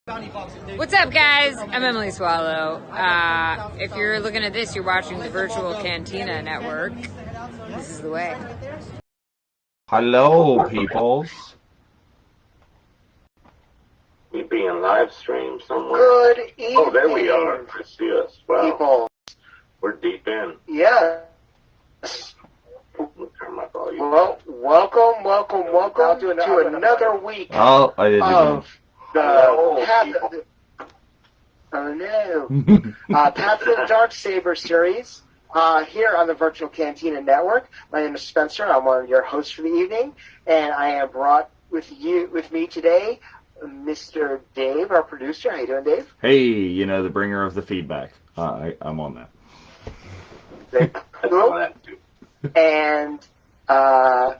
What's up, guys? I'm Emily Swallow. If you're looking at this, you're watching the virtual Cantina network. This is the way. Hello, peoples. We being live streamed somewhere. Good evening. Oh, there we are. I see us. Wow. People. We're deep in. Yes. Turn my volume. Well, welcome to another week Oh, I didn't of the Path to the Darksaber series here on the Virtual Cantina Network. My name is Spencer. I'm one of your hosts for the evening, and I am brought with me today, Mr. Dave, our producer. How you doing, Dave? Hey, the bringer of the feedback. I'm on that. And our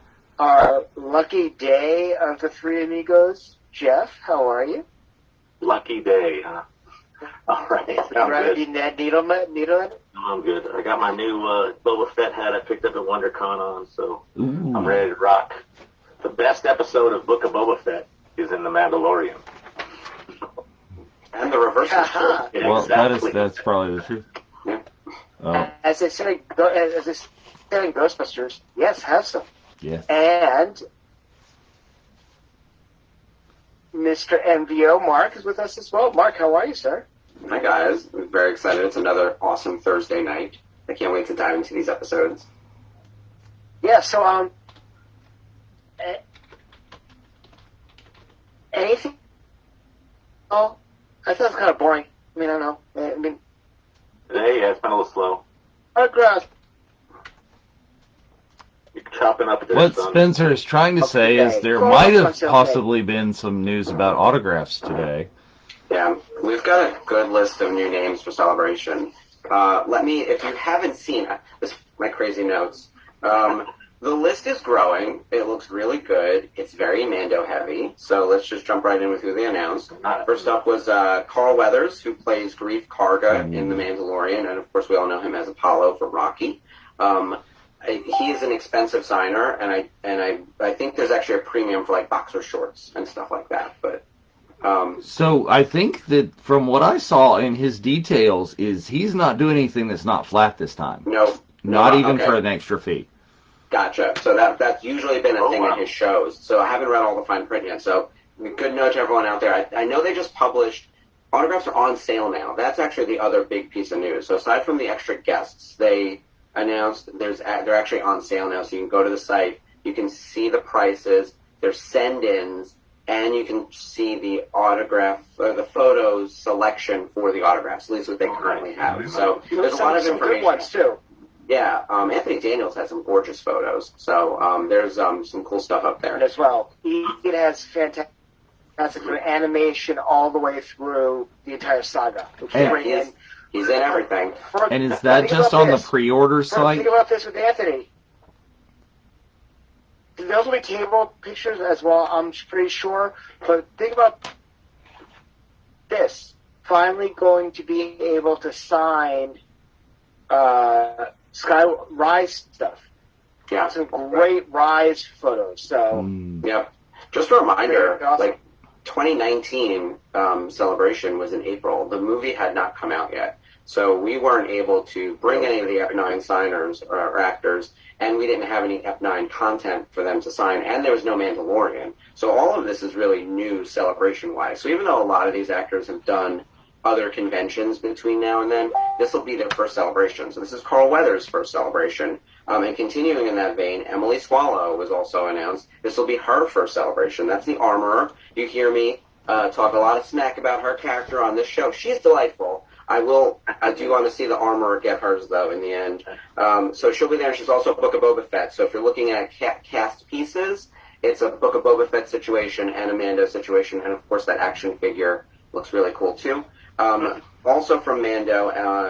lucky day of the three amigos, Jeff. How are you? Lucky day, huh? All right. I'm good. Needleman? I'm good. I got my new Boba Fett hat I picked up at WonderCon on, so Ooh. I'm ready to rock. The best episode of Book of Boba Fett is in The Mandalorian. And the reverse is true. Yeah, Well, exactly. that's probably the truth. Yeah. Oh, As they said in Ghostbusters, yes, have some. yeah. And Mr. MVO, Mark, is with us as well. Mark, how are you, sir? Hi guys, I'm very excited. It's another awesome Thursday night. I can't wait to dive into these episodes. Yeah, so, anything? Oh, I thought it was kind of boring. I mean, I don't know. Today, yeah, it's been a little slow. Autographs. You're chopping up there, What son. Spencer is trying to say is there might have possibly been some news about autographs today. Yeah, we've got a good list of new names for Celebration. If you haven't seen this, my crazy notes. The list is growing. It looks really good. It's very Mando heavy. So let's just jump right in with who they announced. First up was Carl Weathers, who plays Grief Karga in The Mandalorian, and of course we all know him as Apollo for Rocky. He is an expensive signer, and I think there's actually a premium for like boxer shorts and stuff like that. But So I think that from what I saw in his details is he's not doing anything that's not flat this time. Not even for an extra fee. Gotcha. So that's usually been a thing in his shows. So I haven't read all the fine print yet. So good note to everyone out there. I know they just published autographs are on sale now. That's actually the other big piece of news. So aside from the extra guests, they announced they're actually on sale now. So you can go to the site, you can see the prices, there's send-ins, and you can see the autograph or the photos selection for the autographs. At least what they currently have. So there's a lot of information. Good ones too. Yeah, Anthony Daniels has some gorgeous photos. So there's some cool stuff up there as well. It has fantastic animation all the way through the entire saga. He's in everything. And is that just on the pre-order site? Think about this with Anthony. Those will be table pictures as well, I'm pretty sure. But think about this. Finally going to be able to sign Rise stuff. Yeah. Some great Rise photos. So Yep. Just a reminder, awesome. like 2019 Celebration was in April. The movie had not come out yet. So we weren't able to bring any of the F9 signers or actors, and we didn't have any F9 content for them to sign, and there was no Mandalorian. So all of this is really new Celebration-wise. So even though a lot of these actors have done other conventions between now and then, this will be their first Celebration. So this is Carl Weathers' first Celebration. And continuing in that vein, Emily Swallow was also announced. This will be her first Celebration. That's the Armorer. You hear me talk a lot of smack about her character on this show. She's delightful. I do want to see the Armorer get hers, though, in the end. So she'll be there. She's also a Book of Boba Fett. So if you're looking at cast pieces, it's a Book of Boba Fett situation and a Mando situation. And, of course, that action figure looks really cool, too. Also from Mando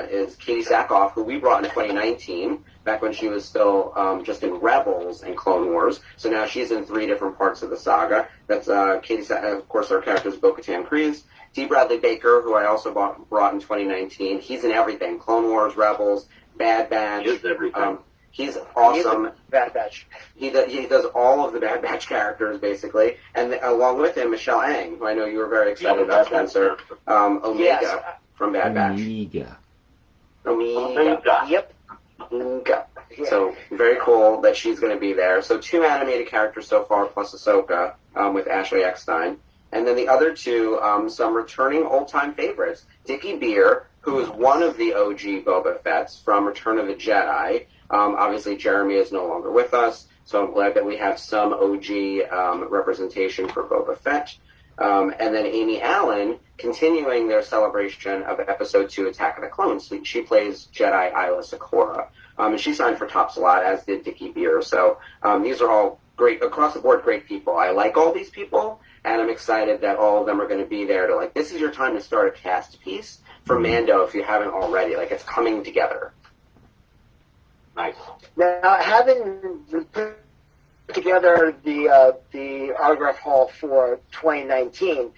is Katie Sakhoff, who we brought in 2019, back when she was still just in Rebels and Clone Wars. So now she's in 3 different parts of the saga. That's Katie Sakhoff, of course, our character is Bo-Katan Kryze. D. Bradley Baker, who I also brought in 2019. He's in everything. Clone Wars, Rebels, Bad Batch. He is everything. He's awesome. Bad Batch. He does all of the Bad Batch characters, basically. And along with him, Michelle Ang, who I know you were very excited about, Spencer. Omega from Bad Batch. Omega. Yep. Omega. Yeah. So very cool that she's going to be there. So 2 animated characters so far, plus Ahsoka with Ashley Eckstein. And then the other 2, some returning old-time favorites. Dickie Beer, who is one of the OG Boba Fett's from Return of the Jedi. Obviously, Jeremy is no longer with us, so I'm glad that we have some OG representation for Boba Fett. And then Amy Allen, continuing their celebration of Episode 2, Attack of the Clones. She plays Jedi Isla Secura. And she signed for Top Slot, as did Dickie Beer. So these are all great, across the board, great people. I like all these people, and I'm excited that all of them are going to be there to, like, this is your time to start a cast piece for Mando if you haven't already. Like, it's coming together. Nice. Now, having put together the autograph hall for 2019,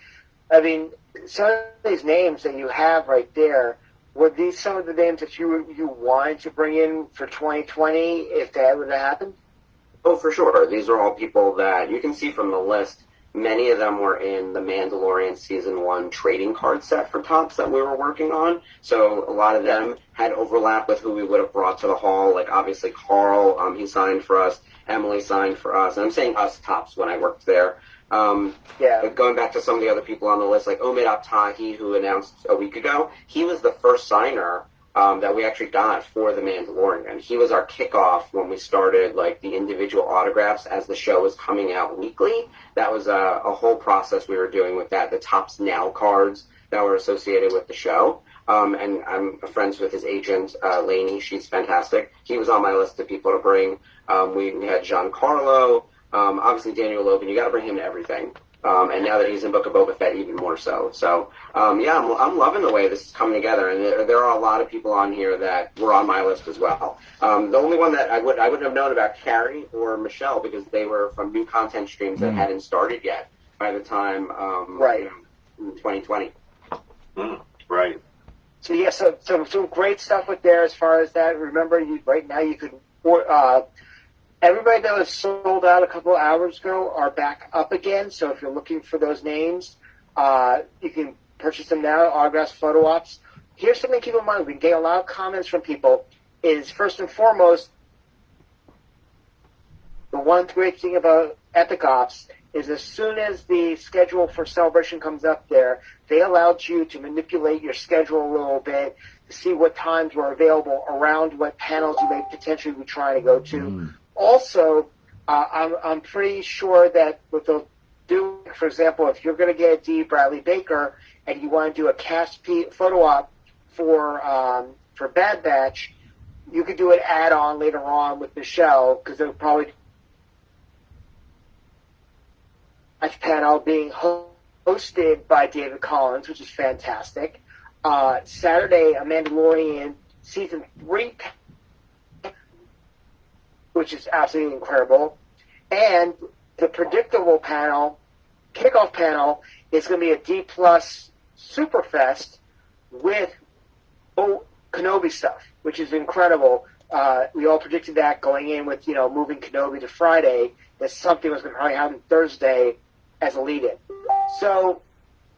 I mean, some of these names that you have right there, were these some of the names that you wanted to bring in for 2020 if that would have happened? Oh, for sure. These are all people that you can see from the list. Many of them were in the Mandalorian Season 1 trading card set for Topps that we were working on. So a lot of them had overlap with who we would have brought to the hall. Like, obviously, Carl, he signed for us. Emily signed for us. And I'm saying us, Topps, when I worked there. But going back to some of the other people on the list, like Omid Abtahi, who announced a week ago, he was the first signer that we actually got for The Mandalorian. He was our kickoff when we started, like, the individual autographs as the show was coming out weekly. That was a whole process we were doing with that, the Topps Now cards that were associated with the show. And I'm friends with his agent, Lainey. She's fantastic. He was on my list of people to bring. We had Giancarlo, obviously Daniel Logan. You got to bring him to everything. And now that he's in Book of Boba Fett, even more so. So, I'm loving the way this is coming together. And there are a lot of people on here that were on my list as well. The only one that I wouldn't have known about, Carrie or Michelle, because they were from new content streams that hadn't started yet by the time, in 2020. Right. So, yeah, so some great stuff with there as far as that. Remember, right now you can everybody that was sold out a couple of hours ago are back up again. So if you're looking for those names, you can purchase them now, autographs, photo ops. Here's something to keep in mind. We get a lot of comments from people is, first and foremost, the one great thing about Epic Ops is as soon as the schedule for Celebration comes up there, they allowed you to manipulate your schedule a little bit to see what times were available around what panels you may potentially be trying to go to. Also, I'm pretty sure that what they'll do, for example, if you're going to get a D. Bradley Baker and you want to do a cast photo op for Bad Batch, you could do an add-on later on with Michelle, because they'll probably a panel being hosted by David Collins, which is fantastic. Saturday, a Mandalorian Season 3, which is absolutely incredible. And the predictable panel, kickoff panel, is going to be a D+ Superfest with Kenobi stuff, which is incredible. We all predicted that going in with, moving Kenobi to Friday, that something was going to probably happen Thursday as a lead-in. So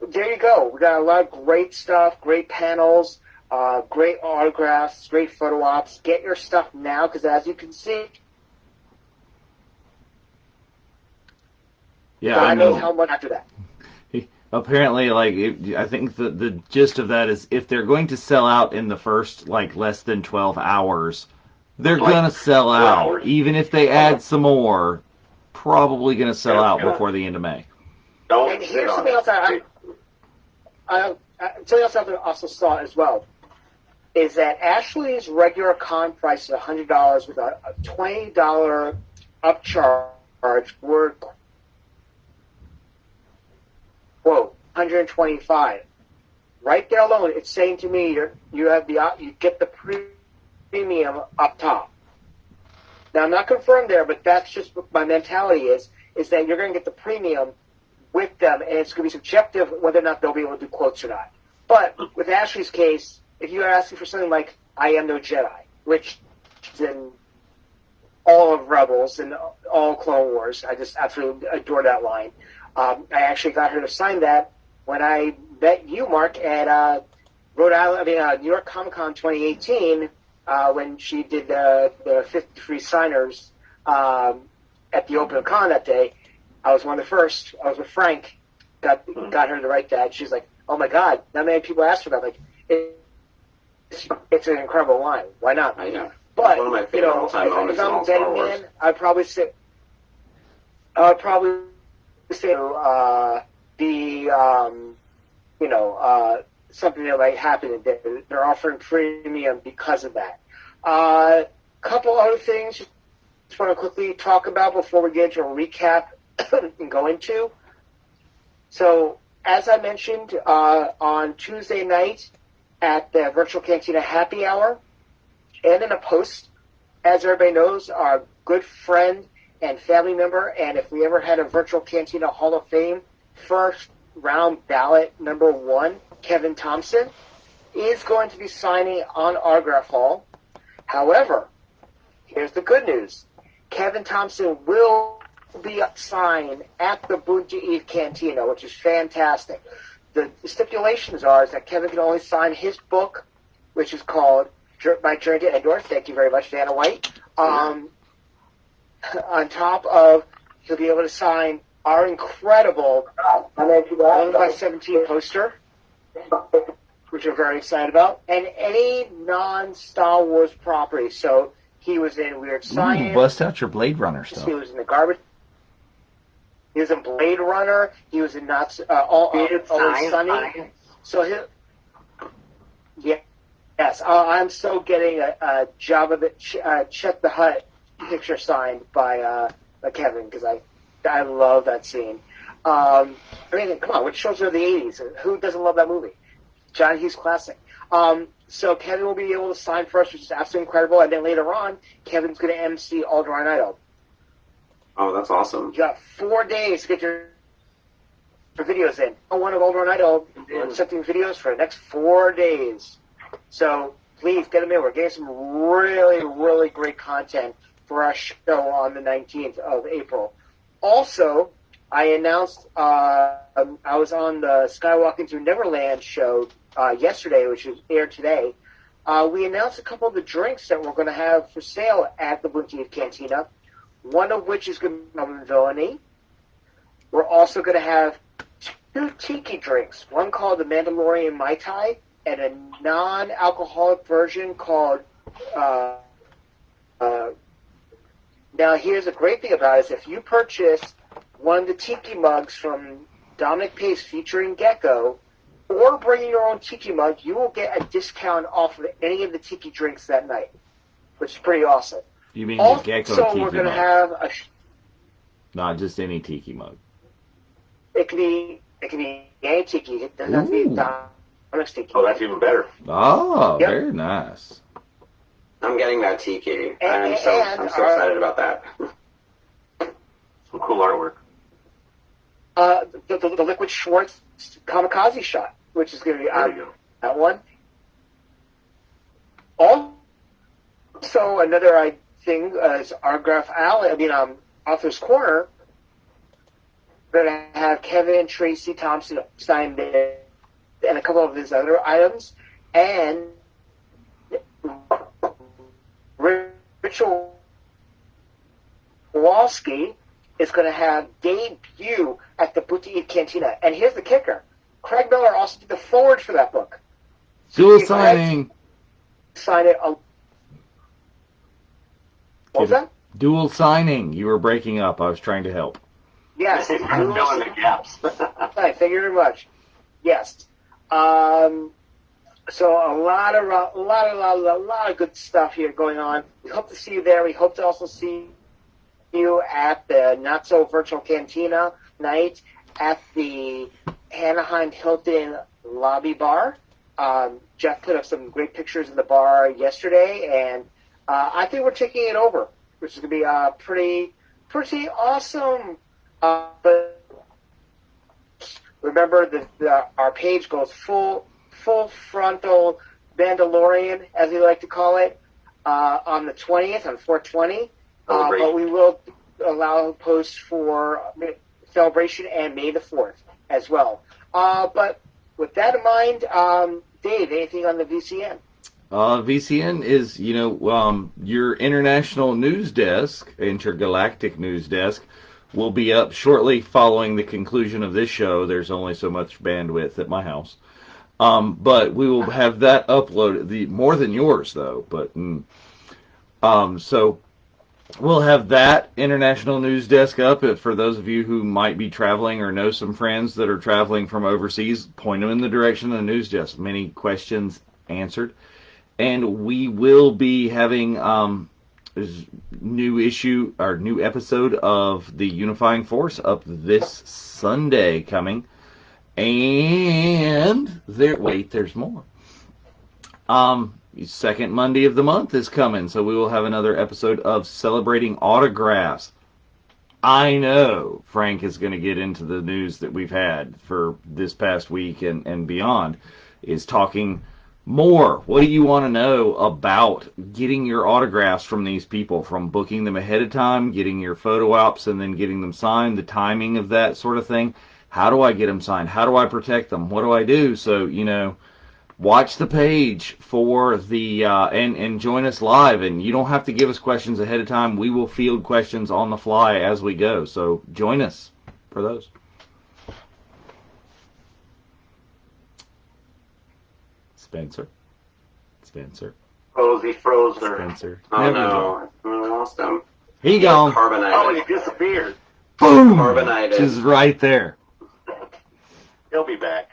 there you go. We got a lot of great stuff, great panels, great autographs, great photo ops. Get your stuff now, because as you can see, yeah, I know how much after that. Apparently, I think the gist of that is if they're going to sell out in the first, less than 12 hours, they're going to sell out. Even if they add some more, probably going to sell out before the end of May. And here's something else I also saw as well, is that Ashley's regular con price is $100 with a $20 upcharge for $125. Right there alone, it's saying to me you get the premium up top. Now, I'm not confirmed there, but that's just what my mentality is that you're going to get the premium with them, and it's going to be subjective whether or not they'll be able to do quotes or not. But with Ashley's case, if you're asking for something like I Am No Jedi, which is in all of Rebels and all Clone Wars. I just absolutely adore that line. I actually got her to sign that when I met you, Mark, at New York Comic Con 2018, when she did the 50 free signers at the open con that day. I was one of the first. I was with Frank. Got her to write that. She's like, "Oh my God, not many people asked for that." Like, it's an incredible line. Why not? I know. But One of my favorite all-time moments in all Star Wars. I'd probably say something that might happen. They're offering premium because of that. Couple other things just want to quickly talk about before we get into a recap and go into. So, as I mentioned, on Tuesday night at the Virtual Cantina Happy Hour, and in a post, as everybody knows, our good friend and family member, and if we ever had a Virtual Cantina Hall of Fame first round ballot number 1, Kevin Thompson, is going to be signing on Autograph Hall. However, here's the good news. Kevin Thompson will be signed at the Bunta Eve Cantina, which is fantastic. The stipulations is that Kevin can only sign his book, which is called My Journey to Endor. Thank you very much, Vanna White. On top of, he'll be able to sign our incredible 11x17 poster, which we're very excited about, and any non-Star Wars property. So he was in Weird Science. Bust out your Blade Runner stuff. He was in the garbage. He was in Blade Runner. He was in Always Sunny. So yes, I'm still getting a Jabba the Chet the Hutt picture signed by Kevin, because I love that scene. I mean, come on, which shows are the 80s? Who doesn't love that movie? John Hughes classic. So Kevin will be able to sign for us, which is absolutely incredible. And then later on, Kevin's going to MC Alderaan Idol. Oh, that's awesome. You got 4 days to get your videos in. One of Alderaan Idol accepting videos for the next 4 days. So please get them in. We're getting some really, really great content for our show on the 19th of April. Also, I announced I was on the Skywalking Through Neverland show yesterday, which was aired today. We announced a couple of the drinks that we're going to have for sale at the Bunta Eve Cantina, one of which is going to be Villainy. We're also going to have 2 tiki drinks, one called the Mandalorian Mai Tai, and a non-alcoholic version called... Now, here's the great thing about it, is if you purchase one of the tiki mugs from Dominic Pace featuring Gecko, or bring your own tiki mug, you will get a discount off of any of the tiki drinks that night, which is pretty awesome. You mean the Gecko tiki mug? Also, we're going to have a... Not just any tiki mug. It can be any tiki. It doesn't have to be Dominic's tiki. Oh, that's even better. Oh, Yep. Very nice. I'm getting that tiki. And I'm so excited about that. Some cool artwork. The Liquid Schwartz Kamikaze shot, which is going to be There you go. that one. Also, another thing is Autograph Alley. Author's Corner. We're going to have Kevin Tracy Thompson sign there, and a couple of his other items, and Richard Kowalski is going to have debut at the Bunta Eve Cantina. And here's the kicker. Craig Miller also did the forward for that book. Dual signing. Sign it. What was that? Dual signing. You were breaking up. I was trying to help. Yes. I'm filling the gaps. Thank you very much. Yes. So a lot of good stuff here going on. We hope to see you there. We hope to also see you at the Not So Virtual Cantina night at the Anaheim Hilton lobby bar. Jeff put up some great pictures of the bar yesterday, and I think we're taking it over, which is going to be pretty awesome. But remember, our page goes full frontal Mandalorian, as we like to call it, on the 20th, on 420. but we will allow posts for Celebration and May the 4th as well. But with that in mind, Dave, anything on the VCN? VCN is, your international news desk, intergalactic news desk, will be up shortly following the conclusion of this show. There's only so much bandwidth at my house. But we will have that uploaded, more than yours, though. But so we'll have that international news desk up. For those of you who might be traveling or know some friends that are traveling from overseas, point them in the direction of the news desk. Many questions answered. And we will be having new episode of the Unifying Force up this Sunday coming. And there's more. Second Monday of the month is coming, so we will have another episode of Celebrating Autographs. I know Frank is going to get into the news that we've had for this past week and beyond, is talking more. What do you want to know about getting your autographs from these people, from booking them ahead of time, getting your photo ops, and then getting them signed, the timing of that sort of thing? How do I get them signed? How do I protect them? What do I do? So, watch the page for the, and join us live. And you don't have to give us questions ahead of time. We will field questions on the fly as we go. So join us for those. Spencer. Frozy Frozer. Spencer. Oh no, I lost him. He gone. Carbonated. Oh, he disappeared. Boom! Carbonated. Just right there. He'll be back.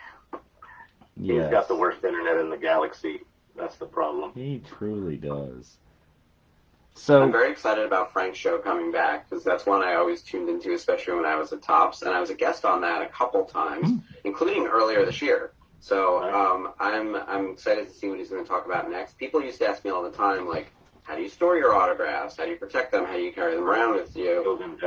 Yes. He's got the worst internet in the galaxy. That's the problem. He truly does. So I'm very excited about Frank's show coming back, because that's one I always tuned into, especially when I was at Tops, and I was a guest on that a couple times, including earlier this year. So I'm excited to see what he's going to talk about next. People used to ask me all the time, like, how do you store your autographs? How do you protect them? How do you carry them around with you?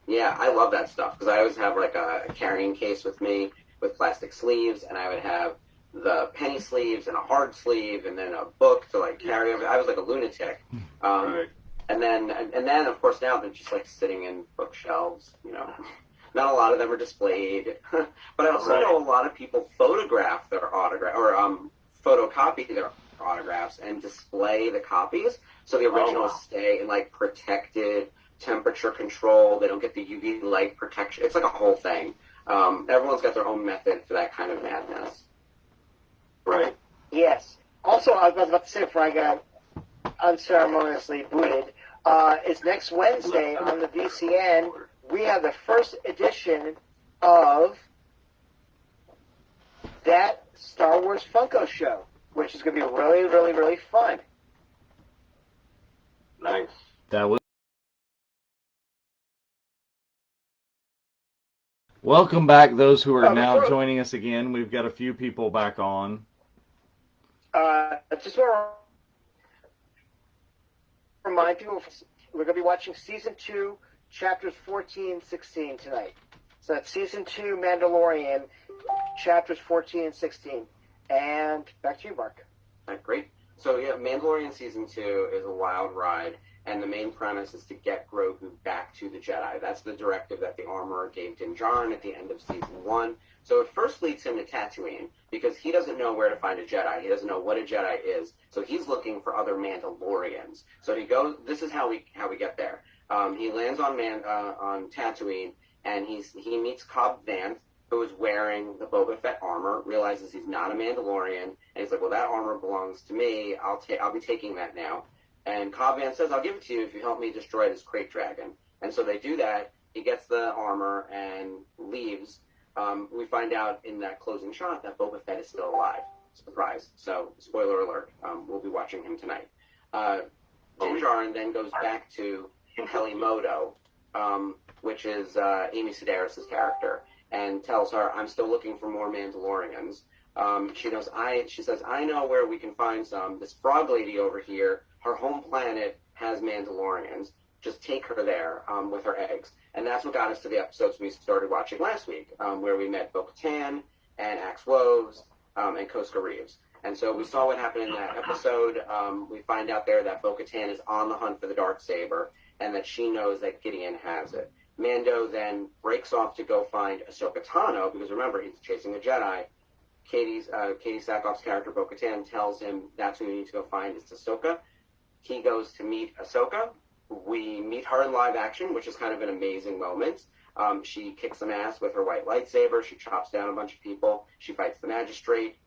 Yeah, I love that stuff, because I always have like a carrying case with me with plastic sleeves, and I would have the penny sleeves and a hard sleeve, and then a book to like carry over. I was like a lunatic. Right. And then of course now they're just like sitting in bookshelves. Not a lot of them are displayed. But I also know a lot of people photograph their autograph or photocopy their autographs and display the copies, so the originals stay in like protected, temperature control. They don't get the UV light protection. It's like a whole thing. Everyone's got their own method for that kind of madness. Right. Yes. Also, I was about to say before I got unceremoniously booted, is next Wednesday on the VCN, we have the first edition of that Star Wars Funko show, which is going to be really, really, really fun. Nice. that was. Welcome back, those who are now joining us again. We've got a few people back on. I just want to remind people, we're going to be watching Season 2, Chapters 14 and 16 tonight. So that's Season 2, Mandalorian, Chapters 14 and 16. And back to you, Mark. All right, great. So yeah, Mandalorian Season 2 is a wild ride, and the main premise is to get Grogu back to the Jedi. That's the directive that the Armorer gave Din Djarin at the end of Season 1. So it first leads him to Tatooine, because he doesn't know where to find a Jedi. He doesn't know what a Jedi is. So he's looking for other Mandalorians. So he goes. This is how we get there. He lands on Tatooine, and he meets Cobb Vanth, who is wearing the Boba Fett armor, realizes he's not a Mandalorian, and he's like, well, that armor belongs to me. I'll be taking that now. And Cobb Vanth says, I'll give it to you if you help me destroy this crate dragon. And so they do that. He gets the armor and leaves. We find out in that closing shot that Boba Fett is still alive. Surprise. So, spoiler alert, we'll be watching him tonight. Din Djarin then goes back to Pelimoto, which is Amy Sedaris' character, and tells her, I'm still looking for more Mandalorians. She says, I know where we can find some. This frog lady over here, her home planet has Mandalorians. Just take her there with her eggs. And that's what got us to the episodes we started watching last week, where we met Bo-Katan and Axe Woves and Koska Reeves. And so we saw what happened in that episode. We find out there that Bo-Katan is on the hunt for the Darksaber, and that she knows that Gideon has it. Mando then breaks off to go find Ahsoka Tano, because remember, he's chasing a Jedi. Katie Sakhoff's character, Bo-Katan, tells him that's who you need to go find is Ahsoka. He goes to meet Ahsoka. We meet her in live action, which is kind of an amazing moment. She kicks some ass with her white lightsaber. She chops down a bunch of people. She fights the magistrate.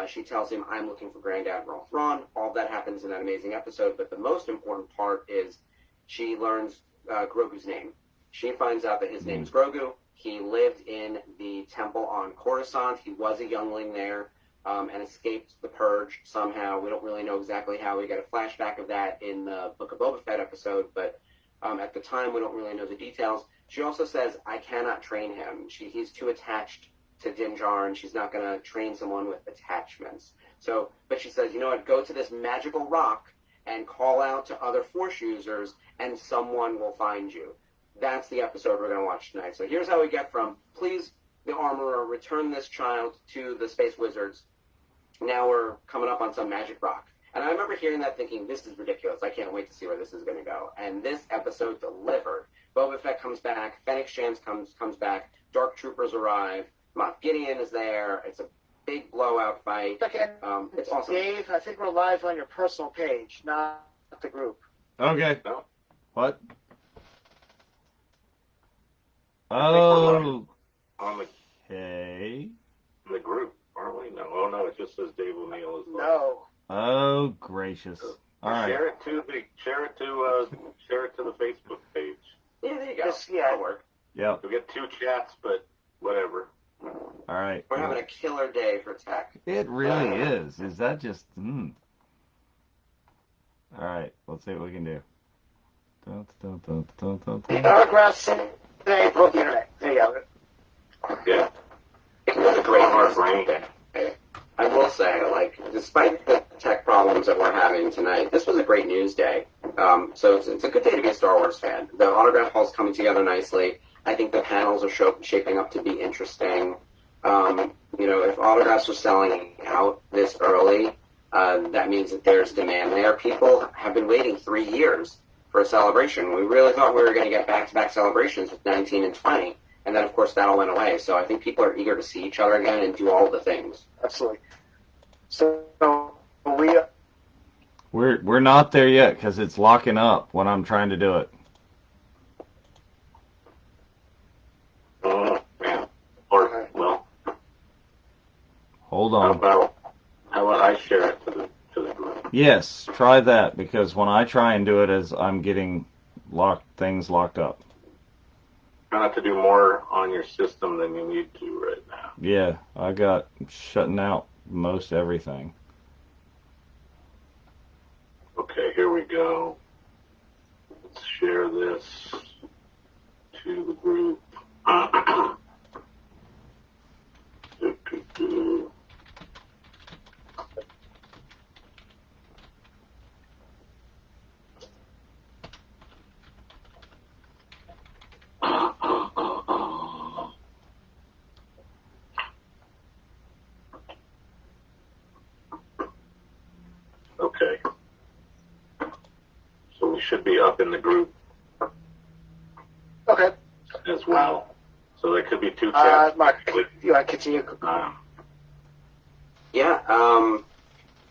She tells him, I'm looking for Grand Admiral Thrawn. All that happens in that amazing episode. But the most important part is she learns Grogu's name. She finds out that his name's Grogu. He lived in the temple on Coruscant. He was a youngling there and escaped the Purge somehow. We don't really know exactly how. We got a flashback of that in the Book of Boba Fett episode, but at the time we don't really know the details. She also says, I cannot train him. He's too attached to Din Djarin. She's not going to train someone with attachments. But she says, you know what, go to this magical rock and call out to other Force users and someone will find you. That's the episode we're going to watch tonight. So here's how we get from, please, the armorer, return this child to the space wizards. Now we're coming up on some magic rock. And I remember hearing that thinking, this is ridiculous. I can't wait to see where this is going to go. And this episode delivered. Boba Fett comes back. Fennec Shand comes back. Dark Troopers arrive. Moff Gideon is there. It's a big blowout fight. It's awesome. Dave, I think we're live on your personal page, not the group. Okay. No? What? On Okay. the group, aren't we? No. Oh no, it just says Dave O'Neill is live. No. Oh, gracious. All right. Share it to the Facebook page. Yeah, there you go. Yeah. That'll work. Yep. You'll get 2 chats, but whatever. All right. We're having a killer day for tech. It really is. Is that just... All right. Let's see what we can do. Autographs today broke the internet. There you go. Yeah. It was a great Hard hard brain. day. I will say, despite the tech problems that we're having tonight, this was a great news day. So it's a good day to be a Star Wars fan. The autograph hall's coming together nicely. I think the panels are shaping up to be interesting. If autographs are selling out this early, that means that there's demand there. People have been waiting 3 years for a celebration. We really thought we were going to get back-to-back celebrations with 19 and 20. And then, of course, that all went away. So I think people are eager to see each other again and do all the things. Absolutely. So We're not there yet because it's locking up when I'm trying to do it. Oh, man. Or, well, Hold how on. about I share it to the group? Yes, try that because when I try and do it as I'm getting things locked up. Try not to do more on your system than you need to right now. Yeah, I got shutting out most everything. Okay, here we go. Let's share this to the group. Okay. So we should be up in the group okay. as well. So there could be 2 chats. Mark, you want to continue?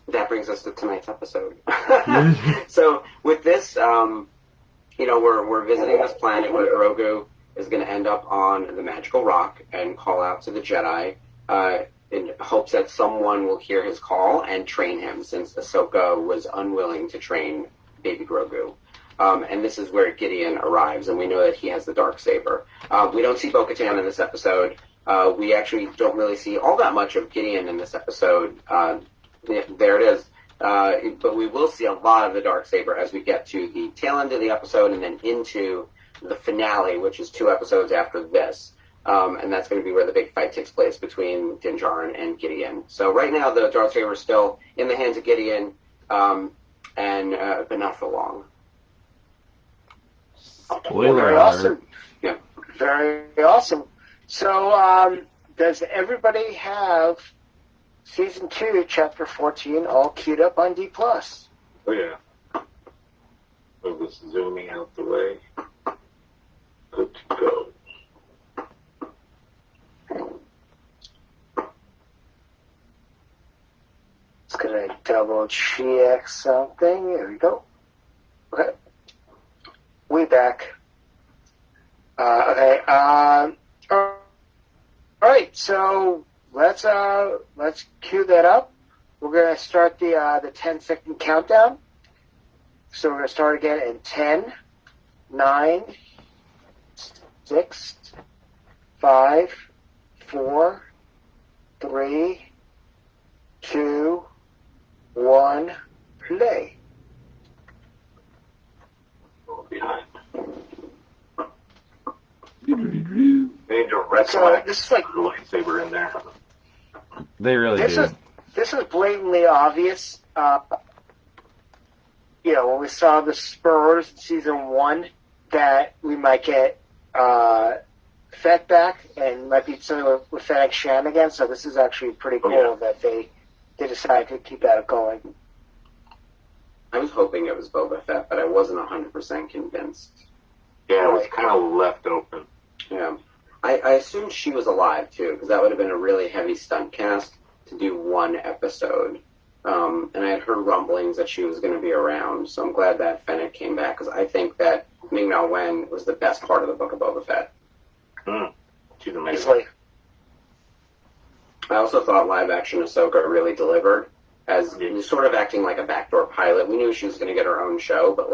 That brings us to tonight's episode. So with this, we're visiting this planet where Grogu is going to end up on the magical rock and call out to the Jedi in hopes that someone will hear his call and train him, since Ahsoka was unwilling to train baby Grogu. And this is where Gideon arrives, and we know that he has the Darksaber. We don't see Bo-Katan in this episode. We actually don't really see all that much of Gideon in this episode. There it is. But we will see a lot of the Darksaber as we get to the tail end of the episode and then into the finale, which is 2 episodes after this. And that's going to be where the big fight takes place between Din Djarin and Gideon. So right now, the Darksaber is still in the hands of Gideon, but not for long. Spoiler Very alert. awesome. Yeah. Very awesome. So, does everybody have Season 2, Chapter 14 all queued up on D+? Oh, yeah. Move this zooming out the way. Good to go. Just gonna double check something. There we go. Okay. We back. Okay. All right. So let's cue that up. We're gonna start the 10-second countdown. So we're gonna start again in 10, 9, 6, 5, 4, 3, 2, 1, play. Behind. They need to retro So this is like the lightsaber in there. They really do. This is blatantly obvious. When we saw the Spurs in season 1, that we might get Fett back and might be something with Fennec shenanigans. So this is actually pretty cool that they decided to keep that going. I was hoping it was Boba Fett, but I wasn't 100% convinced. Yeah, it was kind of left open. Yeah. I assumed she was alive, too, because that would have been a really heavy stunt cast to do one episode. And I had heard rumblings that she was going to be around, so I'm glad that Fennec came back, because I think that Ming-Na Wen was the best part of the Book of Boba Fett. She's amazing. Easily. I also thought live-action Ahsoka really delivered, as sort of acting like a backdoor pilot. We knew she was going to get her own show, but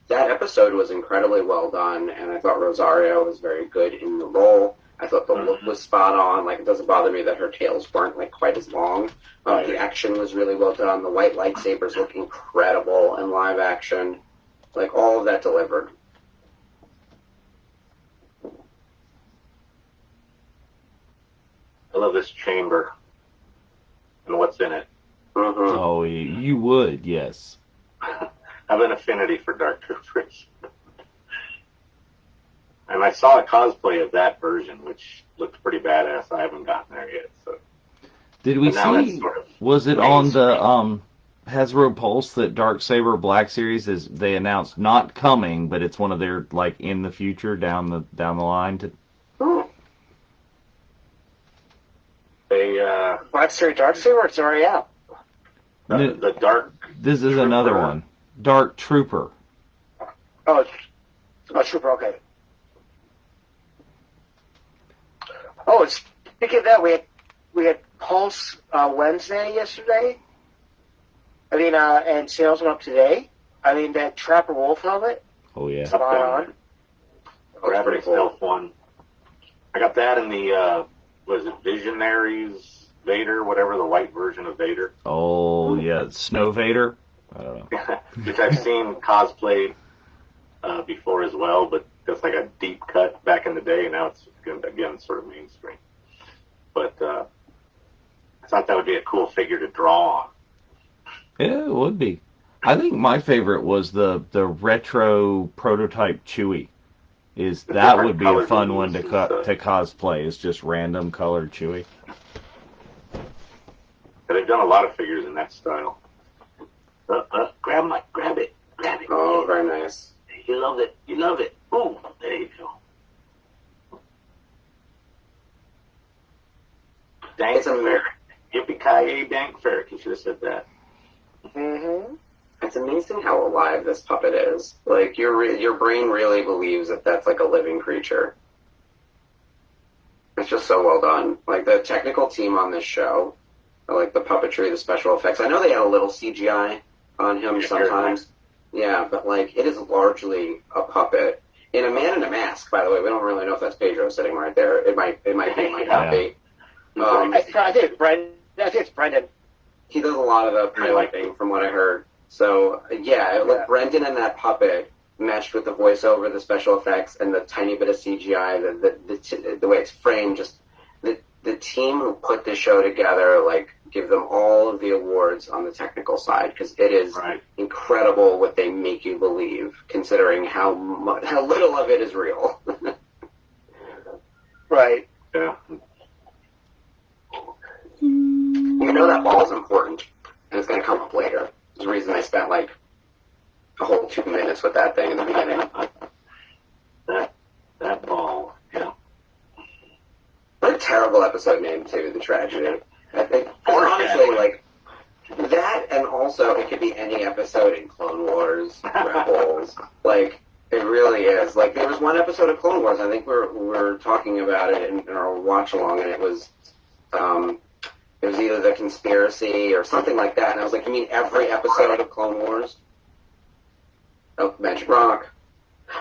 that episode was incredibly well done, and I thought Rosario was very good in the role. I thought the look was spot on. It doesn't bother me that her tails weren't quite as long. The action was really well done. The white lightsabers look incredible in live action. All of that delivered. I love this chamber and what's in it. Mm-hmm. Oh, you would, yes. I have an affinity for Dark Troopers. And I saw a cosplay of that version, which looked pretty badass. I haven't gotten there yet. So. Did we see? Was it on the Hasbro Pulse that Darksaber Black Series they announced not coming, but it's one of their in the future down the line to. Black Series Darksaber, it's already out. The Dark. This is another one. Dark Trooper. Oh, Trooper. Okay. Oh, speaking of that, we had Pulse Wednesday yesterday. And sales went up today. That Trapper Wolf helmet. Oh yeah. Spot on. Gravity Stealth one. I got that in the was it Visionaries Vader, whatever, the white version of Vader. Oh yeah, Snow Vader. I don't know. Which I've seen cosplayed before as well, but just a deep cut back in the day, and now it's again sort of mainstream. But I thought that would be a cool figure to draw on. Yeah, it would be. I think my favorite was the retro prototype Chewie. That would be a fun one to cosplay. It's just random colored Chewie. Yeah, they've done a lot of figures in that style. Grab it. Oh, very nice. You love it. Ooh, there you go. Dank ferret. Yippee-ki-yay, dank ferret. You should have said that. Mm-hmm. It's amazing how alive this puppet is. Your brain really believes that that's a living creature. It's just so well done. The technical team on this show, the puppetry, the special effects. I know they had a little CGI on him sometimes. Yeah, but it is largely a puppet. In a man in a mask, by the way. We don't really know if that's Pedro sitting right there. It might be, it might not be. I think it's Brendan. He does a lot of the piloting, from what I heard. So, Brendan and that puppet meshed with the voiceover, the special effects, and the tiny bit of CGI, the way it's framed, just the team who put this show together, give them all of the awards on the technical side, because it is incredible what they make you believe, considering how little of it is real. Right. Yeah. That ball is important, and it's going to come up later. There's a reason they spent a whole 2 minutes with that thing in the beginning. That ball, yeah. What a terrible episode name, too, The Tragedy. I think, honestly, like, that, and also it could be any episode in Clone Wars, Rebels. Like, it really is. Like, there was one episode of Clone Wars, I think we were talking about it in our watch-along, and it was either The Conspiracy or something like that, and I was like, you mean every episode of Clone Wars? Oh, Magic Rock.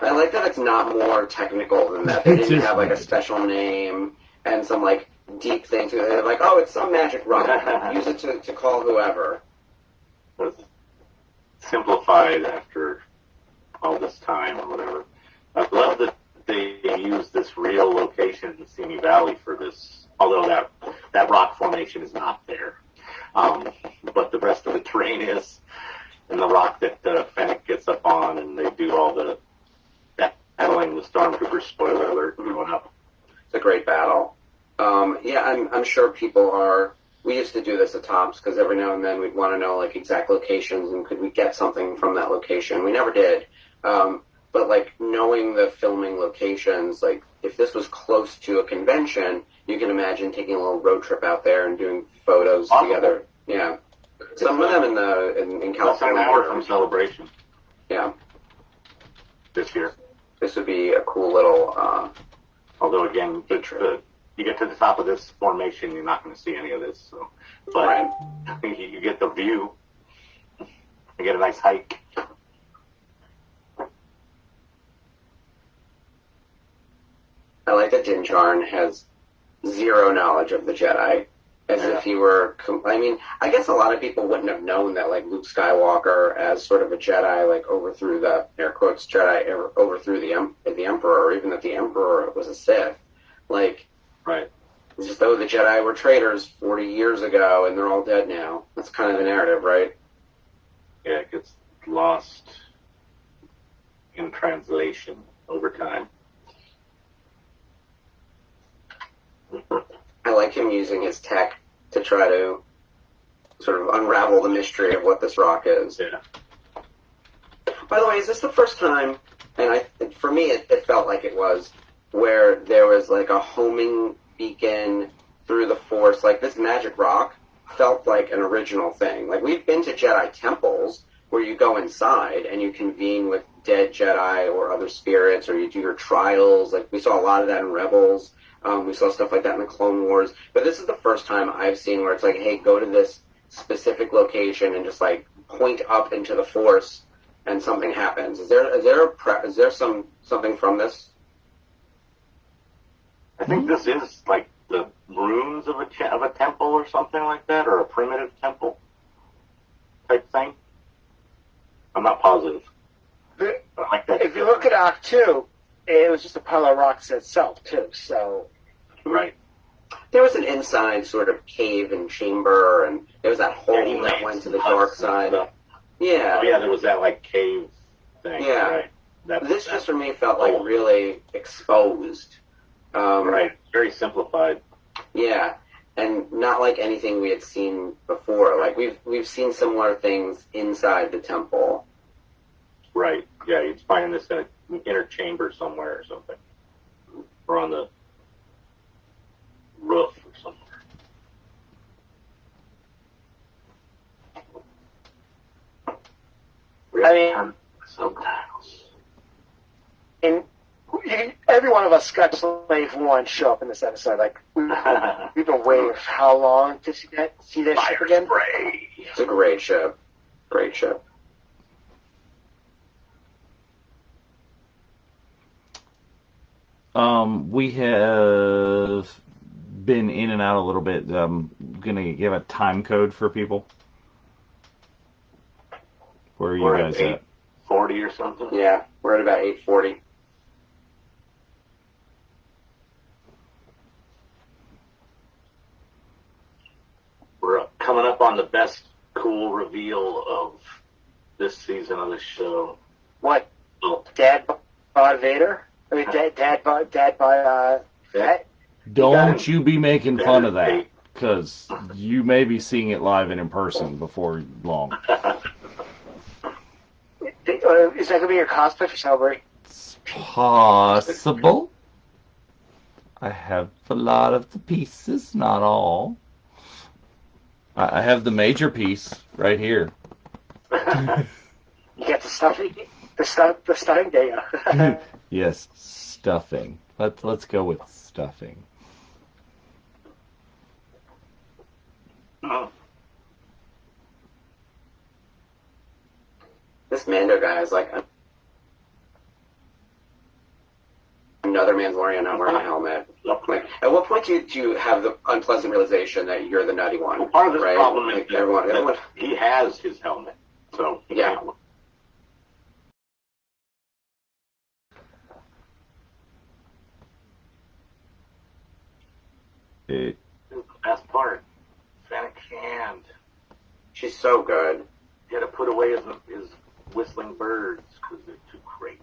I like that it's not more technical than that. They didn't have, like, a special name and some, like, deep thing to it. They're like, oh, it's some magic rock. Use it to call whoever. Simplified after all this time or whatever. I love that they use this real location in Simi Valley for this, although that rock formation is not there. But the rest of the terrain is, and the rock that Fennec gets up on, and they do all the battling the Stormtroopers, spoiler alert, going up. It's a great battle. Yeah, I'm sure people are. We used to do this at Tops because every now and then we'd want to know like exact locations and could we get something from that location. We never did. But like knowing the filming locations, like if this was close to a convention, you can imagine taking a little road trip out there and doing photos together. Yeah, some of them in California. Less than an hour from Celebration. Yeah, this year. This would be a cool little. Although again, you get to the top of this formation, you're not going to see any of this. So, but Right. you get the view. You get a nice hike. I like that Din Djarin has zero knowledge of the Jedi, as if he were. I mean, I guess a lot of people wouldn't have known that, like Luke Skywalker, as sort of a Jedi, like overthrew the air quotes Jedi, overthrew the Emperor, or even that the Emperor was a Sith. Like, Right. it's as though the Jedi were traitors 40 years ago, and they're all dead now. That's kind of the narrative, right? Yeah, it gets lost in translation over time. I like him using his tech to try to sort of unravel the mystery of what this rock is. Yeah. By the way, is this the first time, and for me it felt like it was, where there was like a homing beacon through the Force, like this magic rock felt like an original thing. Like we've been to Jedi temples where you go inside and you convene with dead Jedi or other spirits, or you do your trials. Like we saw a lot of that in Rebels. We saw stuff like that in the Clone Wars. But this is the first time I've seen where it's like, hey, go to this specific location and just like point up into the Force and something happens. Is there something from this? I think this is like the ruins of a temple or something like that, or a primitive temple type thing. I'm not positive. I like that. If you look at Act 2, it was just a pile of rocks itself, too, so... Right. There was an inside sort of cave and chamber, and there was that hole that went to the dark side. Yeah. Oh, yeah, there was that, like, cave thing. Yeah. Right. This just for me felt like really exposed. Right. Very simplified. Yeah. And not like anything we had seen before. Like, we've seen similar things inside the temple. Right. Yeah, you'd find this in an inner chamber somewhere or something. Or on the roof or somewhere. I mean, subtitles. and every one of us got Slave 1 show up in this episode. Like, we've been waiting for how long to see that ship again? Spray. It's a great ship. Great ship. We have been in and out a little bit. Gonna give a time code for people. Where are you guys at? 40 or something? Yeah, we're at about 8:40. We're coming up on the best cool reveal of this season of this show. What? Oh, Dad by Vader? I mean, Dad by Fett? Don't you be making fun of that, because you may be seeing it live and in person before long. is that going to be your cosplay for Celebrate? It's possible. I have a lot of the pieces, not all. I have the major piece right here. You get the stuffing, the stuffing day. Yes, stuffing. Let's go with stuffing. This Mando guy is like another Mandalorian not wearing a helmet. Like, at what point do you have the unpleasant realization that you're the nutty one? Well, part of this right? problem is like, that everyone, he has his helmet. So, yeah. This is the best part. Fennec Shand. She's so good. He had to put away his whistling birds because they're too crazy.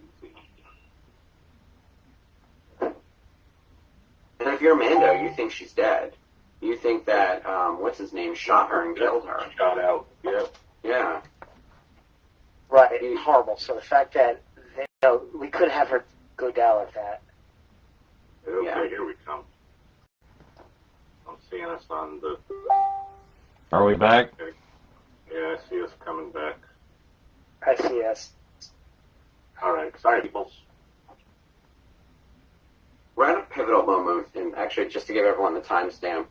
And if you're Mando, you think she's dead. You think that, what's his name, shot her and killed her. Shot out. Yep. Yeah. Right, horrible. So the fact that we could have her go down like that. Okay, Yeah. here we come. I'm seeing us on the... Are we back? Yeah, I see us coming back. I see us. All right. Sorry, people. We're at a pivotal moment, and actually, just to give everyone the timestamp,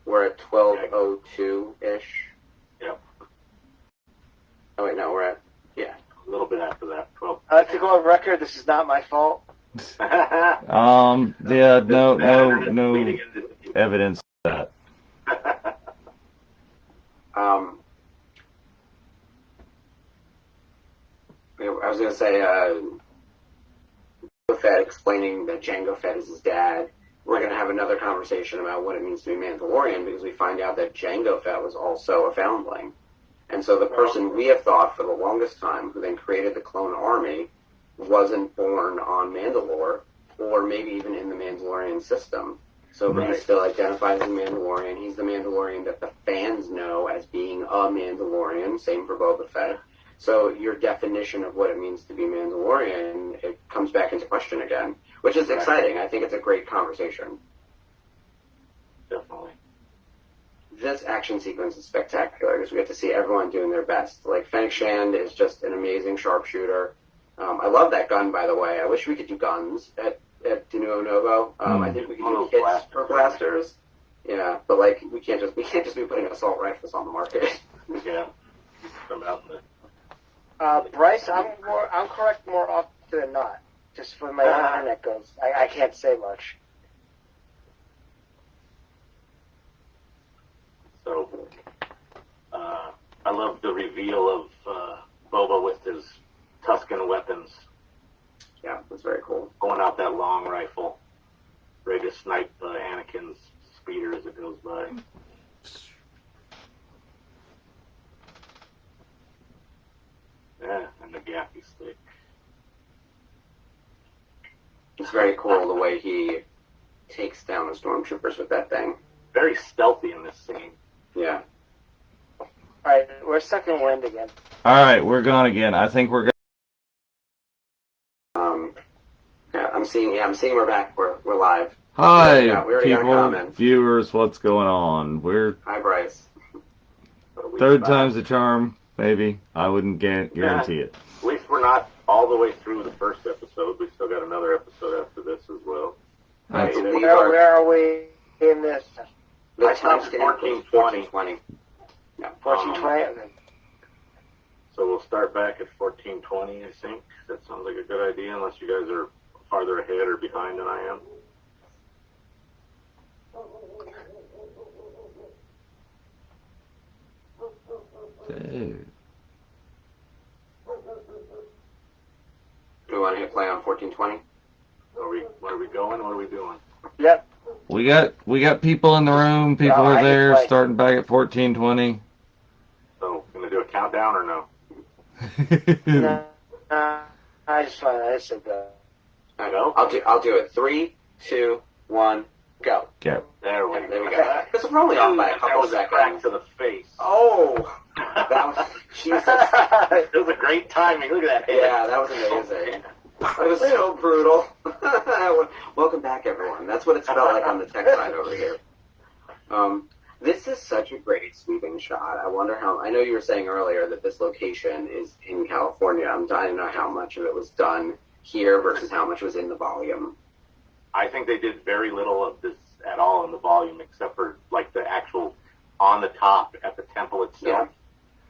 we're at 12:02-ish. Yep. Oh, wait, no, we're at, yeah. A little bit after that. 12. To go on record, this is not my fault. Yeah, no evidence of that. I was going to say, Fett explaining that Jango Fett is his dad. We're going to have another conversation about what it means to be Mandalorian because we find out that Jango Fett was also a foundling. And so the person we have thought for the longest time who then created the clone army wasn't born on Mandalore or maybe even in the Mandalorian system. So he still identifies as a Mandalorian. He's the Mandalorian that the fans know as being a Mandalorian. Same for Boba Fett. So your definition of what it means to be Mandalorian, it comes back into question again, which is exciting. I think it's a great conversation. Definitely. This action sequence is spectacular because we get to see everyone doing their best. Like, Fennec Shand is just an amazing sharpshooter. I love that gun, by the way. I wish we could do guns at Denuo Novo. I think we could do hits for blasters. Yeah, but like we can't just be putting assault rifles on the market. Yeah. From out in the... Bryce, I'm correct more often than not. Just for my internet goes, I can't say much. So, I love the reveal of Boba with his Tusken weapons. Yeah, that's very cool. Going out that long rifle, ready to snipe Anakin's speeder as it goes by. Yeah, and the gaffy stick. It's very cool the way he takes down the stormtroopers with that thing. Very stealthy in this scene. Yeah. Alright, we're stuck in wind again. Alright, we're gone again. I think we're I'm seeing we're back. We're live. Hi, we already got a people, comment. viewers, what's going on? Hi, Bryce. Third time's a charm, maybe. I wouldn't guarantee it. At least we're not all the way through the first episode. We still got another episode after this as well. I believe Where are we in this? the I stopped at timestamp was 1420. Yeah. 1420? So we'll start back at 1420, I think. That sounds like a good idea, unless you guys are farther ahead or behind than I am. Dude. Do we want to hit play on 1420? Where are we going? What are we doing? Yep. We got people in the room. People I are can there, play. starting back at 1420. So, gonna do a countdown or no? No, I just said that. Go? I'll do it. 3, 2, 1, go. Go. There we There we go. go. Because we're only off by a That couple was a crack seconds. to the face. Oh, That was Jesus. It was a great timing. Look at that. Yeah, that was amazing. It was so brutal. Welcome back, everyone. That's what it's felt like on the tech side over here. This is such a great sweeping shot. I wonder how. I know you were saying earlier that this location is in California. I'm dying to know how much of it was done here versus how much was in the volume. I think they did very little of this at all in the volume, except for like the actual on the top at the temple itself.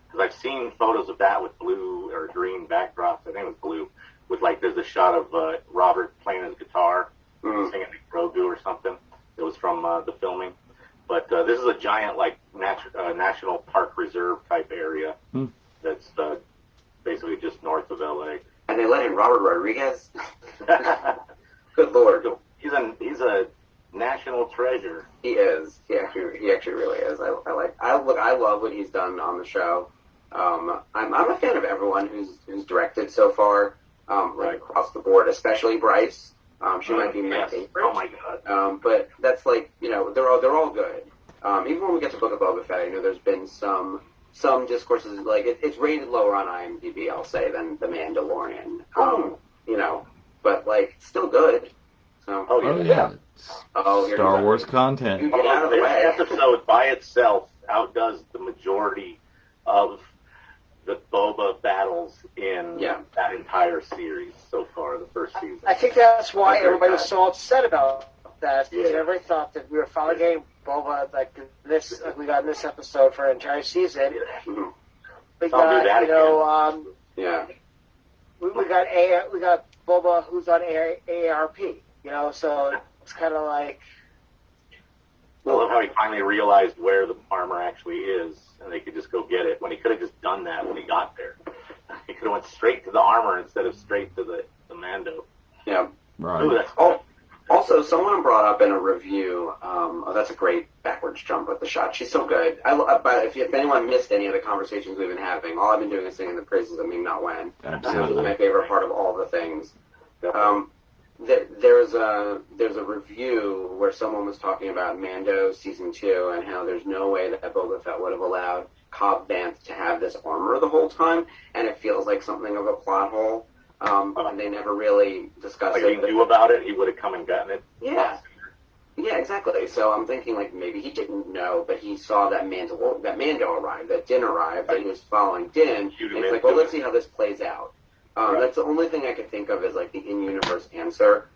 Because I've seen photos of that with blue or green backdrops. I think it was blue. With like, there's a shot of Robert playing his guitar, singing Grogu or something. It was from the filming. But this is a giant like national park reserve type area that's basically just north of LA. And they let in Robert Rodriguez. Good Lord. He's a national treasure. He is. He actually really is. I love what he's done on the show. I'm a fan of everyone who's directed so far, across the board, especially Bryce. She might be my favorite. Oh my god. But that's like, they're all good. Even when we get to Book of Boba Fett, I know there's been some discourses, like it's rated lower on IMDb, I'll say, than The Mandalorian. But like still good. So. Oh yeah. Oh, Star Wars content. You get out of the This way. episode by itself outdoes the majority of the Boba battles in that entire series so far, the first season. I think that's why everybody was so upset about that. Because everybody thought that we were finally getting Boba like we got in this episode for an entire season. We got, we got Boba who's on AARP. So it's kind of like. I love how he finally realized where the armor actually is, and they could just go get it, when he could have just done that when he got there. He could have went straight to the armor instead of straight to the Mando. Yeah. Right. Ooh, that's Also, someone brought up in a review, that's a great backwards jump with the shot. She's so good. But if anyone missed any of the conversations we've been having, all I've been doing is singing the praises of Ming Na Wen. Absolutely. Which is my favorite part of all the things. There's a review where someone was talking about Mando Season 2 and how there's no way that Boba Fett would have allowed Cobb Vanth to have this armor the whole time, and it feels like something of a plot hole. And they never really discussed like it. he knew about it, he would have come and gotten it. Yeah. Yeah, exactly. So I'm thinking like maybe he didn't know, but he saw that Mando arrived, that Din arrived, and he was following Din. And he's like, well, let's see how this plays out. That's the only thing I could think of as like the in-universe answer.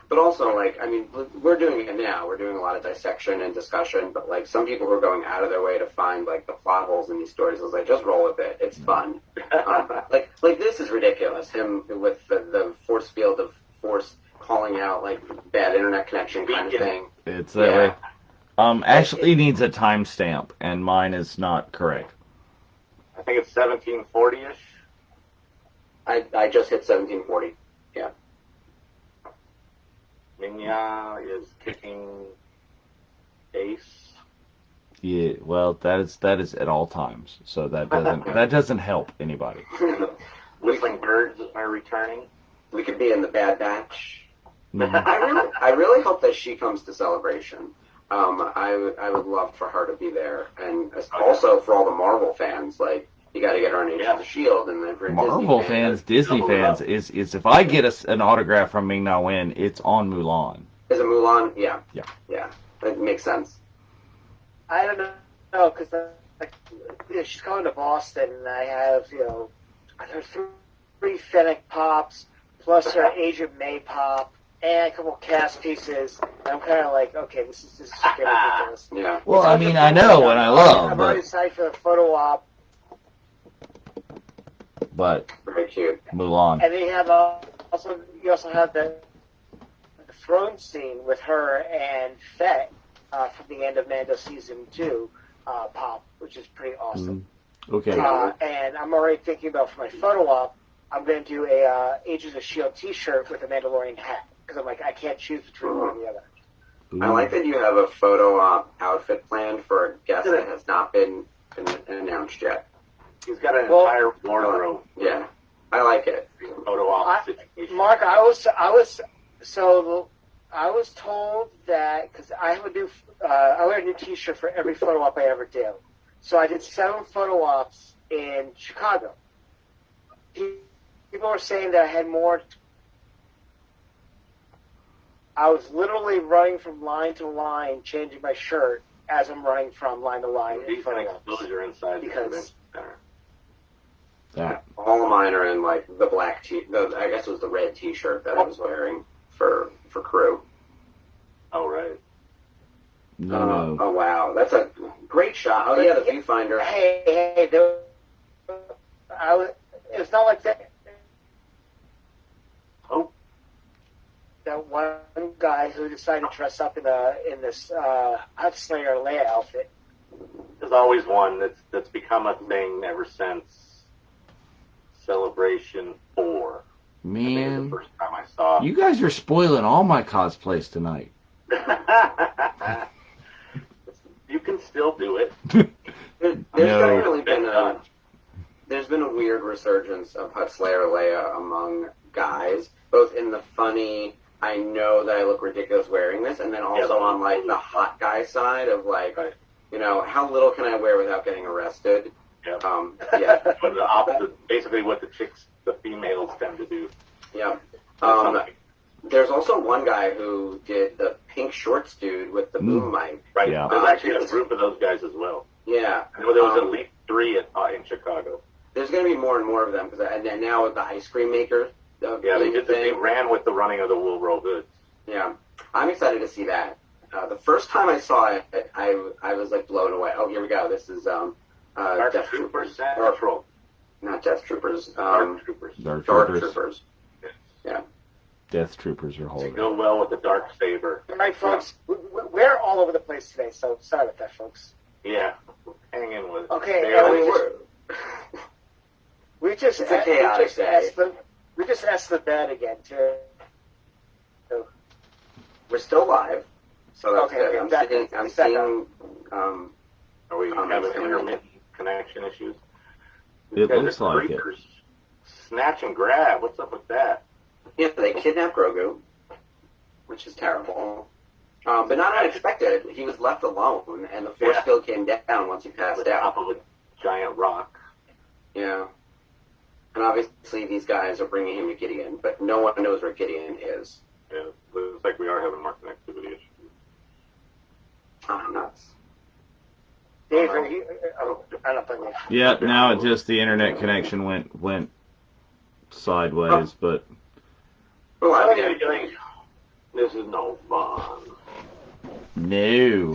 But also, like, I mean, we're doing it now. We're doing a lot of dissection and discussion, but like some people were going out of their way to find like the plot holes in these stories. I was like, just roll with it. It's fun. Like this is ridiculous. Him with the force field of force calling out like bad internet connection kind of thing. It's that way. Ashley needs a timestamp, and mine is not correct. I think it's 1740-ish. I just hit 1740. Yeah. Minya is kicking Ace. Yeah, well, that is at all times, so that doesn't help anybody. Whistling birds are returning. We could be in the Bad Batch. Mhm. I really hope that she comes to Celebration. I would love for her to be there, and also for all the Marvel fans, like you got to get her on Agents of S.H.I.E.L.D. and then for Marvel Disney fans, Disney fans is if I get an autograph from Ming Na Wen, it's on Mulan. Is it Mulan? Yeah. Yeah. Yeah. It makes sense. I don't know, because she's coming to Boston, and I have, there's 3 Fennec pops, plus her Agent May pop, and a couple cast pieces. And I'm kind of like, okay, this is just getting ridiculous. Yeah. Well, I mean, I know and I love, I'm already but excited for the photo op. Very cute. Mulan. And they have you also have the throne scene with her and Fett from the end of Mando Season 2 pop, which is pretty awesome. Okay. And I'm already thinking about for my photo op, I'm going to do a Agents of S.H.I.E.L.D. t-shirt with a Mandalorian hat, because I'm like, I can't choose between one or the other. I like that you have a photo op outfit planned for a guest that has not been announced yet. He's got an entire wardrobe. Yeah, I like it. Photo op situation. Mark, I was told that because I wear a new T-shirt for every photo op I ever do. So I did 7 photo ops in Chicago. People were saying that I had more. I was literally running from line to line, changing my shirt as I'm running from line to line. Decent exposure inside the convention center. That. All of mine are in like the black I guess it was the red T-shirt that I was wearing for crew. Oh right. No. Oh wow, that's a great shot. Oh yeah, the viewfinder. Hey, it's not like that. Oh. That one guy who decided to dress up in this Slayer Leia outfit. There's always one that's become a thing ever since Celebration 4. Man. I think it was the first time I saw. You guys are spoiling all my cosplays tonight. You can still do it. There's definitely been there's been a weird resurgence of Hut Slayer Leia among guys, both in the funny, I know that I look ridiculous wearing this, and then also on like the hot guy side of like, you know, how little can I wear without getting arrested? Yeah. Yeah. But the opposite, basically what the females tend to do. Yeah. There's also one guy who did the pink shorts dude with the boom mic. Right. Yeah. There's actually a group of those guys as well. Yeah. I know there was at least 3 in Chicago. There's going to be more and more of them and now with the ice cream maker. They ran with the running of the wool roll goods. Yeah. I'm excited to see that. The first time I saw it, I was like blown away. Oh, here we go. This is Death Troopers. Not Death Troopers. Dark Troopers. Dark Dark Troopers. Troopers. Yeah. Death Troopers are holding. Go well with the Darksaber. All right, folks. We're all over the place today, so sorry about that, folks. Yeah. Hang in with it. Okay. We just It's a chaotic day. We just asked the bed again too. We're still live, so that's good. I'm seeing. Are we having intermittent connection issues? It looks like it. Snatch and grab. What's up with that? Yeah, they kidnapped Grogu, which is terrible. But not unexpected. He was left alone, and the force field came down once he passed out. Top of a giant rock. Yeah. And obviously these guys are bringing him to Gideon, but no one knows where Gideon is. Yeah, looks like we are having more connectivity issues. Ah, nuts. Dave, I don't think. Yeah, now it just the internet connection went sideways, but This is no fun. no.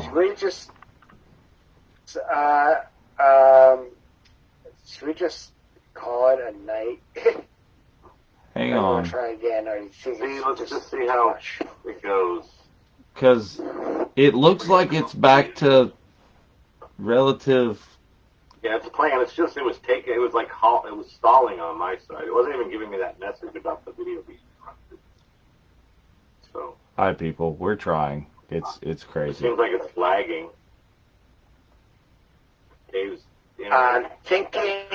Should we just call it a night? Hang Or on. try again, or you think Let's just see how it goes. Because it looks like it's back to relative. Yeah, it's playing. It's just it was like it was stalling on my side. It wasn't even giving me that message about the video being interrupted. So. Hi, people. We're trying. It's It crazy. seems like it's lagging. Dave's. I'm thinking.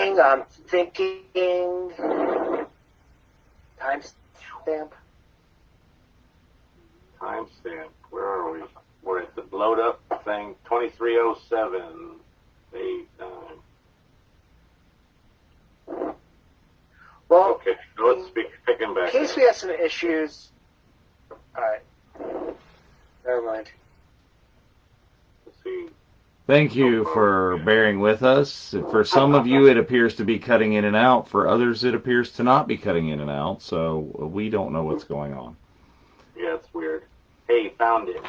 Timestamp. Timestamp. Where are we? We're at the load up thing. 2307. 8, 9. Well, Okay, so let's picking back. in case we have some issues. Alright. Never mind. Let's see. Thank you for bearing with us. For some of you, it appears to be cutting in and out. For others, it appears to not be cutting in and out. So we don't know what's going on. Yeah, it's weird. Hey, found it.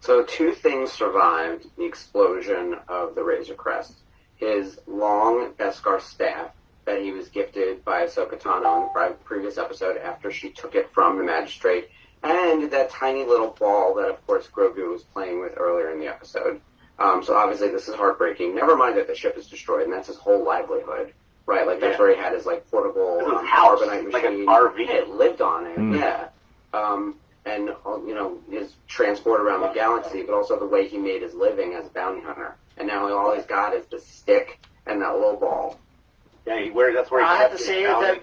So 2 things survived the explosion of the Razor Crest. His long Beskar staff that he was gifted by Ahsoka Tano in the previous episode after she took it from the Magistrate, and that tiny little ball that, of course, Grogu was playing with earlier in the episode. So obviously this is heartbreaking. Never mind that the ship is destroyed, and that's his whole livelihood, right? Like, that's where he had his, like, portable carbonite machine. Like an RV. He lived on it, yeah. And, you know, his transport around the galaxy, but also the way he made his living as a bounty hunter. And now all he's got is the stick and that little ball. Yeah, that's where he I have to say that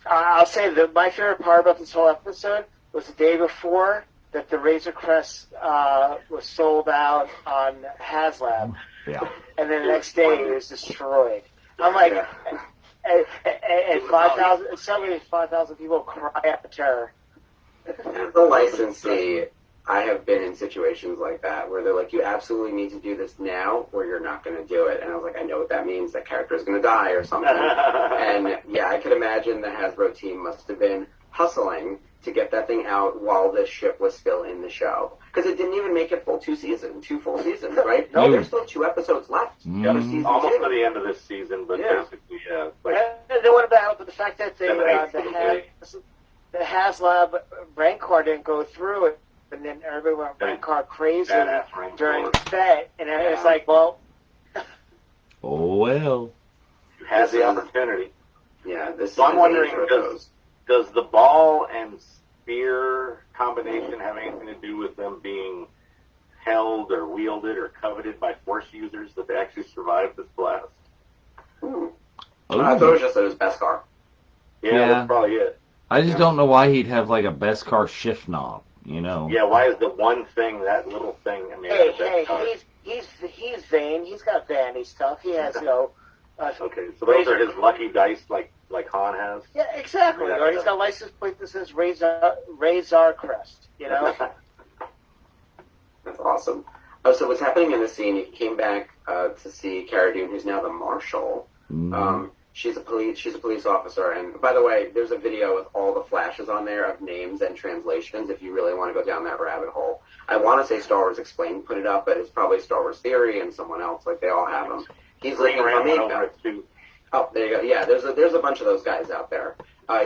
I'll say that my favorite part about this whole episode was the day before that the Razor Crest was sold out on HasLab, Yeah. and then the next day it was destroyed. I'm like, and 5,000, suddenly 5,000 people cry out of terror. As a licensee, I have been in situations like that where they're like, you absolutely need to do this now or you're not going to do it. And I was like, I know what that means. That character is going to die or something. And yeah, I could imagine the Hasbro team must have been hustling to get that thing out while the ship was still in the show. Because it didn't even make it two full seasons, right? No, there's still 2 episodes left for season Almost 2. to the end of this season, but basically, yeah. And then what about the fact that the HasLab brain card didn't go through it, and then everybody went brain card crazy during FET, and then it's like, well... Oh, well. You had the opportunity. Yeah, this So I'm wondering, does the ball and spear combination have anything to do with them being held or wielded or coveted by Force users that they actually survived this blast? I thought it was just his Beskar. Yeah, that's probably it. I just don't know why he'd have like a Beskar shift knob, you know? Yeah, why is the one thing, that little thing, I mean, he's vain. He's got vanity stuff. He has, okay, so those are his lucky dice like Han has? Yeah, exactly. Or he's got a license plate that says Razor Crest, you know? That's awesome. Oh, so what's happening in this scene, he came back to see Cara Dune, who's now the Marshal. She's a police officer, and by the way, there's a video with all the flashes on there of names and translations if you really want to go down that rabbit hole. I want to say Star Wars Explained put it up, but it's probably Star Wars Theory and someone else, like they all have them. He's looking for Mayfeld. Oh, there you go. Yeah, there's a bunch of those guys out there.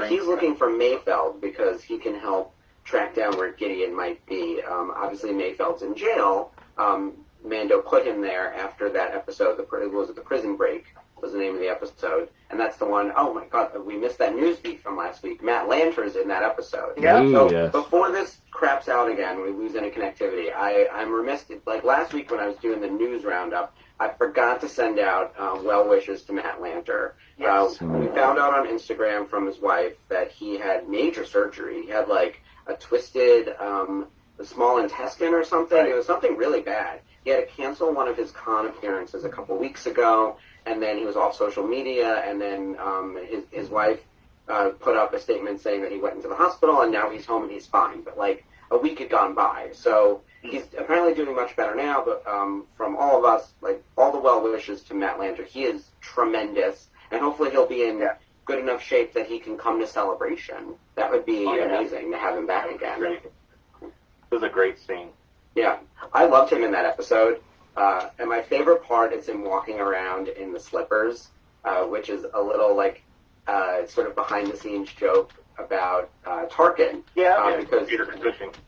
He's looking for Mayfeld because he can help track down where Gideon might be. Obviously, Mayfeld's in jail. Mando put him there after that episode. The Prison Break was the name of the episode, and that's the one. Oh my God, we missed that news beat from last week. Matt Lanter's in that episode. Yeah. So before this craps out again, we lose any connectivity. I'm remiss. Like last week when I was doing the news roundup, I forgot to send out well wishes to Matt Lanter. Yes. We found out on Instagram from his wife that he had major surgery. He had like a twisted small intestine or something. Right. It was something really bad. He had to cancel one of his con appearances a couple weeks ago, and then he was off social media, and then his wife put up a statement saying that he went into the hospital, and now he's home and he's fine. But like a week had gone by, so he's apparently doing much better now. But from all of us, like all the well wishes to Matt Lanter, he is tremendous, and hopefully he'll be in good enough shape that he can come to Celebration. That would be amazing to have him back again. It was a great scene. Yeah, I loved him in that episode. And my favorite part is him walking around in the slippers, which is a little like sort of behind the scenes joke about Tarkin. Because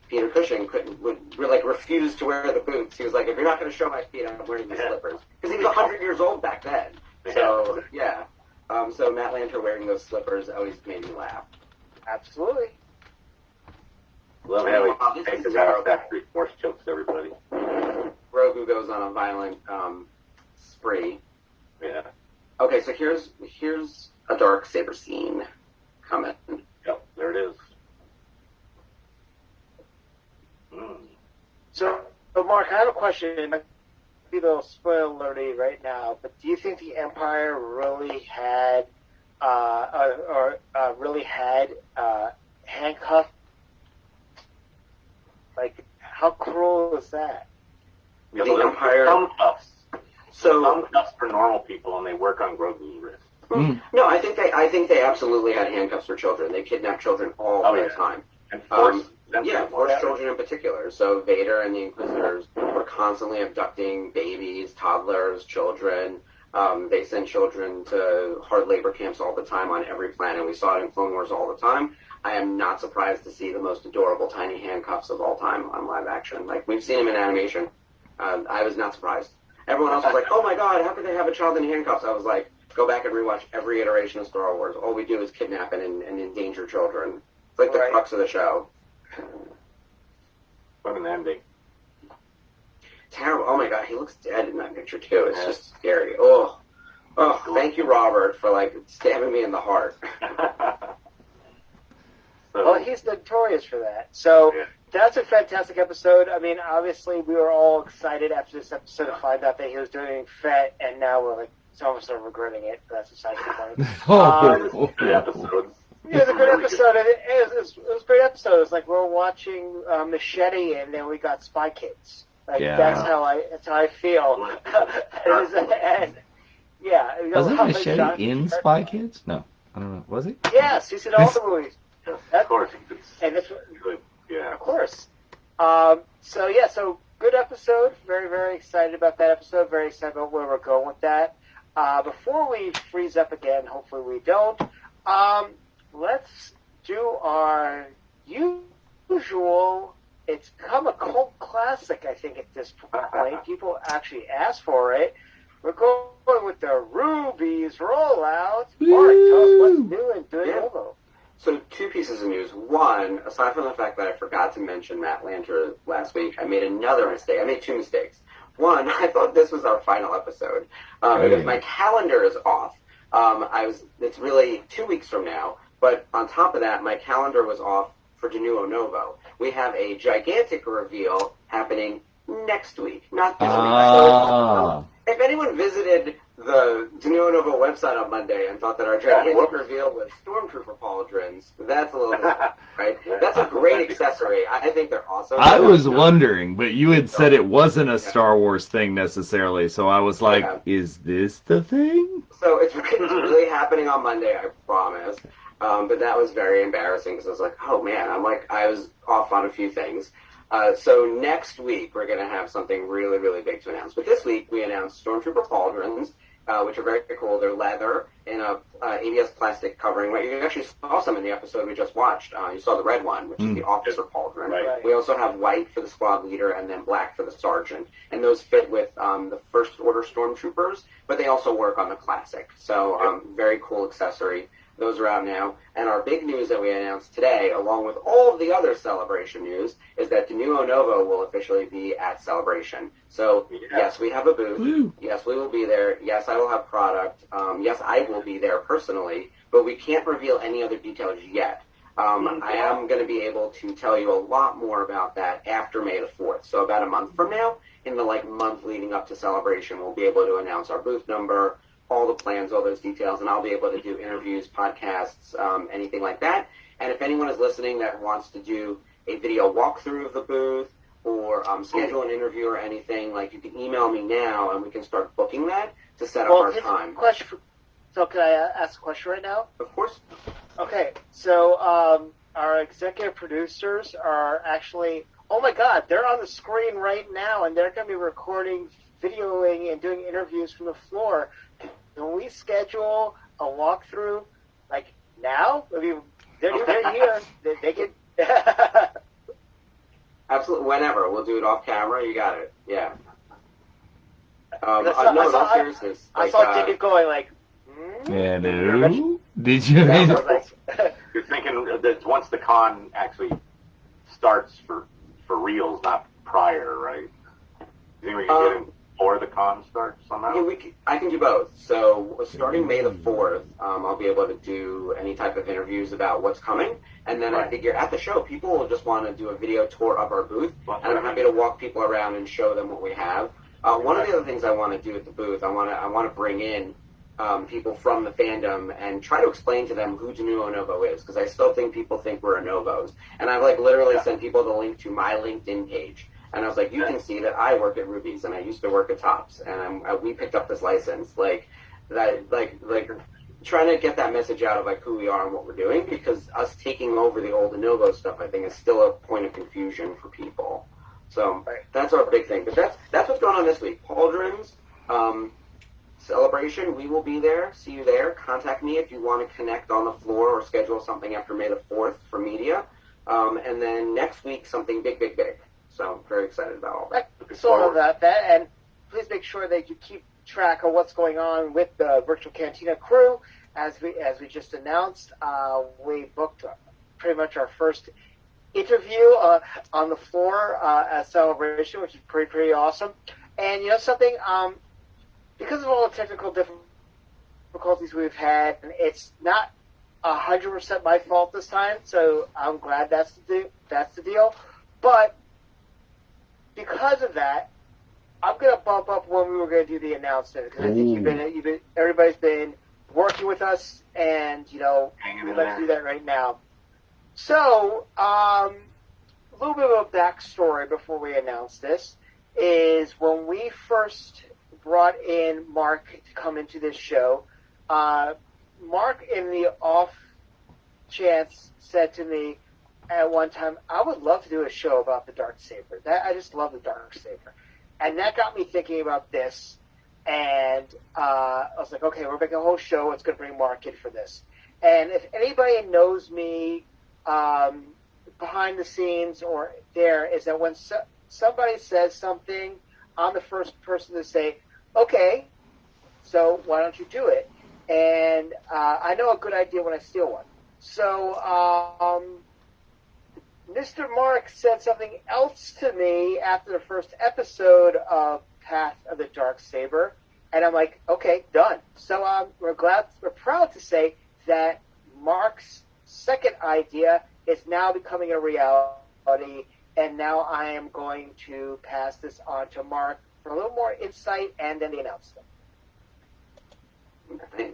Peter Cushing would like refuse to wear the boots. He was like, if you're not going to show my feet, I'm wearing these slippers. Because he was 100 years old back then. So so Matt Lanter wearing those slippers always made me laugh. Absolutely. Love how he takes out factory force chokes everybody. Grogu goes on a violent spree. Yeah. Okay, so here's a Darksaber scene coming. Yep, there it is. So, Mark, I have a question. It might be a little spoiler alerty right now, but do you think the Empire really had handcuffed? Like, how cruel is that? Yeah, the Empire. Some cuffs. Some cuffs for normal people, and they work on Grogu's wrist. No, I think they absolutely had handcuffs for children. They kidnap children all the time. And forced children in particular. So Vader and the Inquisitors were constantly abducting babies, toddlers, children. They send children to hard labor camps all the time on every planet. We saw it in Clone Wars all the time. I am not surprised to see the most adorable tiny handcuffs of all time on live action. Like, we've seen them in animation. I was not surprised. Everyone else was like, oh my God, how could they have a child in handcuffs? I was like, go back and rewatch every iteration of Star Wars. All we do is kidnap and endanger children. It's like the crux of the show. What an ending. Terrible. Oh my God, he looks dead in that picture too. It's just scary. Oh, thank you, Robert, for like stabbing me in the heart. Well, he's notorious for that. So, that's a fantastic episode. I mean, obviously, we were all excited after this episode to find out that he was doing Fett, and now we're like, some of us are regretting it. That's a side point. Good episodes. It was a good episode. It was a great episode. It was like we're watching Machete, and then we got Spy Kids. Like that's how I feel. and yeah, wasn't Machete in Spy Kids? No, I don't know. Was he? Yes, he's in all the movies. Yes, of course. And this, Good. Yeah. of course. So good episode. Very, very excited about that episode. Very excited about where we're going with that. Before we freeze up again, hopefully we don't. Let's do our usual. It's become a cult classic, I think, at this point. People actually ask for it. We're going with the Rubies rollout. Mark, tell us what's new in De Novo. So 2 pieces of news. One, aside from the fact that I forgot to mention Matt Lanter last week, I made another mistake. I made 2 mistakes. One, I thought this was our final episode because my calendar is off. It's really 2 weeks from now, but on top of that, my calendar was off for De Novo. We have a gigantic reveal happening next week, not this week. So, if anyone visited the De Novo website on Monday and thought that our gigantic reveal was Stormtrooper Pauldrons, that's a little bit, right? That's a great accessory. I think they're awesome. I was wondering, but you had said it wasn't a Star Wars thing necessarily, so I was like, is this the thing? So it's really happening on Monday, I promise. But that was very embarrassing because I was like, oh man, I was off on a few things. So next week we're going to have something really, really big to announce. But this week we announced Stormtrooper Pauldrons, which are very cool. They're leather in a ABS plastic covering. Right? You actually saw some in the episode we just watched. You saw the red one, which is the officer pauldron. Right. We also have white for the squad leader and then black for the sergeant. And those fit with the First Order Stormtroopers, but they also work on the classic. So very cool accessory. Those are out now. And our big news that we announced today, along with all of the other Celebration news, is that De Novo will officially be at Celebration. So, yes, we have a booth. Woo. Yes, we will be there. Yes, I will have product. Yes, I will be there personally. But we can't reveal any other details yet. I am going to be able to tell you a lot more about that after May the 4th. So about a month from now, in the month leading up to Celebration, we'll be able to announce our booth number, all the plans, all those details, and I'll be able to do interviews, podcasts, anything like that. And if anyone is listening that wants to do a video walkthrough of the booth or schedule an interview or anything, you can email me now and we can start booking that to set up our time. So can I ask a question right now? Of course. Okay, so our executive producers are actually, oh my God, they're on the screen right now and they're going to be recording, videoing, and doing interviews from the floor. Can we schedule a walkthrough now? I mean, they're here. They can. Absolutely, whenever. We'll do it off camera. You got it. Yeah. Seriousness. I saw Jacob going Yeah, no. Did you? You're thinking that once the con actually starts for reals, not prior, right? You think we can get in before the con starts somehow? Yeah, I can do both. So starting May the 4th, I'll be able to do any type of interviews about what's coming. And then I figure at the show, people will just want to do a video tour of our booth. And I'm happy to walk people around and show them what we have. One of the other things I want to do at the booth, I want to bring in people from the fandom and try to explain to them who De Novo is. Because I still think people think we're a Novos. And I've literally sent people the link to my LinkedIn page. And I was like, you can see that I work at Ruby's and I used to work at Tops, and we picked up this license. Trying to get that message out of who we are and what we're doing, because us taking over the old De Novo stuff, I think, is still a point of confusion for people. So that's our big thing. But that's what's going on this week. Pauldrons, Celebration, we will be there. See you there. Contact me if you want to connect on the floor or schedule something after May the 4th for media. And then next week, something big, big, big. So I'm very excited about all that. So about that, and please make sure that you keep track of what's going on with the Virtual Cantina crew. As we just announced, we booked pretty much our first interview on the floor at Celebration, which is pretty awesome. And something, because of all the technical difficulties we've had, it's not 100% my fault this time. So I'm glad that's the deal. But because of that, I'm going to bump up when we were going to do the announcement, because I think everybody's been working with us, and, we'd like to do that right now. So, a little bit of a backstory before we announce this is when we first brought in Mark to come into this show, Mark, in the off chance, said to me at one time, I would love to do a show about the Darksaber. I just love the Darksaber. And that got me thinking about this, and I was like, okay, we're making a whole show. It's going to bring Mark in for this. And if anybody knows me behind the scenes or there, is that when somebody says something, I'm the first person to say, okay, so why don't you do it? And I know a good idea when I steal one. So Mr. Mark said something else to me after the first episode of Path of the Darksaber, and I'm like, okay, done. So we're proud to say that Mark's second idea is now becoming a reality, and now I am going to pass this on to Mark for a little more insight and then the announcement.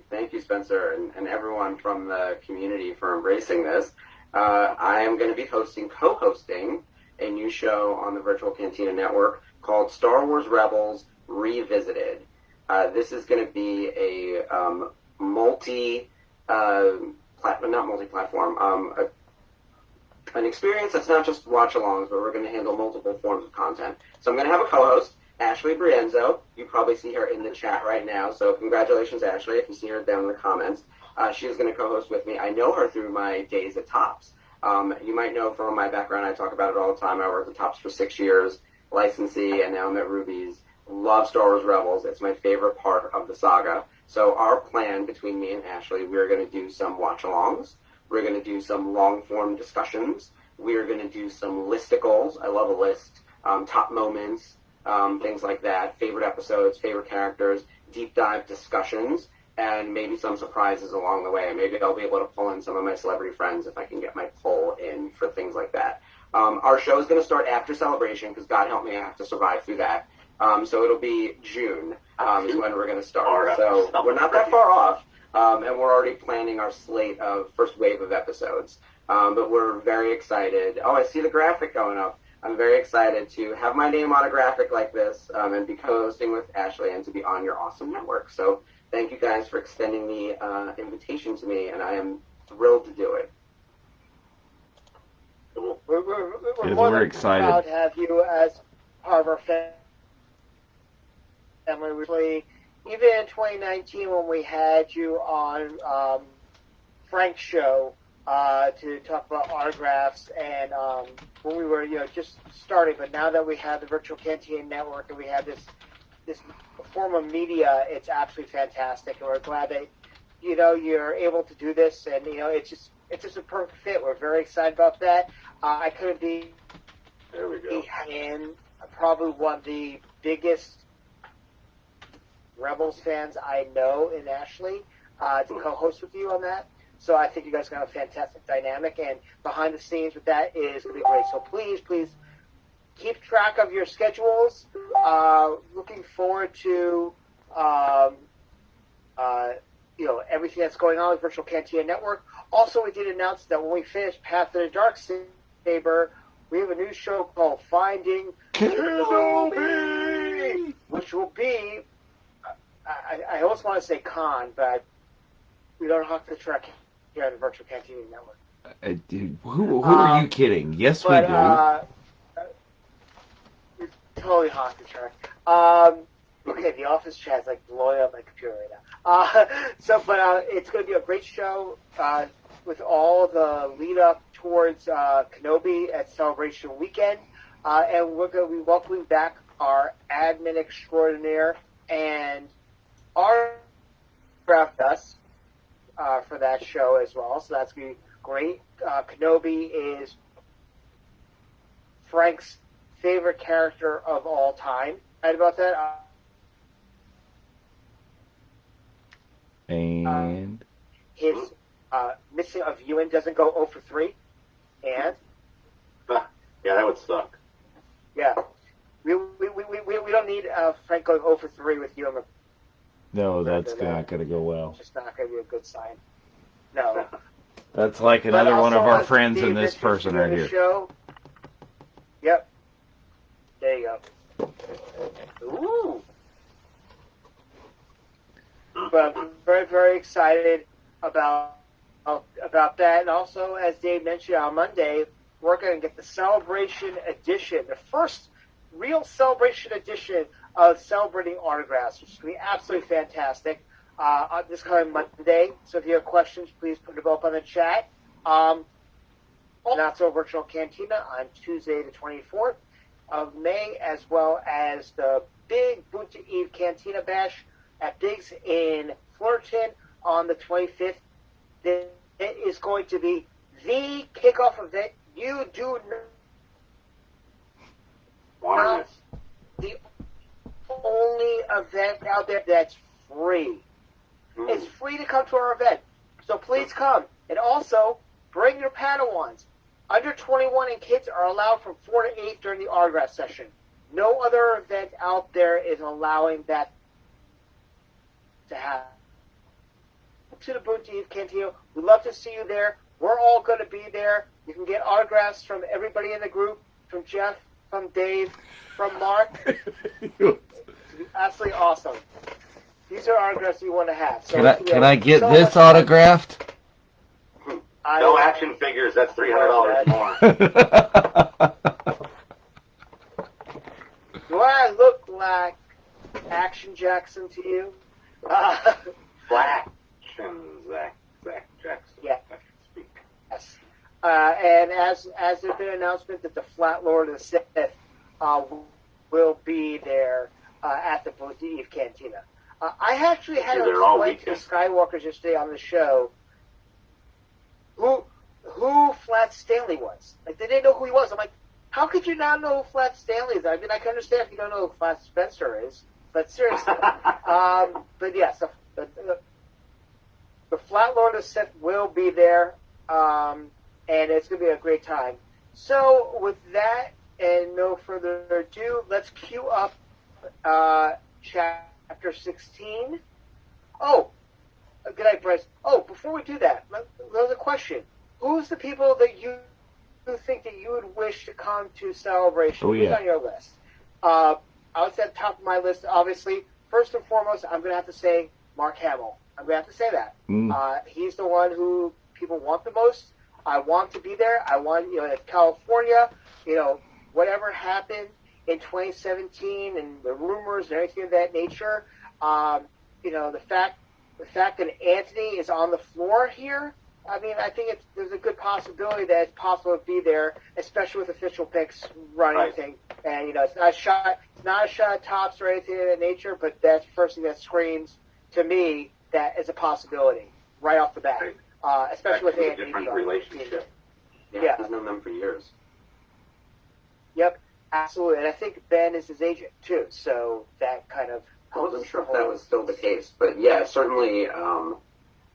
Thank you, Spencer, and everyone from the community for embracing this. I am going to be co-hosting a new show on the Virtual Cantina Network called Star Wars Rebels Revisited. This is going to be a an experience that's not just watch-alongs, but we're going to handle multiple forms of content. So I'm going to have a co-host, Ashley Brienzo. You probably see her in the chat right now, so congratulations, Ashley, if you see her down in the comments. She is going to co-host with me. I know her through my days at Topps. You might know from my background, I talk about it all the time. I worked at Topps for 6 years, licensee, and now I'm at Ruby's. Love Star Wars Rebels. It's my favorite part of the saga. So our plan between me and Ashley, we're going to do some watch-alongs. We're going to do some long-form discussions. We're going to do some listicles. I love a list. Top moments, things like that. Favorite episodes, favorite characters, deep dive discussions, and maybe some surprises along the way. Maybe I'll be able to pull in some of my celebrity friends if I can get my pull in for things like that. Our show is going to start after Celebration, because God help me, I have to survive through that. So it'll be June is when we're going to start. So we're not that far off, and we're already planning our slate of first wave of episodes. But we're very excited. Oh, I see the graphic going up. I'm very excited to have my name on a graphic like this and be co-hosting with Ashley and to be on your awesome network. So thank you guys for extending the invitation to me, and I am thrilled to do it. We're more than excited. proud to have you as part of our family. Even in 2019, when we had you on Frank's show to talk about autographs, and when we were just starting, but now that we have the Virtual Cantina Network and we have this form of media, it's absolutely fantastic, and we're glad that you're able to do this, and it's just a perfect fit. We're very excited about that. I couldn't be in probably one of the biggest Rebels fans I know in Ashley to co-host with you on that. So I think you guys are going to have a fantastic dynamic, and behind the scenes with that is going to be great. So please keep track of your schedules. Looking forward to everything that's going on with Virtual Cantina Network. Also, we did announce that when we finish Path of the Darksaber, we have a new show called Finding Kenobi, which will be, I almost want to say con, but we don't have to track here on the Virtual Cantina Network. Dude, who are you kidding? Yes, we do. You're totally hot to track. Okay, the office chat's like blowing up my computer right now. But it's going to be a great show with all the lead up towards Kenobi at Celebration Weekend. And we're going to be welcoming back our admin extraordinaire and autographed us for that show as well. So that's going to be great. Kenobi is Frank's favorite character of all time. Right about that? And his missing of Ewan doesn't go 0 for 3. And Yeah, that would suck. Yeah. We don't need Frank going 0 for 3 with you. No, that's not going to go well. It's just not going to be a good sign. No. That's like But another one of also, our friends Dave and this Mitchell's person doing right the here. Show. Yep. There you go. Ooh. But I'm very, very excited about that. And also, as Dave mentioned, on Monday, we're going to get the Celebration Edition, the first real Celebration Edition of Celebrating Autographs, which is going to be absolutely fantastic this coming Monday. So if you have questions, please put them up on the chat. Not So Virtual Cantina on Tuesday the 24th of May, as well as the big Boot to Eve Cantina Bash at Biggs in Fullerton on the 25th. It is going to be the kickoff event. You do not the only event out there that's free. It's free to come to our event. So please come. And also, bring your Padawans. Under 21 and kids are allowed from 4 to 8 during the autograph session. No other event out there is allowing that to happen. To the Boot to Eve Cantina. We'd love to see you there. We're all going to be there. You can get autographs from everybody in the group, from Jeff, from Dave, from Mark. It's absolutely awesome. These are autographs you want to have. So Can I get this autographed? No action figures. That's $300 more. Do I look like Action Jackson to you? Black. Zach Jackson. Yeah. Yes. And as there's been an announcement that the Flat Lord of the Sith will be there at the Boot to Eve Cantina. I actually had to explain to the Skywalkers yesterday on the show who Flat Stanley was. Like, they didn't know who he was. I'm like, how could you not know who Flat Stanley is? I mean, I can understand if you don't know who Flat Spencer is, but seriously. But yes, the Flat Lord of Sith will be there, and it's going to be a great time. So with that, and no further ado, let's queue up Chapter 16. Oh, good night, Bryce. Oh, before we do that, there's a question. Who's the people that you think that you would wish to come to Celebration? Oh, yeah. Who's on your list? I would say at the top of my list, obviously, first and foremost, I'm going to have to say Mark Hamill. I'm going to have to say that. He's the one who people want the most. I want to be there. I want, in California, whatever happened in 2017 and the rumors and everything of that nature, the fact that Anthony is on the floor here, I mean, I think there's a good possibility that it's possible to be there, especially with official picks running everything. And it's not a shot at tops or anything of that nature, but that's the first thing that screams to me that is a possibility right off the bat, especially with Anthony. Different relationship. Yeah, I've known them for years. Yep, absolutely, and I think Ben is his agent too, so that kind of. I wasn't sure if that was still the case, but yeah, certainly.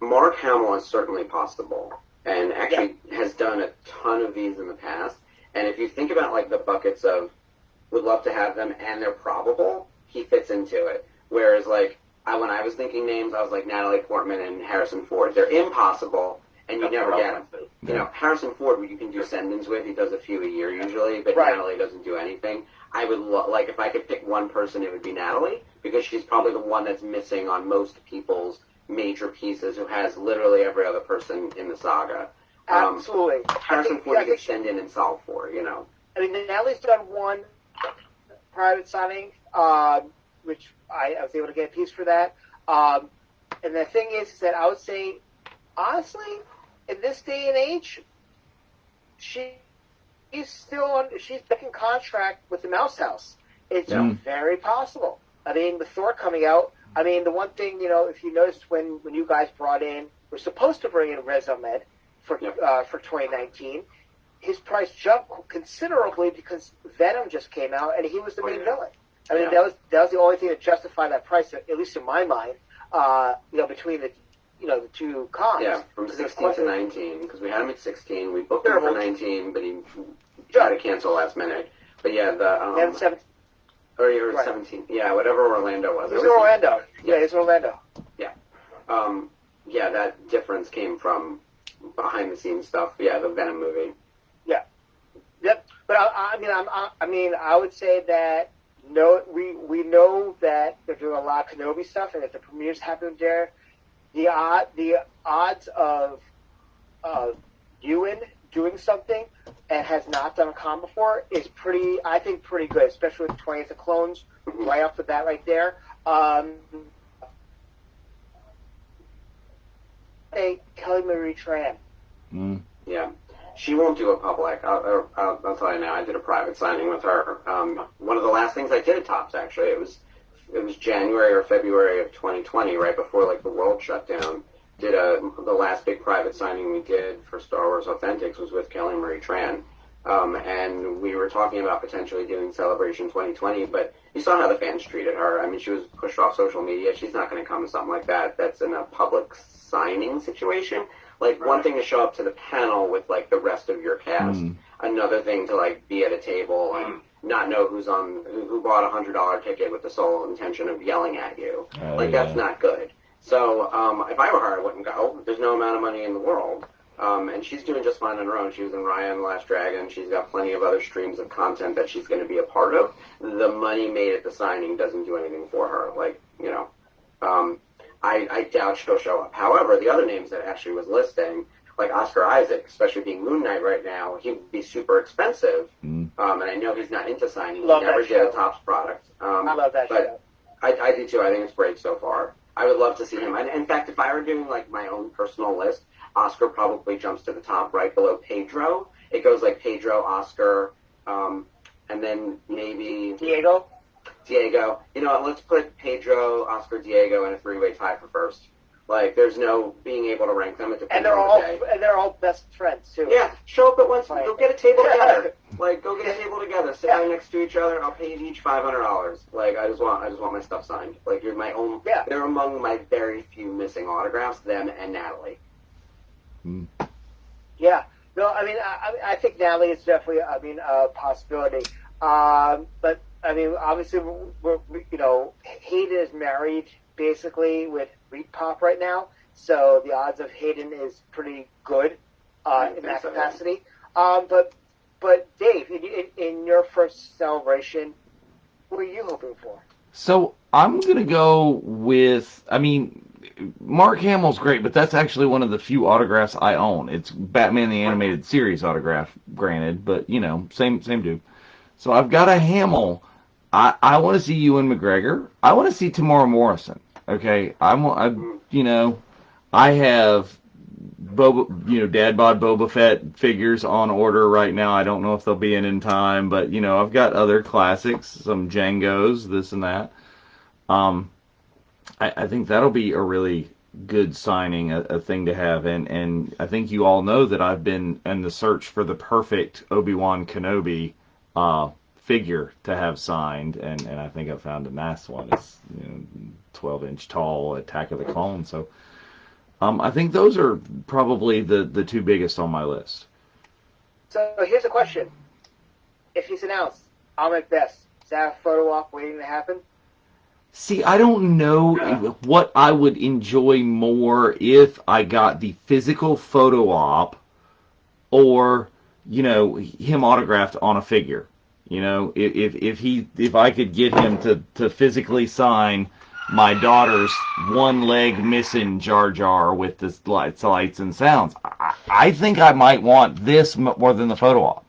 Mark Hamill is certainly possible, and actually has done a ton of these in the past. And if you think about like the buckets of would love to have them and they're probable, he fits into it. Whereas like when I was thinking names, I was like Natalie Portman and Harrison Ford. They're impossible, and you never get them. Harrison Ford, you can do send-ins with. He does a few a year usually, but Natalie doesn't do anything. I would like if I could pick one person, it would be Natalie, because she's probably the one that's missing on most people's major pieces, who has literally every other person in the saga. Absolutely. Harrison Ford you could send in and solve for, I mean, Natalie's done one private signing, which I was able to get a piece for that. And the thing is that I would say, honestly, in this day and age, she's back in contract with the Mouse House. It's very possible. I mean, with Thor coming out, I mean, the one thing, if you noticed when you guys we're supposed to bring in Rez Ahmed for 2019, his price jumped considerably because Venom just came out and he was the main villain. I mean, that was the only thing that justified that price, at least in my mind. Between the the two cons. Yeah, from 16 to 19, because we had him at 16. We booked him Terrible. for 19, but he tried to cancel last minute. But yeah, And 17. or you were Right. 17. Yeah, whatever Orlando was. It was in Orlando. Yeah, it was in Orlando. Yeah, that difference came from behind the scenes stuff. Yeah, the Venom movie. Yeah. Yep. But I would say that we know that they're doing a lot of Kenobi stuff, and if the premieres happen there, the odds of Ewan doing something and has not done a con before is pretty good, especially with 20th of Clones right off the bat right there. Kelly Marie Tran. Yeah. She won't do a public. I'll tell you now. I did a private signing with her. One of the last things I did at Topps, actually, it was January or February of 2020, right before the world shut down. The last big private signing we did for Star Wars Authentics was with Kelly Marie Tran, and we were talking about potentially doing Celebration 2020. But you saw how the fans treated her. I mean, she was pushed off social media. She's not going to come to something like that. That's in a public signing situation. One thing to show up to the panel with the rest of your cast. Another thing to be at a table and not know who bought $100 ticket with the sole intention of yelling at you. That's not good. So if I were her, I wouldn't go. There's no amount of money in the world. And she's doing just fine on her own. She was in Raya and the Last Dragon. She's got plenty of other streams of content that she's going to be a part of. The money made at the signing doesn't do anything for her. I doubt she'll show up. However, the other names that Ashley was listing, like Oscar Isaac, especially being Moon Knight right now, he would be super expensive. And I know he's not into signing. He never did a Topps product. I love that show. I do too. I think it's great so far. I would love to see him. And in fact, if I were doing my own personal list, Oscar probably jumps to the top right below Pedro. It goes Pedro, Oscar, and then maybe Diego. You know what? Let's put Pedro, Oscar, Diego in a three-way tie for first. There's no being able to rank them. And they're all best friends too. Yeah, show up at once. Go get a table together. Go get a table together. Sit down next to each other. I'll pay you each $500. I just want my stuff signed. You're my own. Yeah. They're among my very few missing autographs. Them and Natalie. Yeah. No, I think Natalie is definitely a possibility. But obviously, Hayden is married basically with Reed Pop right now, so the odds of Hayden is pretty good in that capacity. But Dave, in your first celebration, what are you hoping for? So I'm gonna go with. Mark Hamill's great, but that's actually one of the few autographs I own. It's Batman the Animated Series autograph, granted, but same dude. So I've got a Hamill. I want to see Ewan McGregor. I want to see Tamara Morrison. Okay, I have Dad bod Boba Fett figures on order right now. I don't know if they'll be in time, but I've got other classics, some Django's, this and that. I think that'll be a really good signing, a thing to have, and I think you all know that I've been in the search for the perfect Obi-Wan Kenobi figure to have signed, and I think I found a nice one. It's 12-inch tall, Attack of the Clones. So I think those are probably the two biggest on my list. So here's a question: if he's announced, I'll make best. Is that a photo op waiting to happen? See, I don't know what I would enjoy more if I got the physical photo op or, him autographed on a figure. If I could get him to physically sign my daughter's one leg missing Jar Jar with the lights and sounds, I think I might want this more than the photo op.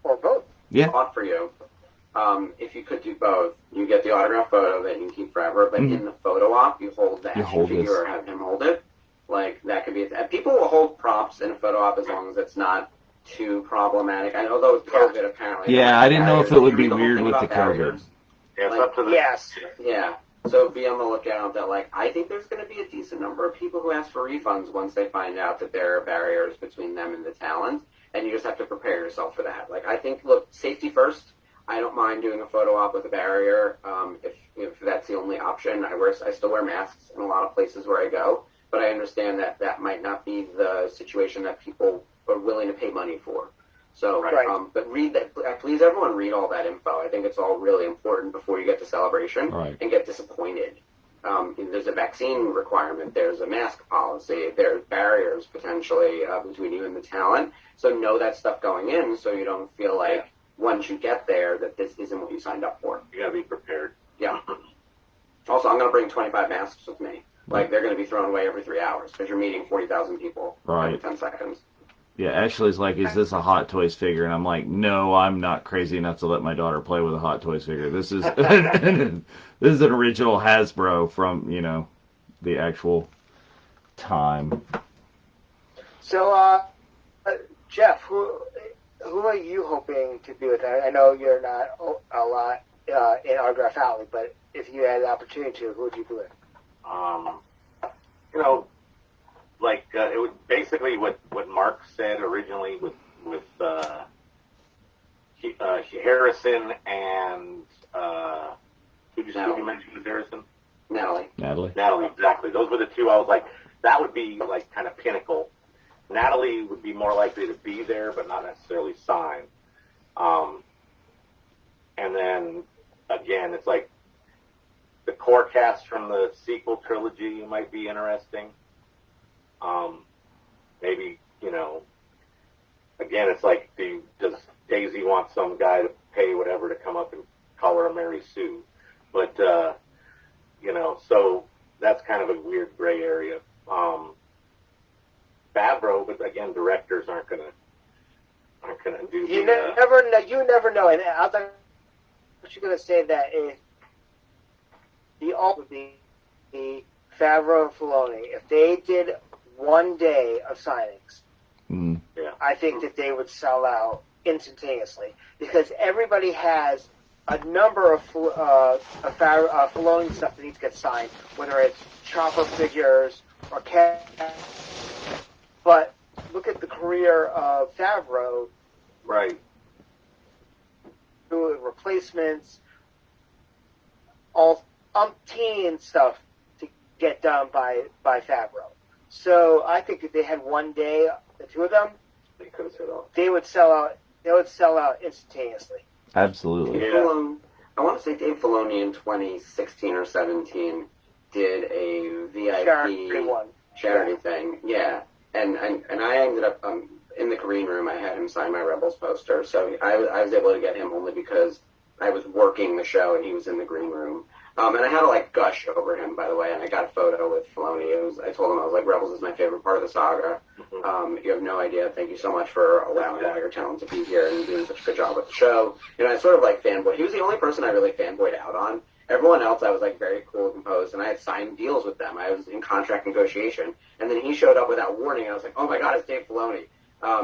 Or both. Yeah. Thought for you. If you could do both, you get the autograph photo that you can keep forever, but in the photo op, you hold the action figure or have him hold it. That could be. People will hold props in a photo op as long as it's not too problematic. I know those COVID apparently. Yeah, I didn't know if it would be weird with the COVID. Yeah, it's up to the... Yes. Yeah. So be on the lookout that, I think there's going to be a decent number of people who ask for refunds once they find out that there are barriers between them and the talent, and you just have to prepare yourself for that. I think, look, safety first. I don't mind doing a photo op with a barrier if that's the only option. I still wear masks in a lot of places where I go, but I understand that that might not be the situation that people are willing to pay money for. So, but read that. Please, everyone, read all that info. I think it's all really important before you get to Celebration and get disappointed. There's a vaccine requirement. There's a mask policy. There's barriers potentially between you and the talent. So know that stuff going in, so you don't feel like once you get there that this isn't what you signed up for. You gotta be prepared. Yeah. Also, I'm gonna bring 25 masks with me. Like they're gonna be thrown away every 3 hours because you're meeting 40,000 people every 10 seconds. Yeah, Ashley's like, is this a Hot Toys figure? And I'm like, no, I'm not crazy enough to let my daughter play with a Hot Toys figure. This is this is an original Hasbro from, the actual time. So, Jeff, who are you hoping to be with? I know you're not a lot in Autograph Alley, but if you had the opportunity to, who would you be with? It would basically what Mark said originally with Harrison and who you mention with Harrison? Natalie, exactly. Those were the two. I was like, that would be like kind of pinnacle. Natalie would be more likely to be there, but not necessarily sign. And then again, it's like the core cast from the sequel trilogy might be interesting. Maybe, again, it's like, does Daisy want some guy to pay whatever to come up and call her a Mary Sue? But, so that's kind of a weird gray area. Favreau, but again, directors aren't gonna do. You never know. And I thought what you're gonna say that is the ult would be Favreau and Filoni. If they did one day of signings, I think that they would sell out instantaneously because everybody has a number of Filoni stuff that needs to get signed, whether it's Chopper figures or cat. But look at the career of Favreau. Right. Doing replacements, all umpteen stuff to get done by Favreau. So I think if they had one day, the two of them, they would sell out. They would sell out instantaneously. Absolutely. Yeah. I want to say Dave Filoni in 2016 or 17 did a VIP charity thing. Yeah. And I ended up in the green room. I had him sign my Rebels poster, so I was able to get him only because I was working the show and he was in the green room. And I had to gush over him, by the way. And I got a photo with Filoni. I told him I was like, Rebels is my favorite part of the saga. You have no idea. Thank you so much for allowing all your talent to be here and doing such a good job with the show. I sort of fanboyed. He was the only person I really fanboyed out on. Everyone else, I was very cool and composed, and I had signed deals with them. I was in contract negotiation, and then he showed up without warning. And I was like, oh my God, it's Dave Filoni.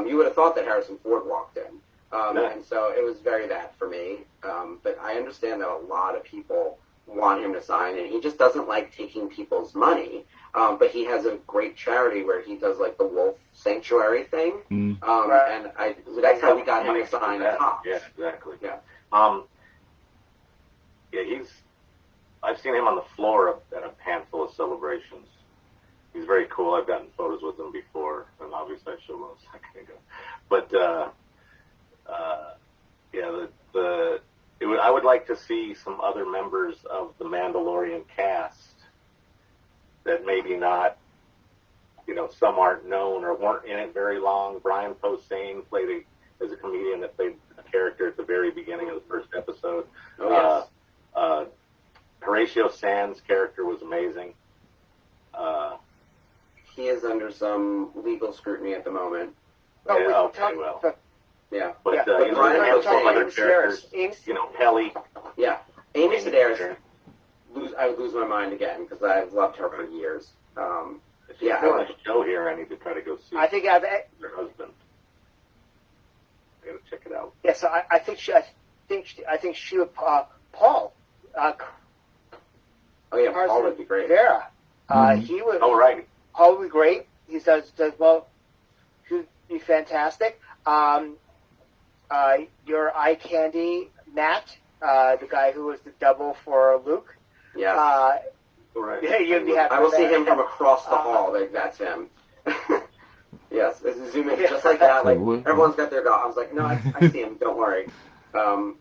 You would have thought that Harrison Ford walked in, and so it was very that for me. But I understand that a lot of people want him to sign, and he just doesn't like taking people's money. But he has a great charity where he does the Wolf Sanctuary thing, and that's how we got him to sign Top. Yeah, exactly. Yeah. I've seen him on the floor at a handful of celebrations. He's very cool. I've gotten photos with him before, and obviously I showed one a second ago. But I would like to see some other members of the Mandalorian cast that maybe not, some aren't known or weren't in it very long. Brian Posehn played as a comedian that played a character at the very beginning of the first episode. Oh, yes. Horatio Sands' character was amazing. He is under some legal scrutiny at the moment. But Brian Posehn, other characters, Pelly. Yeah, Amy Sedaris. I would lose my mind again because I've loved her for years. If she's doing a show here, I need to try to go see. I think her husband. I gotta check it out. Yeah, so I think she would Paul. Oh yeah, Paul would be great. Vera. He would. Oh right. Paul would be great. He does well. He would be fantastic. Your eye candy Matt, the guy who was the double for Luke. Yeah. Right. Yeah, you'd be happy. I will with see that. him from across the hall. Like, that's him. Yes, this is zoom in just like that. Like everyone's got their dog. I was like, no, I see him. Don't worry. Oh,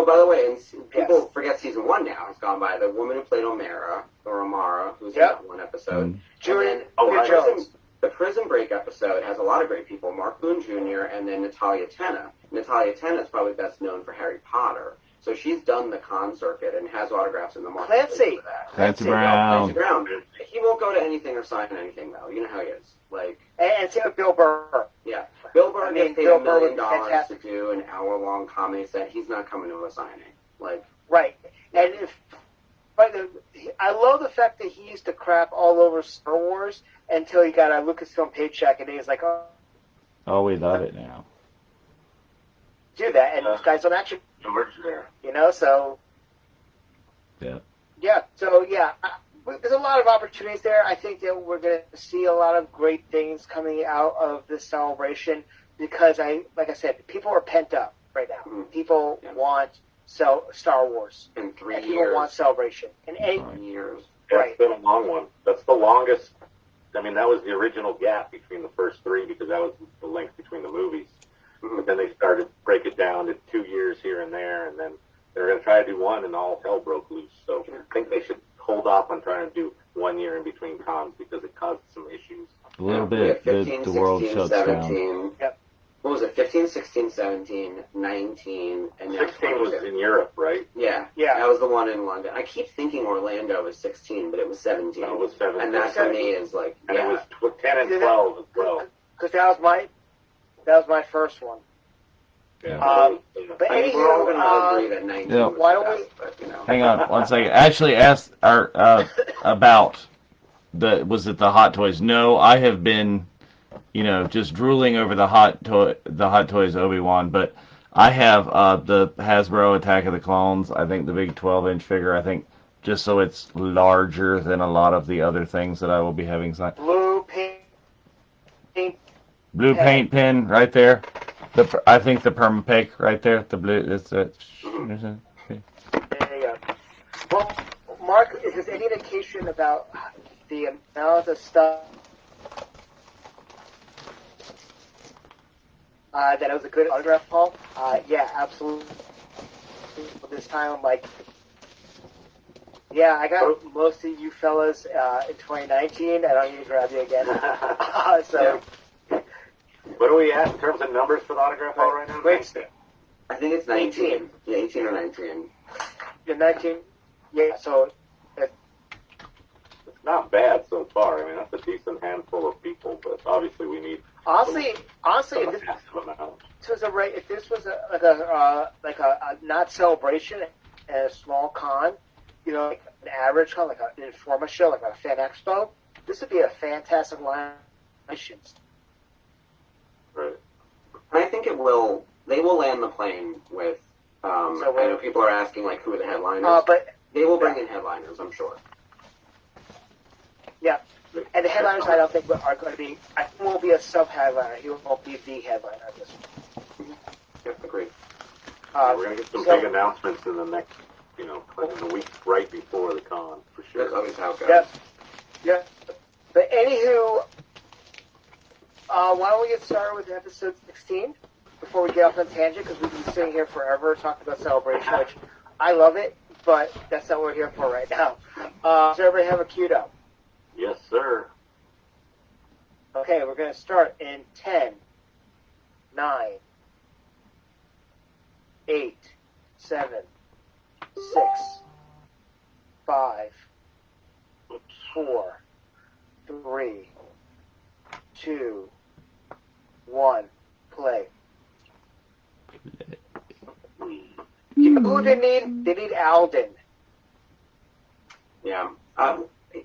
by the way, and people forget season 1 now. It's gone by. The woman who played Amara, who's in that one episode. Julian Jones. The Prison Break episode has a lot of great people. Mark Boone Jr. and then Natalia Tena. Natalia Tena is probably best known for Harry Potter. So she's done the con circuit and has autographs in the market. Clancy Brown. He won't go to anything or sign anything, though. You know how he is. Like, and same with Bill Burr. Yeah. Bill Burr gets paid Bill $1 Burr million was to do an hour-long comedy set. He's not coming to a signing. Like, right. And I love the fact that he used to crap all over Star Wars until he got a Lucasfilm paycheck, and he was like, oh, we love it now. Do that, and these guys don't actually there. So there's a lot of opportunities there. I think that we're going to see a lot of great things coming out of this celebration because, like I said, people are pent up right now. Mm-hmm. People want Star Wars. In 3 years. People want celebration. In 8 years. Yeah, it's been a long one. That's the longest. I mean, that was the original gap between the first 3 because that was the length between the movies. Mm-hmm. But then they started to break it down to 2 years here and there, and then they were going to try to do 1, and all hell broke loose. So I think they should hold off on trying to do 1 year in between cons because it caused some issues. A little bit. 15, the world 16, shuts 17. down. Yep. What was it? 15, 16, 17, 19, and now 16 was in Europe, right? Yeah. That was the one in London. I keep thinking Orlando was 16, but it was 17. No, it was 17. And that for me is like, and it was 10 and 12 as well. Because that was my first one. Yeah. But I mean, we're all going to agree that 19 was why the don't best, but, you know. Hang on 1 second. I actually asked about was it the Hot Toys? No, I have been, just drooling over the Hot Toys Obi-Wan, but I have the Hasbro Attack of the Clones. I think the big 12-inch figure. I think just so it's larger than a lot of the other things that I will be having signed. Blue paint pen right there. I think the perma-pick right there. The blue. It's There you go. Well, Mark, is there any indication about the amount of stuff that it was a good autograph haul? Yeah, absolutely. This time, I got most of you fellas in 2019. I don't need to grab you again. So. What do we at in terms of numbers for the autograph haul right now? Wait, I think it's 19. Yeah, 18 or 19. You're 19? Yeah, so... It's not bad so far. I mean, that's a decent handful of people, but obviously we need... Honestly, a massive amount. if this was a not celebration and a small con, like an average con, like an Informa show, like a fan expo, this would be a fantastic line of missions. Right. I think they will land the plane with, I know people are asking, like, who are the headliners? But they will bring in headliners, I'm sure. Yeah. And the headliners, I don't think, are going to be, I think won't be a sub-headliner. He won't be the headliner of this one. Yep, agreed. We're going to get some big announcements in the next, in the weeks right before the con, for sure. That's always how it goes. Yeah. But anywho, why don't we get started with episode 16 before we get off on tangent, because we've been sitting here forever talking about Celebration, which I love it, but that's not what we're here for right now. Does everybody have a queued up? Yes, sir. Okay, we're going to start in 10, 9, 8, 7, 6, 5, 4, 3, 2, 1, play. You know who they need? They need Alden. Yeah.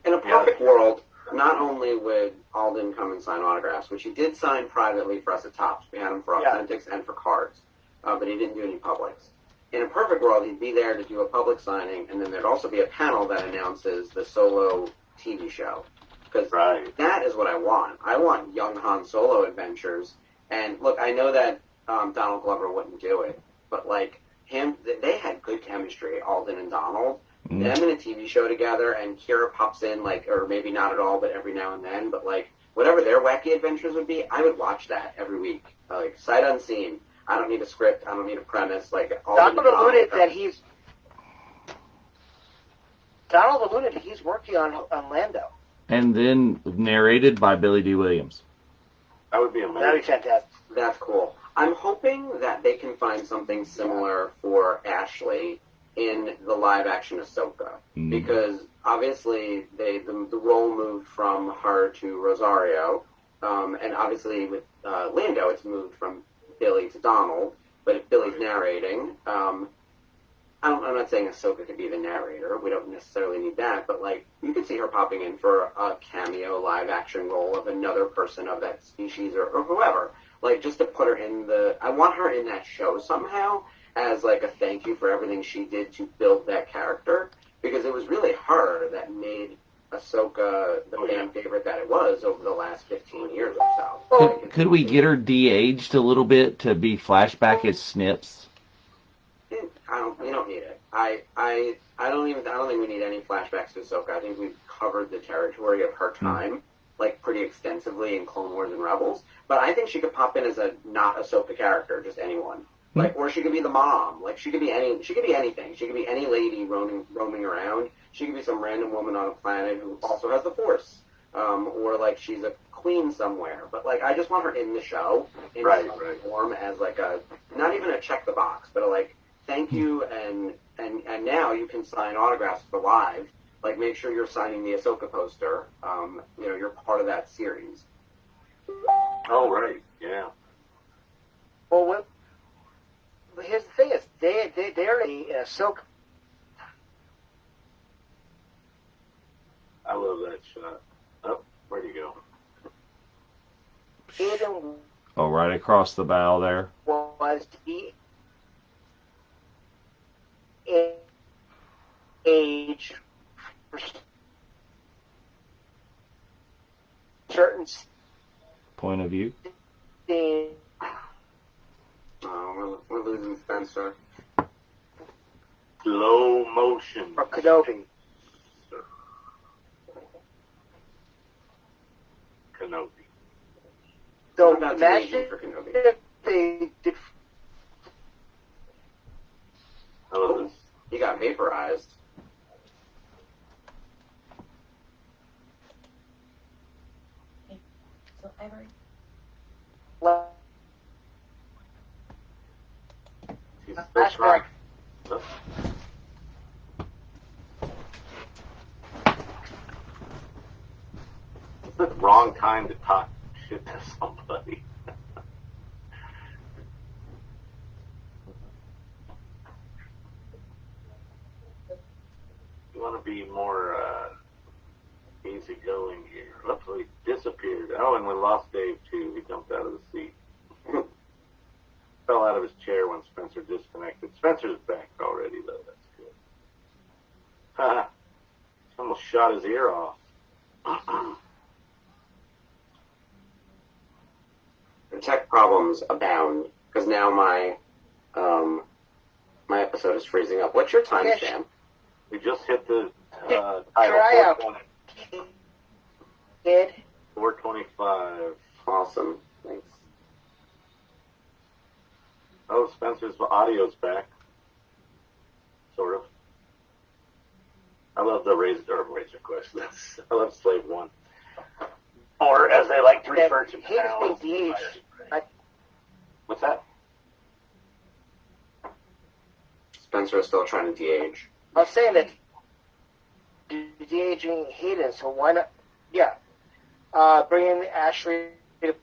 In a perfect world, not only would Alden come and sign autographs, which he did sign privately for us at Topps. We had him for Authentics and for cards, but he didn't do any publics. In a perfect world, he'd be there to do a public signing, and then there'd also be a panel that announces the Solo TV show. Because that is what I want. I want young Han Solo adventures. And look, I know that Donald Glover wouldn't do it, but like they had good chemistry, Alden and Donald. Them in a TV show together, and Kira pops in, like, or maybe not at all, but every now and then. But like whatever their wacky adventures would be, I would watch that every week, like sight unseen. I don't need a script. I don't need a premise. Like Donald alluded that he's working on Lando. And then narrated by Billy D. Williams. That would be amazing. That'd be fantastic. That's cool. I'm hoping that they can find something similar for Ashley in the live-action Ahsoka, because obviously the role moved from her to Rosario, and obviously with Lando it's moved from Billy to Donald. But if Billy's narrating, I'm not saying Ahsoka could be the narrator. We don't necessarily need that, but like you could see her popping in for a cameo live-action role of another person of that species or whoever. Like just to put her in I want her in that show somehow as like a thank you for everything she did to build that character, because it was really her that made Ahsoka the fan favorite that it was over the last 15 years or so. Could we get her de-aged a little bit to be flashback as Snips? We don't need it. I don't think we need any flashbacks to Ahsoka. I think we've covered the territory of her time, like pretty extensively in Clone Wars and Rebels. But I think she could pop in as a not Ahsoka character, just anyone. Like, or she could be the mom. Like, she could be anything. She could be any lady roaming around. She could be some random woman on a planet who also has the Force. Or like she's a queen somewhere. But like, I just want her in the show in some form as like not even a check the box, but a, like, thank you, and now you can sign autographs for live. Like, make sure you're signing the Ahsoka poster. You're part of that series. Oh, right, yeah. Well, here's the thing: is they're in Ahsoka. I love that shot. Oh, where'd he go? Hayden Oh, right across the bow there. was age for certain Point of view. scenes. Oh, we're losing Spencer. Slow motion. For Kenobi. Kenobi. So What about imagine de-aging for Kenobi? if they did. I love this. He got vaporized. So Ivory. He's still Flashback. trying. It's the wrong time to talk shit to somebody. You want to be more easygoing here. Oops, he disappeared. Oh, and we lost Dave too. He jumped out of the seat. Fell out of his chair when Spencer disconnected. Spencer's back already, though. That's good. Haha. Almost shot his ear off. The tech problems abound, because now my episode is freezing up. What's your timestamp? We just hit the title. Try out. 425. Awesome. Thanks. Oh, Spencer's audio's back. Sort of. I love the Razor Quest. I love Slave 1. Or, as they like to refer to now. What's that? Spencer is still trying to de-age. I was saying that de-aging Hayden, so why not? Yeah. Bring in Ashley to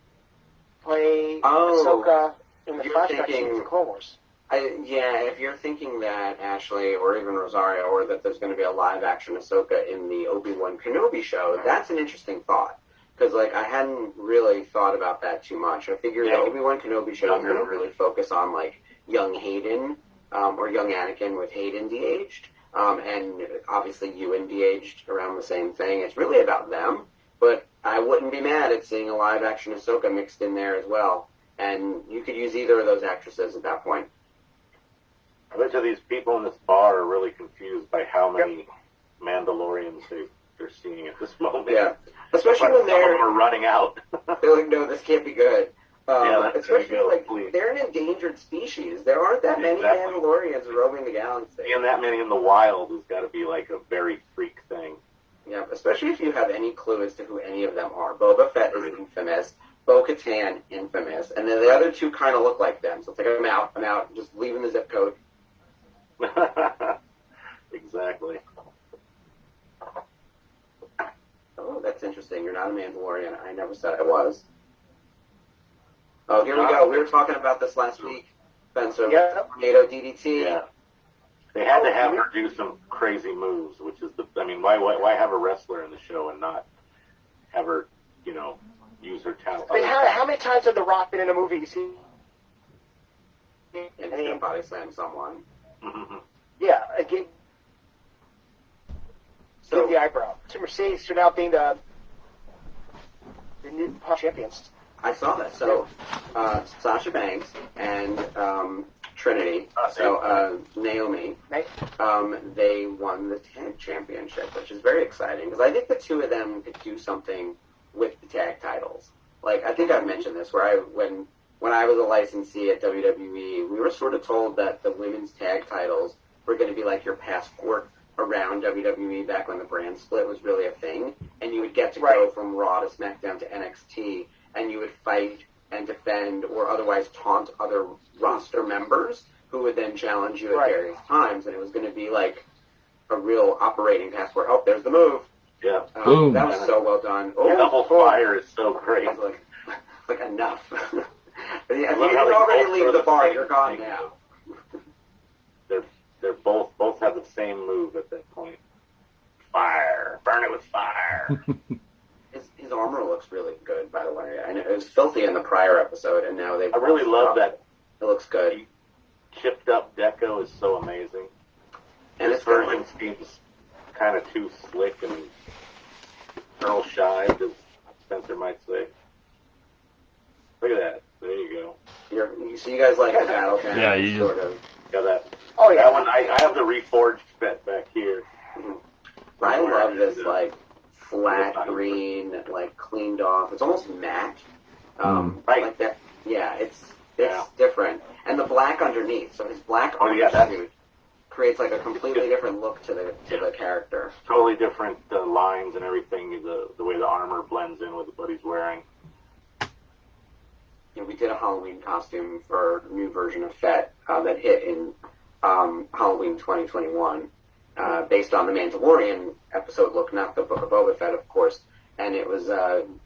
play Ahsoka in the flashback scenes of Clone Wars. If you're thinking that Ashley or even Rosario, or that there's going to be a live-action Ahsoka in the Obi-Wan Kenobi show, that's an interesting thought. Because, like, I hadn't really thought about that too much. I figured the Obi-Wan Kenobi show is going to really focus on, like, young Hayden, or young Anakin with Hayden de-aged, and obviously Ewan de-aged around the same thing. It's really about them, but I wouldn't be mad at seeing a live-action Ahsoka mixed in there as well. And you could use either of those actresses at that point. I bet you these people in this bar are really confused by how many Mandalorians they're seeing at this moment. Yeah, especially when Some of them are running out. they're like, no, this can't be good. Especially like please. they're an endangered species. There aren't that many Mandalorians roaming the galaxy. And that many in the wild has got to be like a very freak thing. Yeah, especially if you have any clue as to who any of them are. Boba Fett is infamous. Bo-Katan, infamous. And then the other two kind of look like them. So it's like, I'm out. Just leaving the zip code. Exactly. Oh, that's interesting. You're not a Mandalorian. I never said I was. Oh, here we go. We were talking about this last week, Spencer. Yeah. Tornado DDT. Yeah. They had to have her do some crazy moves, which is why have a wrestler in the show and not have her, use her talent? I mean, how many times have The Rock been in a movie? You see? And he's going to body slam someone. Yeah, again. So the eyebrow. To Mercedes turned out being the new champions. I saw that. So Sasha Banks and Trinity, Naomi, they won the tag championship, which is very exciting because I think the two of them could do something with the tag titles. Like, I think I've mentioned this, where when I was a licensee at WWE, we were sort of told that the women's tag titles were going to be like your passport around WWE back when the brand split was really a thing, and you would get to go from Raw to SmackDown to NXT, and you would fight and defend or otherwise taunt other roster members who would then challenge you at various times, and it was going to be like a real operating passport. Oh, there's the move. Yeah. Boom. That was so well done. Oh, Double fire is so great. Like enough. If you didn't already leave the bar, you're gone now. They're both have the same move at that point. Fire. Burn it with fire. His armor looks really good, by the way. I know it was filthy in the prior episode, and now they've... I really love that. It looks good. Chipped up deco is so amazing. And this version seems kind of too slick and girl shy, as Spencer might say. Look at that. There you go. So you guys like the battle cam? Yeah, you sort of. Got that. Oh, yeah. That one, I have the reforged set back here. I love this, like, flat green, like, cleaned off. It's almost matte. Like that. Yeah, it's different. And the black underneath. So his black suit creates, like, a completely different look to the character. Totally different lines and everything, the way the armor blends in with what he's wearing. We did a Halloween costume for a new version of Fett that hit in Halloween 2021, based on the Mandalorian episode look, not the Book of Boba Fett, of course. And it was,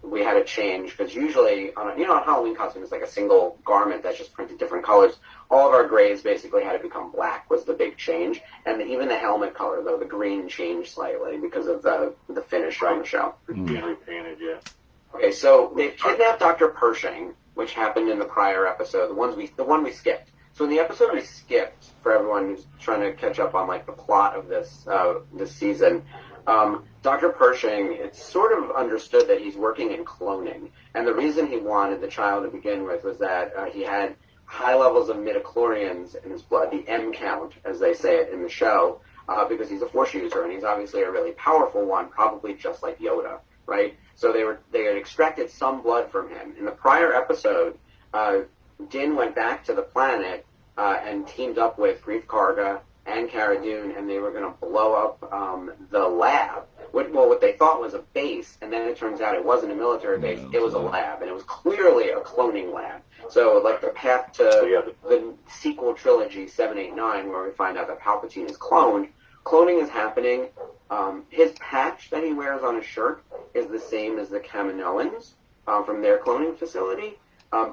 we had to change, because usually, on a Halloween costume is like a single garment that's just printed different colors. All of our grays basically had to become black, was the big change. And even the helmet color, though, the green changed slightly because of the finish on the show. Being repainted, yeah. Okay, so they've kidnapped Dr. Pershing, which happened in the prior episode, the one we skipped. So in the episode we skipped, for everyone who's trying to catch up on like the plot of this season, Dr. Pershing, it's sort of understood that he's working in cloning, and the reason he wanted the child to begin with was that he had high levels of midichlorians in his blood, the M count, as they say it in the show, because he's a Force user, and he's obviously a really powerful one, probably just like Yoda, right? So they had extracted some blood from him. In the prior episode, Din went back to the planet and teamed up with Greef Karga and Cara Dune, and they were going to blow up the lab. What they thought was a base, and then it turns out it wasn't a military base. It was a lab, and it was clearly a cloning lab. So, like, the path to the sequel trilogy, 789, where we find out that Palpatine is cloned, cloning is happening. His patch that he wears on his shirt is the same as the Kaminoans from their cloning facility.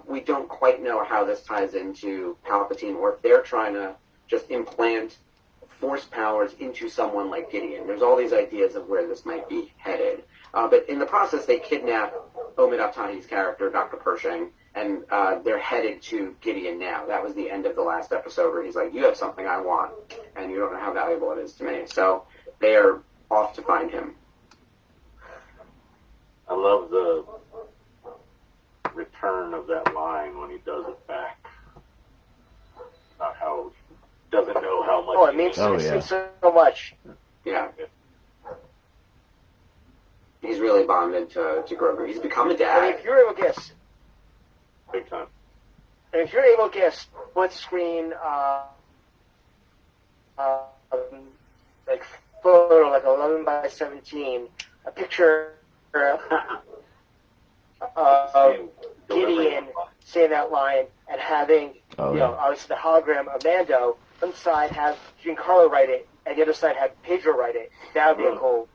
We don't quite know how this ties into Palpatine, or if they're trying to just implant Force powers into someone like Gideon. There's all these ideas of where this might be headed. But in the process, they kidnap Omid Abtahi's character, Dr. Pershing, and they're headed to Gideon now. That was the end of the last episode where he's like, you have something I want, and you don't know how valuable it is to me. So they are off to find him. I love the return of that line when he does it back. About how doesn't know how much. Oh, it means so much. Yeah. He's really bonded to Grogu. He's become a dad. I mean, if you're able to get Big time. and if you're able to get a split screen, like photo, like 11 by 17, a picture of Gideon saying that line and having, obviously the hologram of Mando. One side have Giancarlo write it, and the other side have Pedro write it. That would be a cool.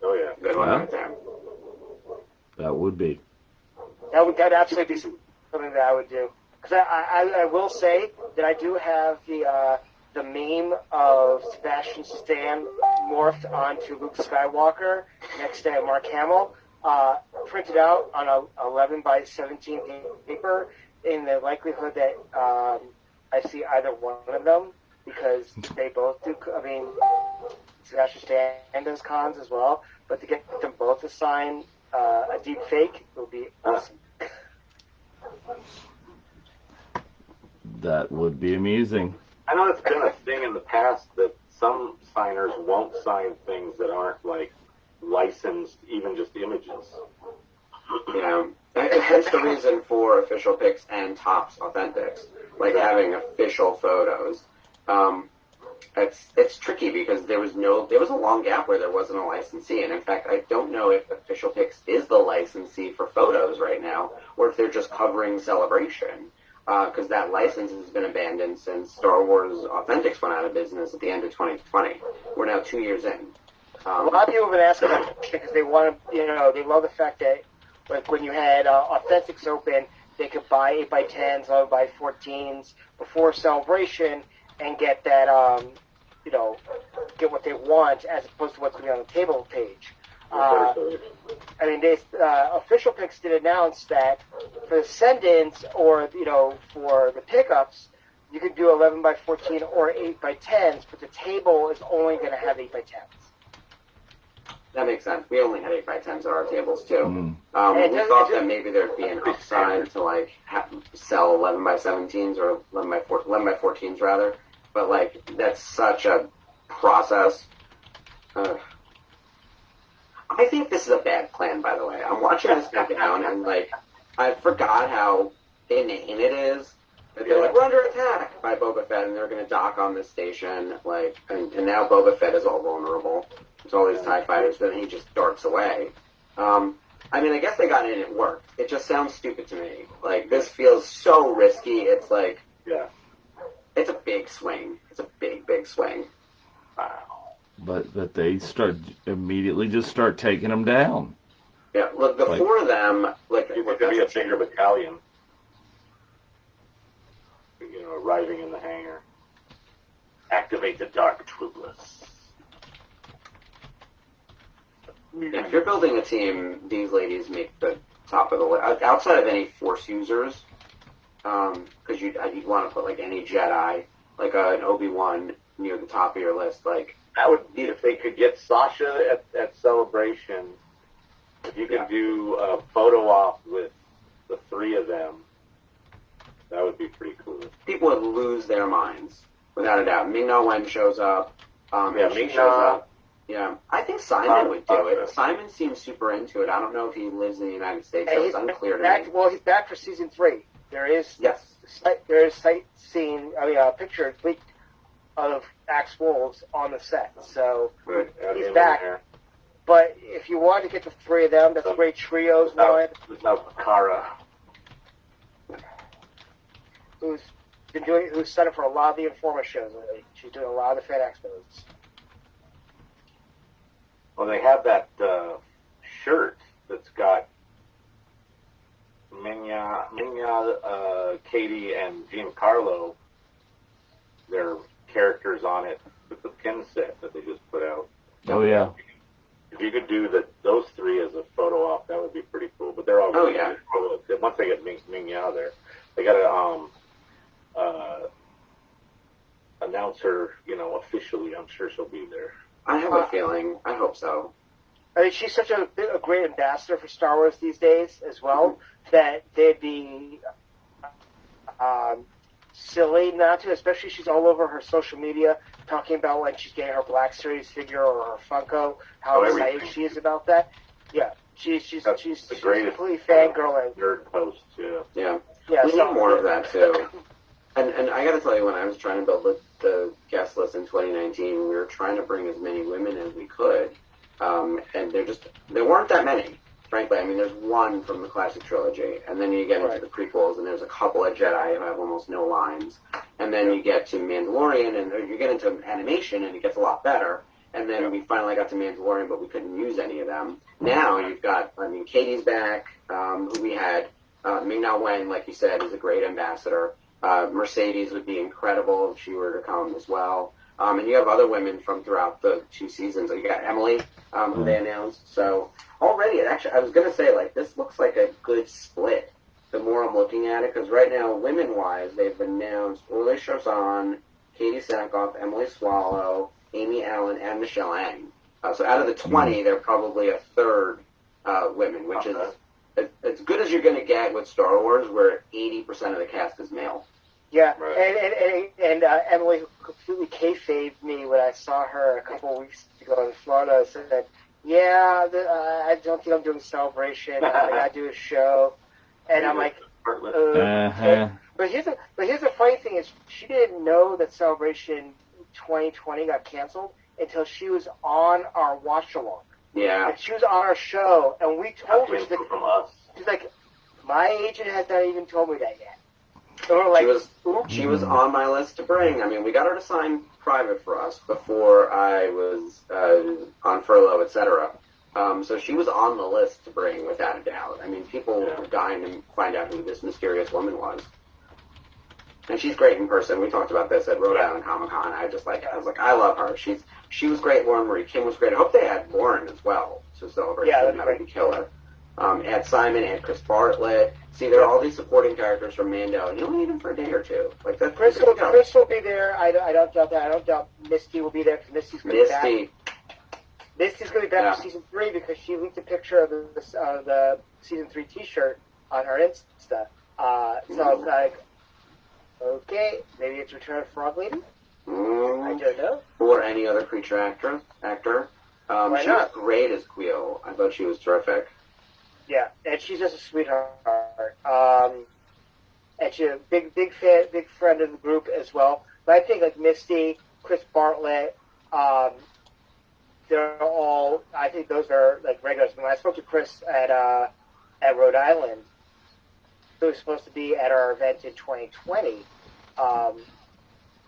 Oh yeah, good one right there. That would be. That'd absolutely be something that I would do. Because I will say that I do have the meme of Sebastian Stan morphed onto Luke Skywalker next to Mark Hamill, printed out on a 11 by 17 paper, in the likelihood that I see either one of them, because they both do. I mean, Sebastian Stan does cons as well, but to get them both to sign a deep fake would be awesome. That would be amusing. I know it's been a thing in the past that some signers won't sign things that aren't like licensed, even just images. Yeah, and hence the reason for official pics and Topps Authentics, like having official photos. It's tricky because there was a long gap where there wasn't a licensee, and in fact, I don't know if Official Pics is the licensee for photos right now, or if they're just covering Celebration, because that license has been abandoned since Star Wars Authentics went out of business at the end of 2020. We're now 2 years in. A lot of people have been asking that question because they want to, they love the fact that, like, when you had Authentics open, they could buy 8x10s, 11x14s before Celebration and get that, get what they want as opposed to what's going to be on the table page. I mean, Official Pics did announce that for the send-ins or, for the pickups, you could do 11x14 or 8x10s, but the table is only going to have 8x10s. That makes sense. We only had 8x10s at our tables, too. Mm. We thought that maybe there'd be an upside to, like, sell 11x17s or 11x14s, rather. But, like, that's such a process. I think this is a bad plan, by the way. I'm watching this go down, and, like, I forgot how inane it is. That they're like, we're under attack by Boba Fett, and they're going to dock on this station, like, and now Boba Fett is all vulnerable to all these TIE fighters, but then he just darts away. I mean, I guess they got in and it worked. It just sounds stupid to me. Like, this feels so risky. It's like, it's a big swing. It's a big, big swing. Wow. But they immediately start taking them down. Yeah, look, the four of them, like, It could be a bigger battalion, arriving in the hangar. Activate the Dark Troopers. If you're building a team, these ladies make the top of the list. Outside of any Force users, because you'd want to put, like, any Jedi, like an Obi-Wan near the top of your list. Like, that would be if they could get Sasha at Celebration. If you could do a photo op with the three of them, that would be pretty cool. People would lose their minds, without a doubt. Ming-Na Wen shows up. Ming-Na shows up. Yeah, I think Simon would do it. Sign seems super into it. I don't know if he lives in the United States. So it's unclear to me. Well, he's back for season 3. There is sightseeing. Pictures leaked of Axe Wolves on the set, so he's back. But if you want to get the three of them, that's a great trios one. Without Kara, who's set up for a lot of the Informer shows lately. She's doing a lot of the Fed Expos. Well, they have that shirt that's got Minya, Katie, and Giancarlo, their characters on it with the pin set that they just put out. Oh, yeah. If you could do those three as a photo op, that would be pretty cool. But they're all once they get Minya there, they got to announce her, officially. I'm sure she'll be there. I have a feeling. I hope so. I mean, she's such a great ambassador for Star Wars these days as well, that they'd be silly not to, especially she's all over her social media talking about when she's getting her Black Series figure or her Funko, how excited she is about that. Yeah, she's completely fangirling. Nerd posts, Yeah. Yeah, We need more of that too. And I got to tell you, when I was trying to build the guest list in 2019, we were trying to bring as many women as we could, and there weren't that many. Frankly, I mean, there's one from the classic trilogy, and then you get into the prequels, and there's a couple of Jedi who have almost no lines, and then you get to Mandalorian, and you get into animation, and it gets a lot better, and then we finally got to Mandalorian, but we couldn't use any of them. Now you've got, I mean, Katie's back, who we had, Ming-Na Wen, like you said, is a great ambassador. Mercedes would be incredible if she were to come as well. And you have other women from throughout the 2 seasons. You got Emily, who they announced. So already, I was going to say, like, this looks like a good split the more I'm looking at it. Because right now, women-wise, they've announced Orly Chazan, Katie Sakhoff, Emily Swallow, Amy Allen, and Michelle Ang. So out of the 20, they're probably a third women, which is as good as you're going to get with Star Wars, where 80% of the cast is male. Yeah, and Emily completely kayfabed me when I saw her a couple of weeks ago in Florida. Said, "Yeah, I don't think I'm doing Celebration. I think I do a show." And I'm like, But here's the funny thing is, she didn't know that Celebration 2020 got canceled until she was on our watch along. Yeah. And she was on our show, and we told her, she's like, my agent has not even told me that yet. So we're like, she was on my list to bring. I mean, we got her to sign private for us before I was on furlough, etc. So she was on the list to bring, without a doubt. I mean, people were dying to find out who this mysterious woman was. And she's great in person. We talked about this at Rhode Island Comic Con. I was like, I love her. She was great. Lauren Marie Kim was great. I hope they had Lauren as well to celebrate. Yeah, that would be killer. Add Simon, add Chris Bartlett. See, there are all these supporting characters from Mando, and you only need them for a day or two. Like that. Chris will be there. I don't doubt that. I don't doubt Misty will be there because Misty's going to be back. Misty's going to be back for season 3 because she leaked a picture of the season 3 T-shirt on her Insta. So I was like, okay, maybe it's Return of Frog Lady. I don't know. Or any other creature actor. Why she not? was great as Quill. I thought she was terrific. Yeah, and she's just a sweetheart. And she's a big friend of the group as well. But I think like Misty, Chris Bartlett, they're all. I think those are like regulars. When I spoke to Chris at Rhode Island, who was supposed to be at our event in 2020,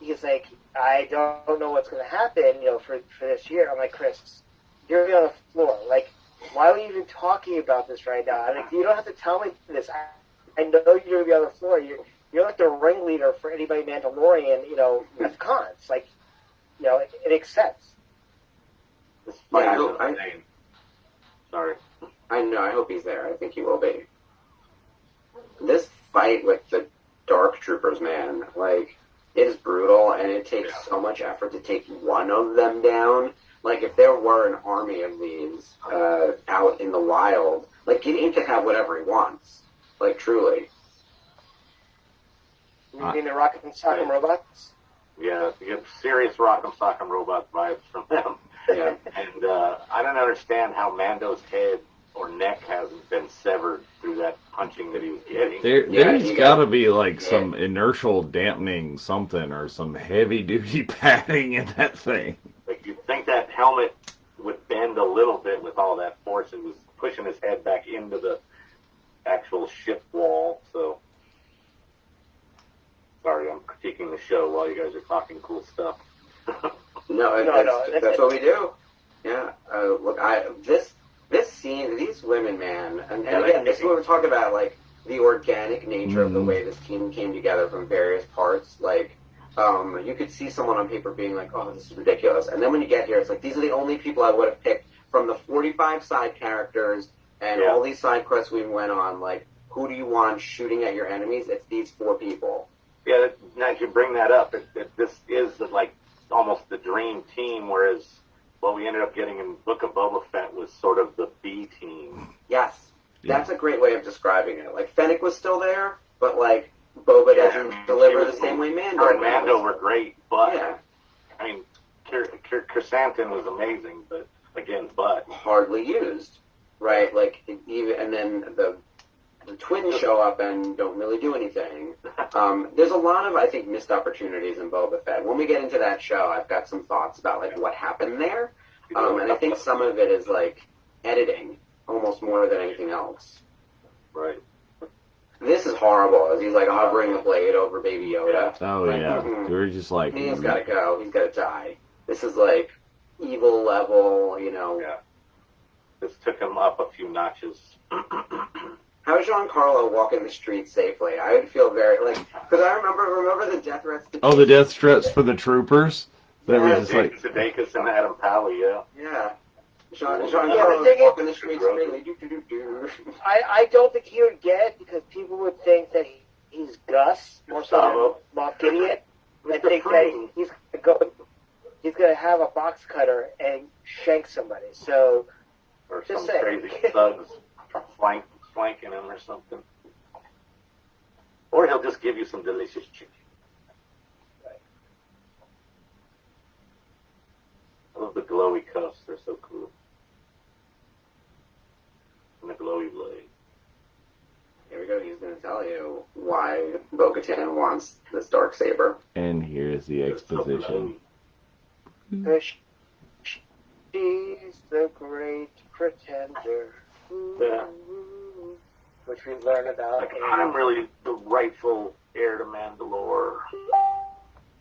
he's like, I don't know what's going to happen, for this year. I'm like, Chris, you're on the floor. Like, why are we even talking about this right now? I'm like, you don't have to tell me this. I know you're going to be on the floor. You're like the ringleader for anybody Mandalorian, at cons. Like, it makes sense. Sorry. I know. I hope he's there. I think he will be. This fight with the Dark Troopers, man, like, it is brutal, and it takes so much effort to take one of them down. Like, if there were an army of these out in the wild, like, Gideon can have whatever he wants. Like, truly. You mean the Rock'em Sock'em robots? Yeah, you get serious Rock'em Sock'em robot vibes from them. Yeah. And I don't understand how Mando's head or neck hasn't been severed through that punching that he was getting. There's got to be like some inertial dampening something or some heavy duty padding in that thing. Like, you'd think that helmet would bend a little bit with all that force. It was pushing his head back into the actual ship wall. So, sorry, I'm critiquing the show while you guys are talking cool stuff. No, that's what we do. Yeah. Look, this scene, these women, man, and again, this is what we're talking about, like, the organic nature of the way this team came together from various parts. Like, you could see someone on paper being like, oh, this is ridiculous. And then when you get here, it's like, these are the only people I would have picked from the 45 side characters and all these side quests we went on. Like, who do you want shooting at your enemies? It's these 4 people. Yeah, now you bring that up. This is, like, almost the dream team, whereas what we ended up getting in Book of Boba Fett was sort of the B team. Yes. That's a great way of describing it. Like, Fennec was still there, but, like, Boba doesn't deliver the same way Mando. Her and Mando were great, but Yeah. I mean, Chrysanthemum was amazing, but again, but hardly used, right? Like even and then the twins show up and don't really do anything. There's a lot of, I think, missed opportunities in Boba Fett. When we get into that show, I've got some thoughts about like what happened there, and I think some of it is like editing almost more than anything else. right. This is horrible. As he's like hovering the blade over Baby Yoda. Oh yeah, we're just like. He's got to go. He's got to die. This is like evil level, you know. Yeah. This took him up a few notches. How is Giancarlo walking the streets safely? I would feel very like because I remember the death threats. Oh, the death threats for the troopers. That Yeah, was just like. Sudeikis and Adam Pally, yeah. Yeah. Giancarlo the thing is- walking the streets safely. I don't think he would get it because people would think that he's Gus more so than Moff Gideon. I think that he's gonna have a box cutter and shank somebody. So Or Just some saying. crazy thugs flanking him or something. Or he'll just give you some delicious chicken. I love the glowy cuffs. They're so cool. And the glowy blade. Here we go. He's going to tell you why Bo-Katan wants this Darksaber. And here's the They're so exposition. glowy. she's the great pretender. Yeah. Which we learn about. Like, I'm really the rightful heir to Mandalore.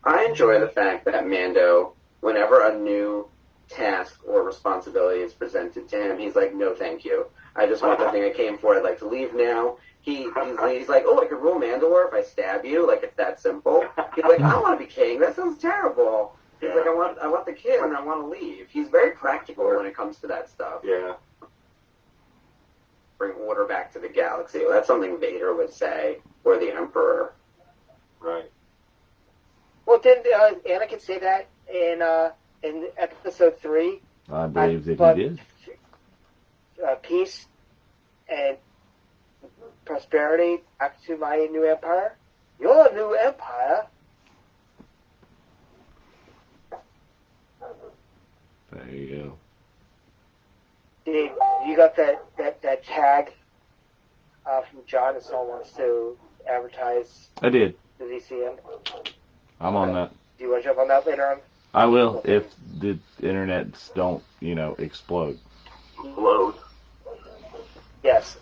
I enjoy the fact that Mando, whenever a new task or responsibility is presented to him, he's like, no, thank you. I just want the thing I came for. I'd like to leave now. He's like, oh, I could rule Mandalore if I stab you. Like, it's that simple. He's like, I don't want to be king. That sounds terrible. He's like, I want the kid and I want to leave. He's very practical when it comes to that stuff. Yeah. Bring order back to the galaxy. Well, that's something Vader would say, or the Emperor. Right. Well, didn't Anakin say that in episode 3? I believe that But- he did. Peace and prosperity back to my new empire. Your new empire. There you You got that tag from John if someone wants to advertise go. I did. the VCM. I'm on that. Do you want to jump on that later on? I will if the internets don't, explode. Load. Yes.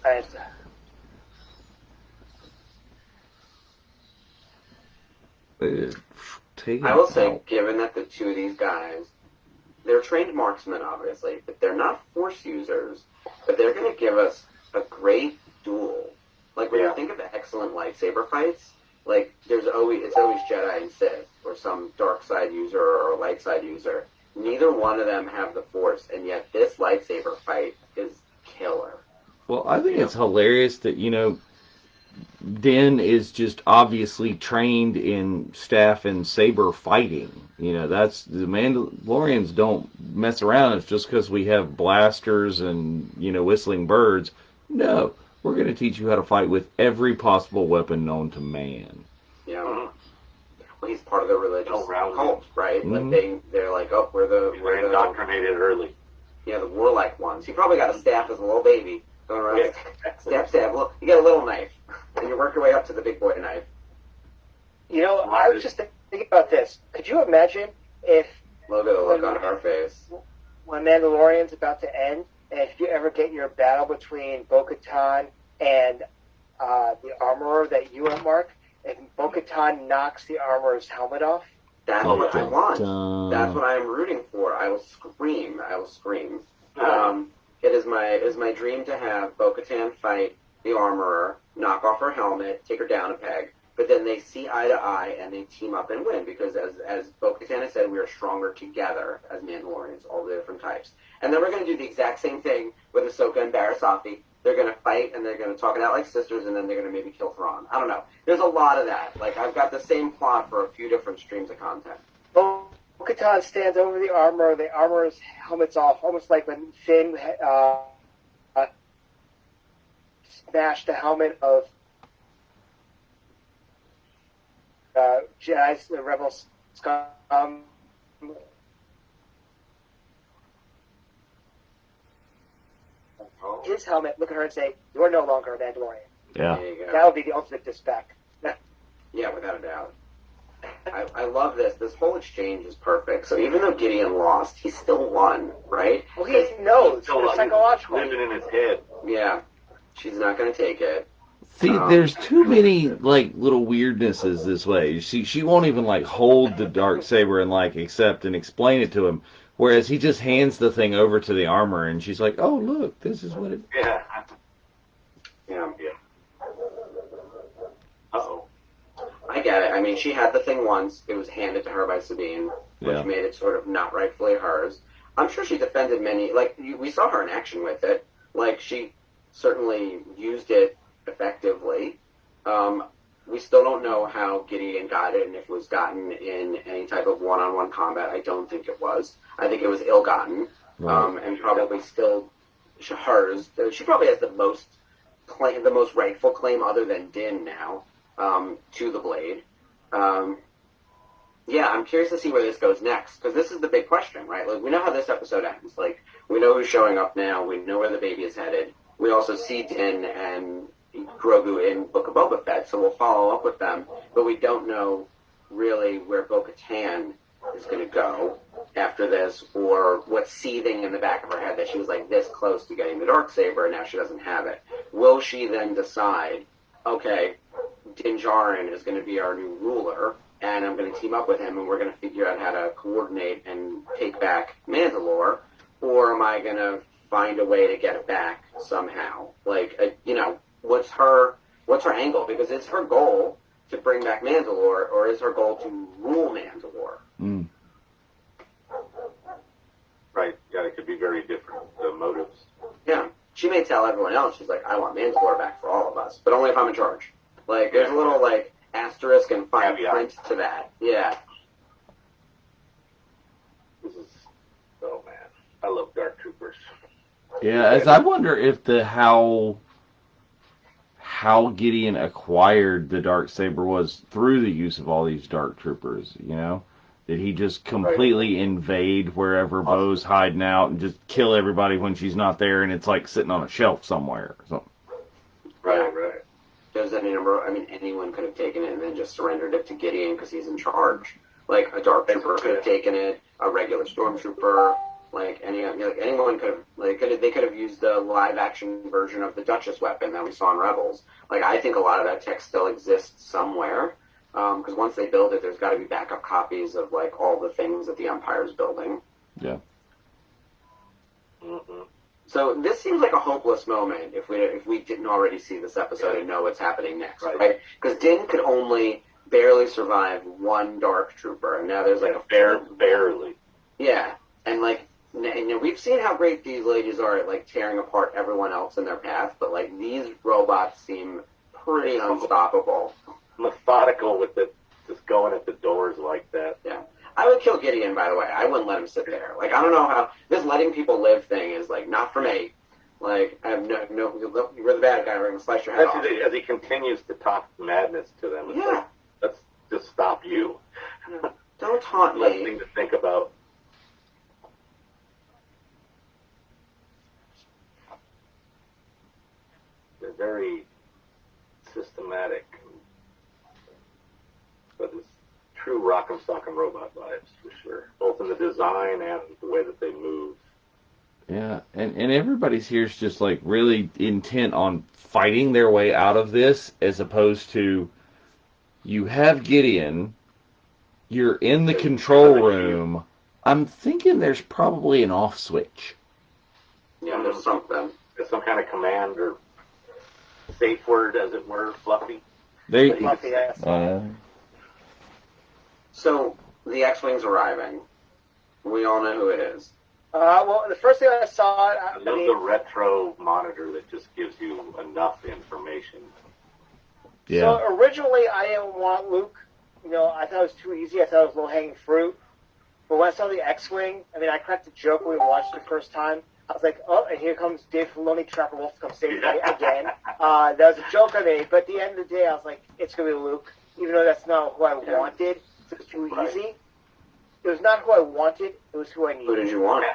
Take it I will say, out. given that the two of these guys, they're trained marksmen, obviously, but they're not force users, but they're going to give us a great duel. Like, when you think of excellent lightsaber fights, like, it's always Jedi and Sith, or some dark side user or a light side user. Neither one of them have the force, and yet this lightsaber fight is killer. Well, I think it's hilarious that, Din is just obviously trained in staff and saber fighting. That's the Mandalorians don't mess around. It's just because we have blasters and, whistling birds. No, we're going to teach you how to fight with every possible weapon known to man. Yeah. Mm-hmm. Well, he's part of the religious Around cult, right? Mhm. Like, they're like, oh, We're indoctrinated early. the warlike ones. He probably got a staff as a little baby. Going around, stab. Well, you got a little knife, and you work your way up to the big boy knife. I was just thinking about this. Could you imagine if Look at the look on her face. when Mandalorian's about to end, and if you ever get your battle between Bo-Katan and the armorer that you and Mark, and Bo-Katan knocks the armorer's helmet off? That's what I want. Dun. That's what I am rooting for. I will scream. It is my dream to have Bo-Katan fight the armorer, knock off her helmet, take her down a peg, but then they see eye to eye and they team up and win because as Bo-Katan has said, we are stronger together as Mandalorians, all the different types. And then we're going to do the exact same thing with Ahsoka and Barasafi. They're going to fight and they're going to talk it out like sisters and then they're going to maybe kill Thrawn. I don't know. There's a lot of that. Like, I've got the same plot for a few different streams of content. Bo-Katan stands over the armorer's helmet's off, almost like when Finn smashed the helmet of Jedi's the rebels scum. His helmet, look at her and say, "You're no longer a Mandalorian." Yeah. There you go. That would be the ultimate disrespect. Yeah, without a doubt. I love this. This whole exchange is perfect. So even though Gideon lost, he still won, right? Well, he knows. Still It's psychological. living in his head. Yeah. She's not going to take it. See, there's too many like little weirdnesses this way. She won't even like hold the Darksaber and like accept and explain it to him, whereas he just hands the thing over to the armor and she's like, "Oh, look, this is what it." Yeah. Yeah. Uh-oh. I get it. I mean, she had the thing once. It was handed to her by Sabine, which Yeah. made it sort of not rightfully hers. I'm sure she defended many. Like, we saw her in action with it. Like, she certainly used it effectively. We still don't know how Gideon got it and if it was gotten in any type of one-on-one combat. I don't think it was. I think it was ill-gotten, Right. and probably still hers. She probably has the most rightful claim, other than Din now, to the blade. Yeah, I'm curious to see where this goes next, because this is the big question, right? Like, we know how this episode ends. Like, we know who's showing up now. We know where the baby is headed. We also see Din and Grogu in Book of Boba Fett, so we'll follow up with them. But we don't know really where Bo-Katan is going to go after this, or what's seething in the back of her head that she was like this close to getting the Darksaber and now she doesn't have it. Will she then decide, okay, Din Djarin is going to be our new ruler, and I'm going to team up with him and we're going to figure out how to coordinate and take back Mandalore, or am I going to find a way to get it back somehow? Like, what's her angle? Because it's her goal to bring back Mandalore, or is her goal to rule Mandalore? Mm. Right. Yeah, it could be very different, the motives. Yeah. She may tell everyone else, she's like, I want Mandalore back for all of us, but only if I'm in charge. Like, there's a little, like, asterisk and fine print to that. Yeah. This is, oh man, I love Dark Troopers. Yeah, as I wonder if how Gideon acquired the Darksaber was through the use of all these Dark Troopers, you know? Did he just completely invade wherever Bo's hiding out and just kill everybody when she's not there and it's like sitting on a shelf somewhere or something? Right. There's any number, anyone could have taken it and then just surrendered it to Gideon because he's in charge. Like, a Dark Trooper could have taken it, a regular Stormtrooper, anyone could have, they could have used the live-action version of the Duchess weapon that we saw in Rebels. Like, I think a lot of that tech still exists somewhere, because once they build it, there's got to be backup copies of, like, all the things that the Empire's building. Yeah. Mm-hmm. So this seems like a hopeless moment if we didn't already see this episode and know what's happening next, right? Because Din could only barely survive one Dark Trooper, and now there's like barely. Yeah, and like, we've seen how great these ladies are at like tearing apart everyone else in their path, but like these robots seem pretty unstoppable. Methodical with it, just going at the doors like that. Yeah. I would kill Gideon, by the way. I wouldn't let him sit there. Like, I don't know how this letting people live thing is like not for me. Like, I have no you're the bad guy. We're gonna slice your head off. As he continues to talk madness to them. It's like, let's just stop you. Don't taunt me. Less thing to think about. They're very systematic, but it's true rock'em sock'em robot vibes for sure, both in the design and the way that they move. Yeah, and everybody's here is just like really intent on fighting their way out of this, as opposed to you have Gideon, you're in the control room. I'm thinking there's probably an off switch. Yeah, there's something. There's some kind of command or safe word, as it were, Fluffy. Fluffy, yes. So, the X-Wing's arriving. We all know who it is. Well, the first thing I saw, I love the retro monitor that just gives you enough information. Yeah. So originally I didn't want Luke. I thought it was too easy. I thought it was low-hanging fruit. But when I saw the X-Wing, I cracked a joke when we watched it the first time. I was like, oh, and here comes Dave Filoni, Trapper Wolf to come save me again. That was a joke I made. But at the end of the day, I was like, it's going to be Luke. even though that's not who I wanted. It's too easy. It was not who I wanted. It was who I needed. Who did you want?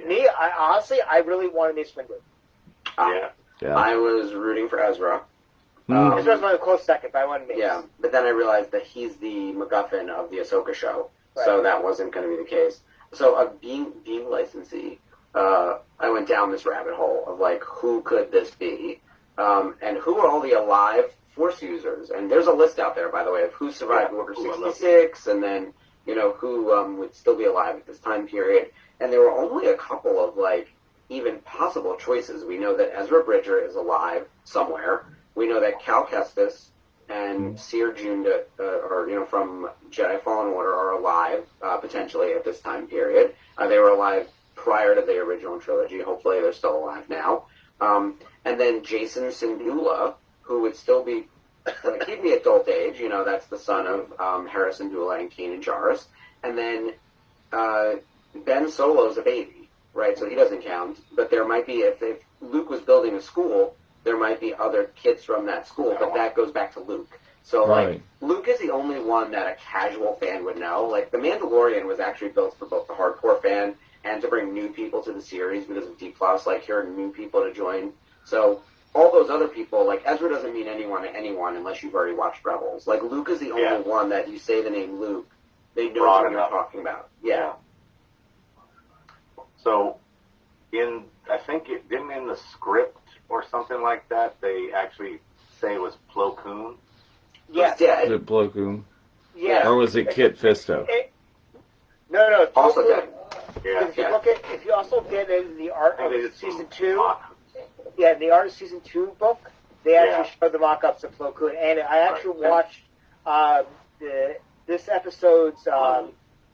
Me, I really wanted Mace Windu. Yeah. I was rooting for Ezra. Ezra's my close second, but I wanted Mace. Yeah, but then I realized that he's the MacGuffin of the Ahsoka show, so that wasn't going to be the case. So, being licensee, I went down this rabbit hole of like, who could this be, and who are all the alive Force users? And there's a list out there, by the way, of who survived Order 66, and then who would still be alive at this time period. And there were only a couple of like even possible choices. We know that Ezra Bridger is alive somewhere. We know that Cal Kestis and Seer Junda, from Jedi Fallen Order, are alive potentially at this time period. They were alive prior to the original trilogy. Hopefully, they're still alive now. And then Jason Syndulla, who would still be he'd be adult age. That's the son of Hera Syndulla and Kanan Jarrus. And then Ben Solo's a baby, right? So he doesn't count. But there might be, if Luke was building a school, there might be other kids from that school, but that goes back to Luke. So, Luke is the only one that a casual fan would know. Like, The Mandalorian was actually built for both the hardcore fan and to bring new people to the series because of D+, like, here are new people to join. So, all those other people, like, Ezra doesn't mean anyone to anyone unless you've already watched Rebels. Like, Luke is the only one that you say the name Luke, they know what you're talking about. Yeah. So, I think it didn't in the script or something like that, they actually say it was Plo Koon. Yes. Was it Plo Koon? Yeah. Or was it Kit Fisto? No. Also dead. Yeah. If you also get in the art of season 2, in the art of season 2 book, they actually showed the mock-ups of Plo Koon, and I actually watched this episode's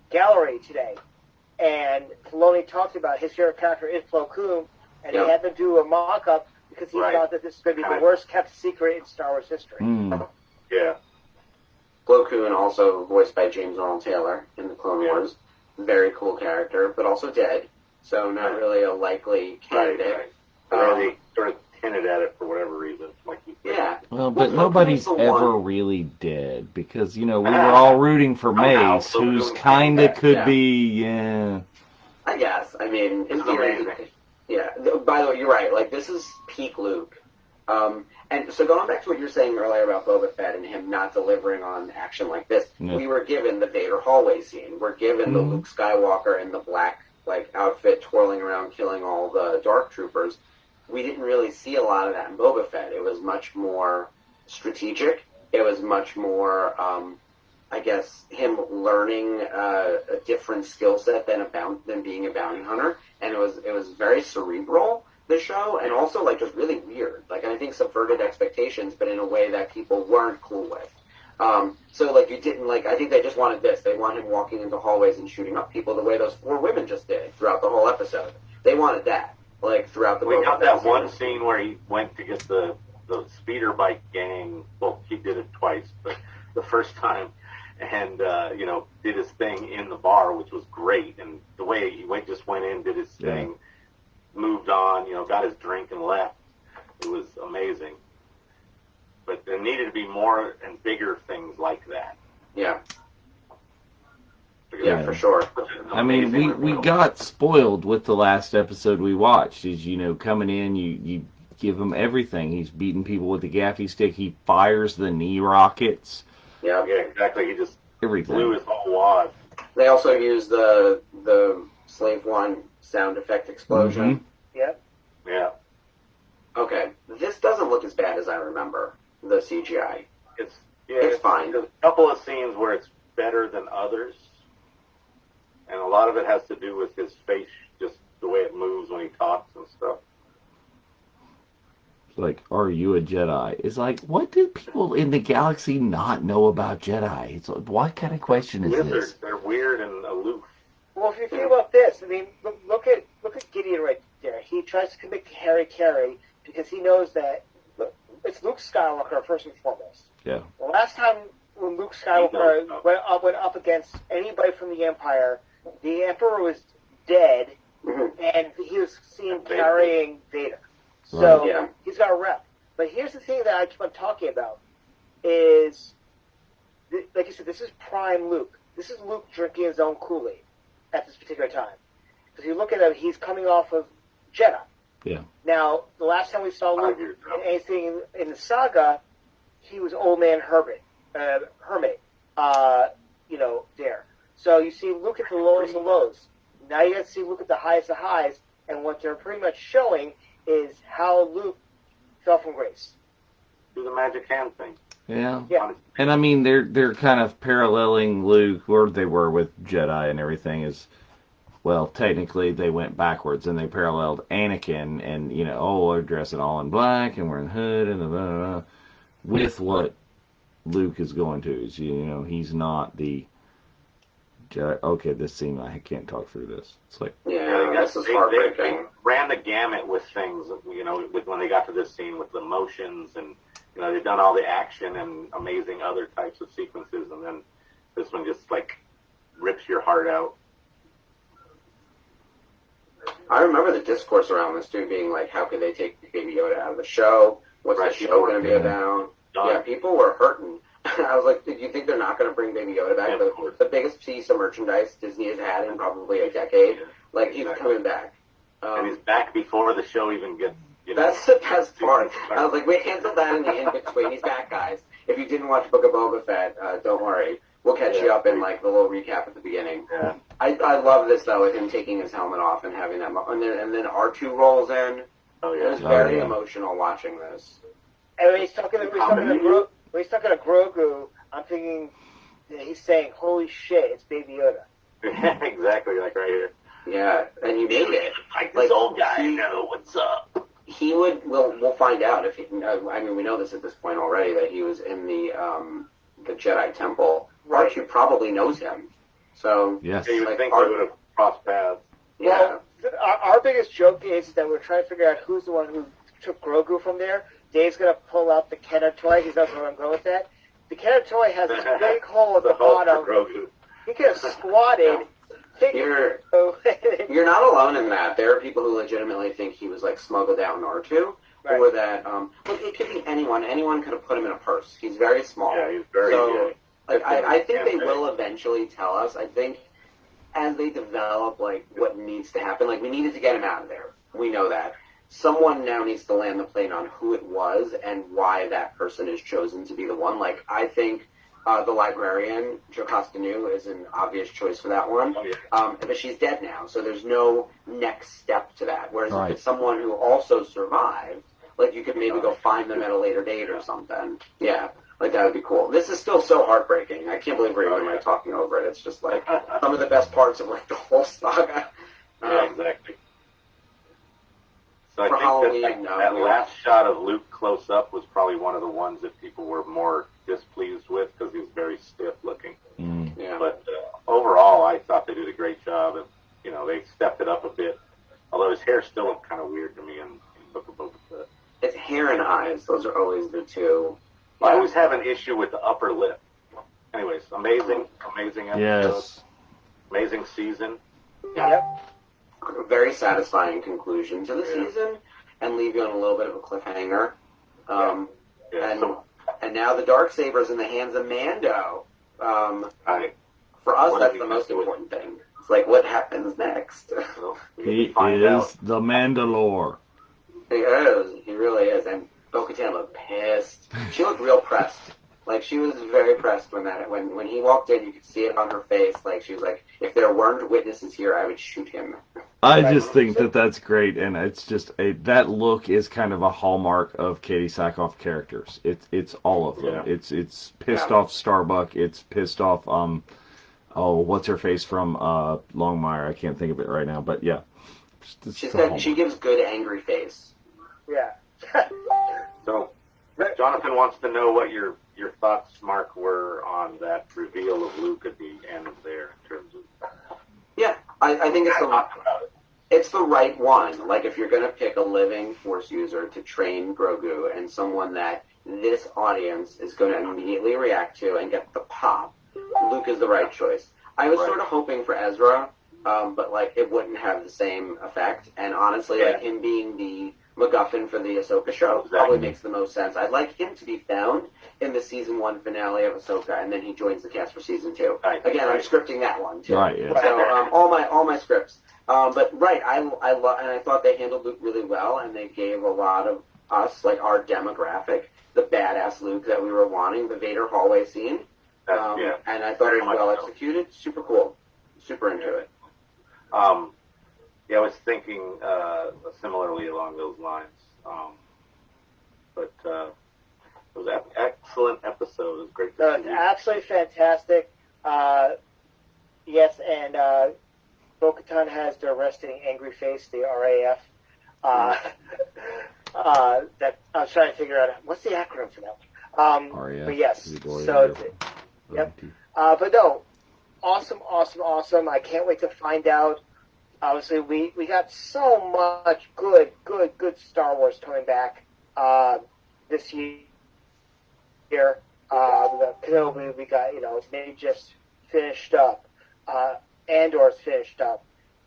gallery today, and Filoni talked about his favorite character is Plo Koon, and he had them do a mock-up because he thought that this is going to be the worst kept secret in Star Wars history. Yeah. Plo Koon, also voiced by James Earl Taylor in the Clone Wars. Very cool character, but also dead, so not really a likely candidate. They sort of hinted at it for whatever reason. Well, but nobody's ever really dead because, we were all rooting for Mace, who's kind of could be, I guess. I mean, in theory, by the way, you're right. Like, this is peak Luke. And so going back to what you were saying earlier about Boba Fett and him not delivering on action like this, we were given the Vader hallway scene. We're given the Luke Skywalker in the black outfit twirling around killing all the Dark Troopers. We didn't really see a lot of that in Boba Fett. It was much more strategic. It was much more, I guess, him learning a different skill set than being a bounty hunter. And it was very cerebral, the show, and also just really weird. And I think subverted expectations, but in a way that people weren't cool with. So you didn't I think they just wanted this. They want him walking into hallways and shooting up people the way those 4 women just did throughout the whole episode. They wanted that, throughout the. We got that one scene where he went to get the speeder bike gang. Well, he did it twice, but the first time, and did his thing in the bar, which was great. And the way he just went in, did his thing, moved on, got his drink and left. It was amazing. But there needed to be more and bigger things like that. Yeah. Yeah, for sure. I mean, we got spoiled with the last episode we watched. Is coming in, you give him everything. He's beating people with the gaffy stick. He fires the knee rockets. Yeah, exactly. He just everything. Blew his whole wad. They also used the Slave One sound effect explosion. Yeah. Okay, this doesn't look as bad as I remember the CGI. It's fine. There's a couple of scenes where it's better than others. And a lot of it has to do with his face, just the way it moves when he talks and stuff. Are you a Jedi? It's what do people in the galaxy not know about Jedi? It's what kind of question is this? They're weird and aloof. Well, if you think about this, I mean, look at Gideon right there. He tries to commit Harry Carey because he knows that it's Luke Skywalker first and foremost. Yeah. The last time when Luke Skywalker went up against anybody from the Empire, the Emperor was dead, and he was seen carrying Vader. So he's got a rep. But here's the thing that I keep on talking about is like you said, this is prime Luke. This is Luke drinking his own Kool-Aid at this particular time. Because you look at him, he's coming off of Jeddah. Yeah. Now, the last time we saw Luke in anything in the saga, he was old man Hermit, there. So you see Luke at the lowest of lows. Now you get to see Luke at the highest of highs, and what they're pretty much showing is how Luke fell from grace. Do the magic hand thing. Yeah. Yeah. And I mean, they're kind of paralleling Luke, where they were with Jedi and everything is, well, technically they went backwards and they paralleled Anakin and, they're dressing all in black and wearing the hood and with what Luke is going to. Is, he's not the Jedi. Okay, this scene, I can't talk through this. It's like... Yeah, this is heartbreaking. They ran the gamut with things, with when they got to this scene with the motions and, they've done all the action and amazing other types of sequences, and then this one just, rips your heart out. I remember the discourse around this, too, being like, how could they take Baby Yoda out of the show? What's the show going to be about? Yeah, people were hurting. I was like, do you think they're not going to bring Baby Yoda back? Yeah, the biggest piece of merchandise Disney has had in probably a decade. He's coming back. And he's back before the show even gets... That's the best part. I was like, we handled that in the in-between. He's back, guys. If you didn't watch Book of Boba Fett, don't worry. We'll catch you up in, the little recap at the beginning. Yeah. I love this, though, with him taking his helmet off and having that... And then R2 rolls in. Oh, yeah. It was very emotional watching this. And when he's talking to Grogu, I'm thinking he's saying, "Holy shit, it's Baby Yoda." Exactly, like right here. Yeah, and you made it. Like this old guy, what's up? He would. We'll find out if he. I mean, we know this at this point already that he was in the Jedi Temple. Right. R2 probably knows him. So yes, you would think they would have crossed paths. Yeah. Well, our biggest joke is that we're trying to figure out who's the one who took Grogu from there. Dave's going to pull out the Kenner toy. He doesn't want to go with that. The Kenner toy has this big hole at the bottom. He could have squatted. You're not alone in that. There are people who legitimately think he was smuggled out in R2, right. Or that. Look, it could be anyone. Anyone could have put him in a purse. He's very small. Yeah, he's very. So, I think they will eventually tell us. I think as they develop what needs to happen, we needed to get him out of there. We know that. Someone now needs to land the plane on who it was and why that person is chosen to be the one. I think the librarian, Jocasta Nu, is an obvious choice for that one. Oh, yeah. But she's dead now, so there's no next step to that. Whereas right. if it's someone who also survived, you could maybe go find them at a later date or something. Yeah, that would be cool. This is still so heartbreaking. I can't believe we're even talking over it. It's just some of the best parts of the whole saga. Yeah, exactly. So I For think Halloween, that last shot of Luke close up was probably one of the ones that people were more displeased with because he was very stiff looking. Yeah. But overall, I thought they did a great job. And, they stepped it up a bit. Although his hair still looked kind of weird to me in Book of Boba Fett. It's hair and eyes. Those are always the two. I always have an issue with the upper lip. Anyways, amazing episode. yes. Amazing season. Yep. Very satisfying conclusion to the season, and leave you on a little bit of a cliffhanger. And now the Darksaber's in the hands of Mando. For us, that's the most important thing. It's what happens next? He is the Mandalore. He is. He really is. And Bo-Katan looked pissed. She looked real pressed. She was very pressed when he walked in. You could see it on her face. She was like, if there weren't witnesses here, I would shoot him. I just think that's great, and it's just that look is kind of a hallmark of Katie Sakhoff characters. It's all of them. Yeah. It's pissed off Starbuck. It's pissed off what's her face from Longmire? I can't think of it right now, but yeah. She gives good angry face. Yeah. So Jonathan wants to know what your thoughts, Mark, were on that reveal of Luke at the end there in terms of... Yeah, I think it's the right one. If you're going to pick a living Force user to train Grogu and someone that this audience is going to immediately react to and get the pop, Luke is the right choice. I was sort of hoping for Ezra, but it wouldn't have the same effect. And honestly, him being the MacGuffin for the Ahsoka show. Exactly. Probably makes the most sense. I'd like him to be found in the season 1 finale of Ahsoka, and then he joins the cast for season 2. Right. Again, I'm scripting that one too. Right, yeah. So all my scripts. But right, I love, and I thought they handled Luke really well, and they gave a lot of us, like our demographic, the badass Luke that we were wanting, the Vader hallway scene. Yeah. And I thought it was well executed. Super cool. Super into it. Yeah, I was thinking similarly along those lines. But it was an excellent episode. It was great to No, see it's you. absolutely fantastic. Yes, and Bo-Katan has the resting angry face, the RAF. That I was trying to figure out what's the acronym for that one. RAF, But yes, Reborn, so Yep. but no, awesome. I can't wait to find out. Obviously, we got so much good Star Wars coming back this year. We got Kenobi, we got, maybe just finished up. Andor's finished up.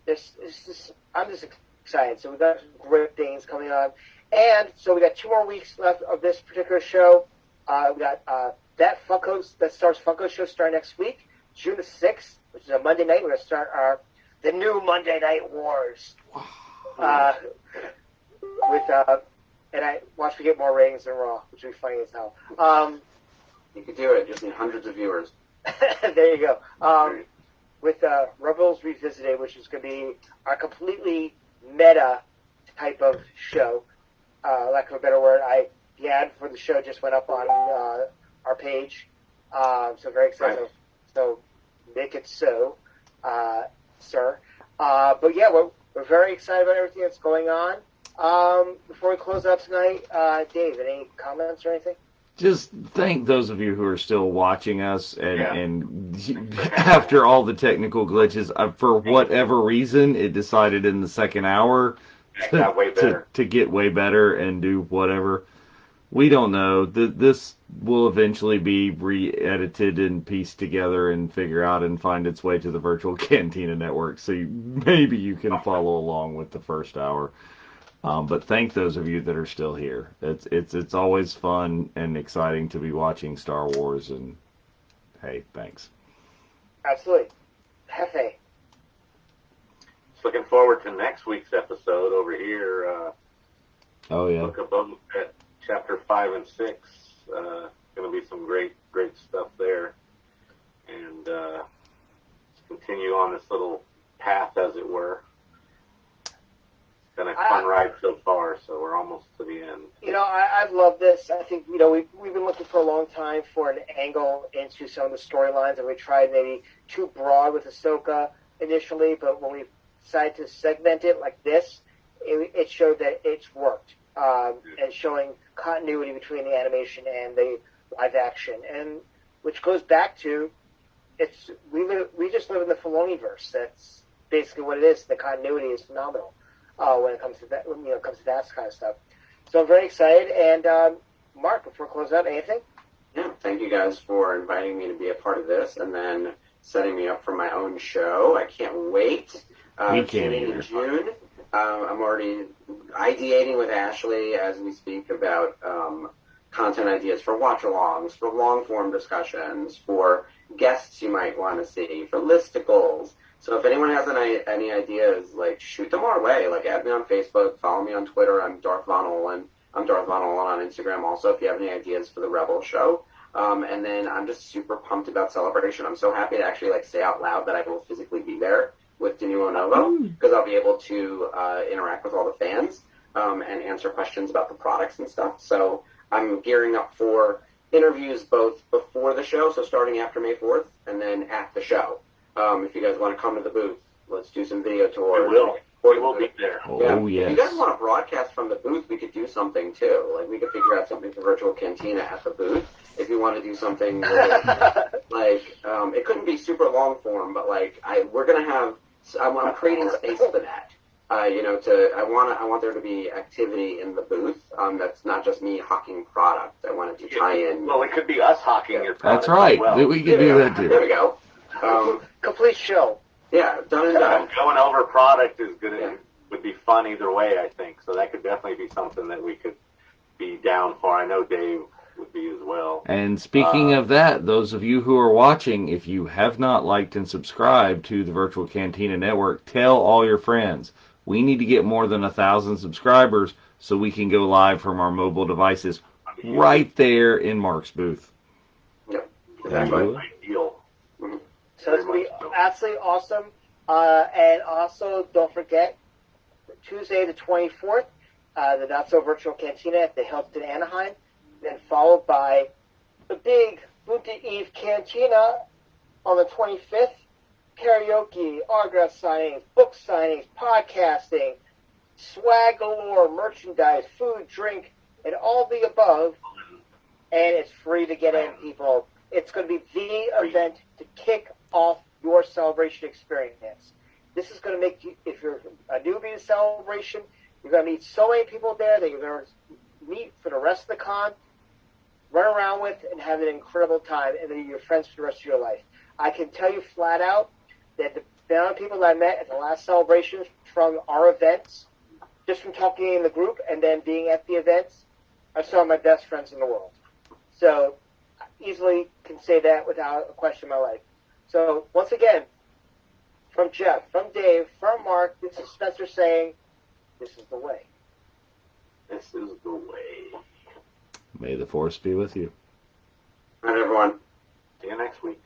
I'm just excited. So we got some great things coming on. And so we got 2 more weeks left of this particular show. We got that Star Wars Funko show starting next week, June the 6th, which is a Monday night. We're going to start the new Monday Night Wars. And I watch we get more ratings than Raw, which would be funny as hell. You could do it. Just need hundreds of viewers. There you go. With Rebels Revisited, which is going to be a completely meta type of show. Lack of a better word, the ad for the show just went up on our page. So very excited. Right. So make it so, sir. But yeah, we're very excited about everything that's going on. Before we close out tonight, Dave, any comments or anything? Just thank those of you who are still watching us, and after all the technical glitches, for whatever reason, it decided in the second hour got way better. to get way better and do whatever. We don't know. This will eventually be re-edited and pieced together and figure out and find its way to the virtual Cantina network. So maybe you can follow along with the first hour. But thank those of you that are still here. It's always fun and exciting to be watching Star Wars, and hey, thanks. Absolutely. Hefe. Just looking forward to next week's episode over here. Oh yeah. Look above at chapter 5 and 6. Going to be some great stuff there, and continue on this little path, as it were. Been a fun ride so far, so we're almost to the end. I've loved this. I think, we've been looking for a long time for an angle into some of the storylines, and we tried maybe too broad with Ahsoka initially, but when we decided to segment it like this, it showed that it's worked, and showing continuity between the animation and the live action, and which goes back to we just live in the Filoniverse. That's basically what it is. The continuity is phenomenal. When it comes to that, comes to that kind of stuff. So I'm very excited. And Mark, before we close out, anything? Yeah, thank you guys for inviting me to be a part of this, and then setting me up for my own show. I can't wait. We can't either. In June. I'm already ideating with Ashley as we speak about content ideas for watch-alongs, for long-form discussions, for guests you might want to see, for listicles. So if anyone has any ideas, shoot them our way. Add me on Facebook, follow me on Twitter. I'm Darth Von Olin. I'm Darth Von Olin on Instagram also, if you have any ideas for the Rebel show. And then I'm just super pumped about Celebration. I'm so happy to actually say out loud that I will physically be there with Denuo Novo, because I'll be able to interact with all the fans and answer questions about the products and stuff. So I'm gearing up for interviews both before the show, so starting after May 4th, and then at the show. If you guys want to come to the booth, let's do some video tours. We will be there. Oh, yes. If you guys want to broadcast from the booth, we could do something too. We could figure out something for Virtual Cantina at the booth. If you want to do something it couldn't be super long form, but we're gonna have. I'm creating space for that. I want there to be activity in the booth. That's not just me hawking product. I want it to tie in. Well, it could be us hawking your product. That's right. As well. We can do that too. There we go. Complete show. Yeah, done and done. Going over product is gonna would be fun either way, I think. So that could definitely be something that we could be down for. I know Dave would be as well. And speaking of that, those of you who are watching, if you have not liked and subscribed to the Virtual Cantina Network, tell all your friends. We need to get more than 1,000 subscribers so we can go live from our mobile devices right there in Mark's booth. Yep. That's Exactly. ideal. So it's going to be absolutely awesome. And also, don't forget, Tuesday the 24th, the Not So Virtual Cantina at the Hilton Anaheim, then followed by the big Bunta Eve Cantina on the 25th. Karaoke, autograph signings, book signings, podcasting, swag galore, merchandise, food, drink, and all the above. And it's free to get in, people. It's going to be the event to kick off your celebration experience. This is going to make you, if you're a newbie to celebration, you're going to meet so many people there that you're going to meet for the rest of the con, run around with, and have an incredible time, and then you're friends for the rest of your life. I can tell you flat out that the amount of people that I met at the last celebration from our events, just from talking in the group and then being at the events, are some of my best friends in the world. So I easily can say that without a question in my life. So once again, from Jeff, from Dave, from Mark, this is Spencer saying, this is the way. This is the way. May the force be with you. All right, everyone. See you next week.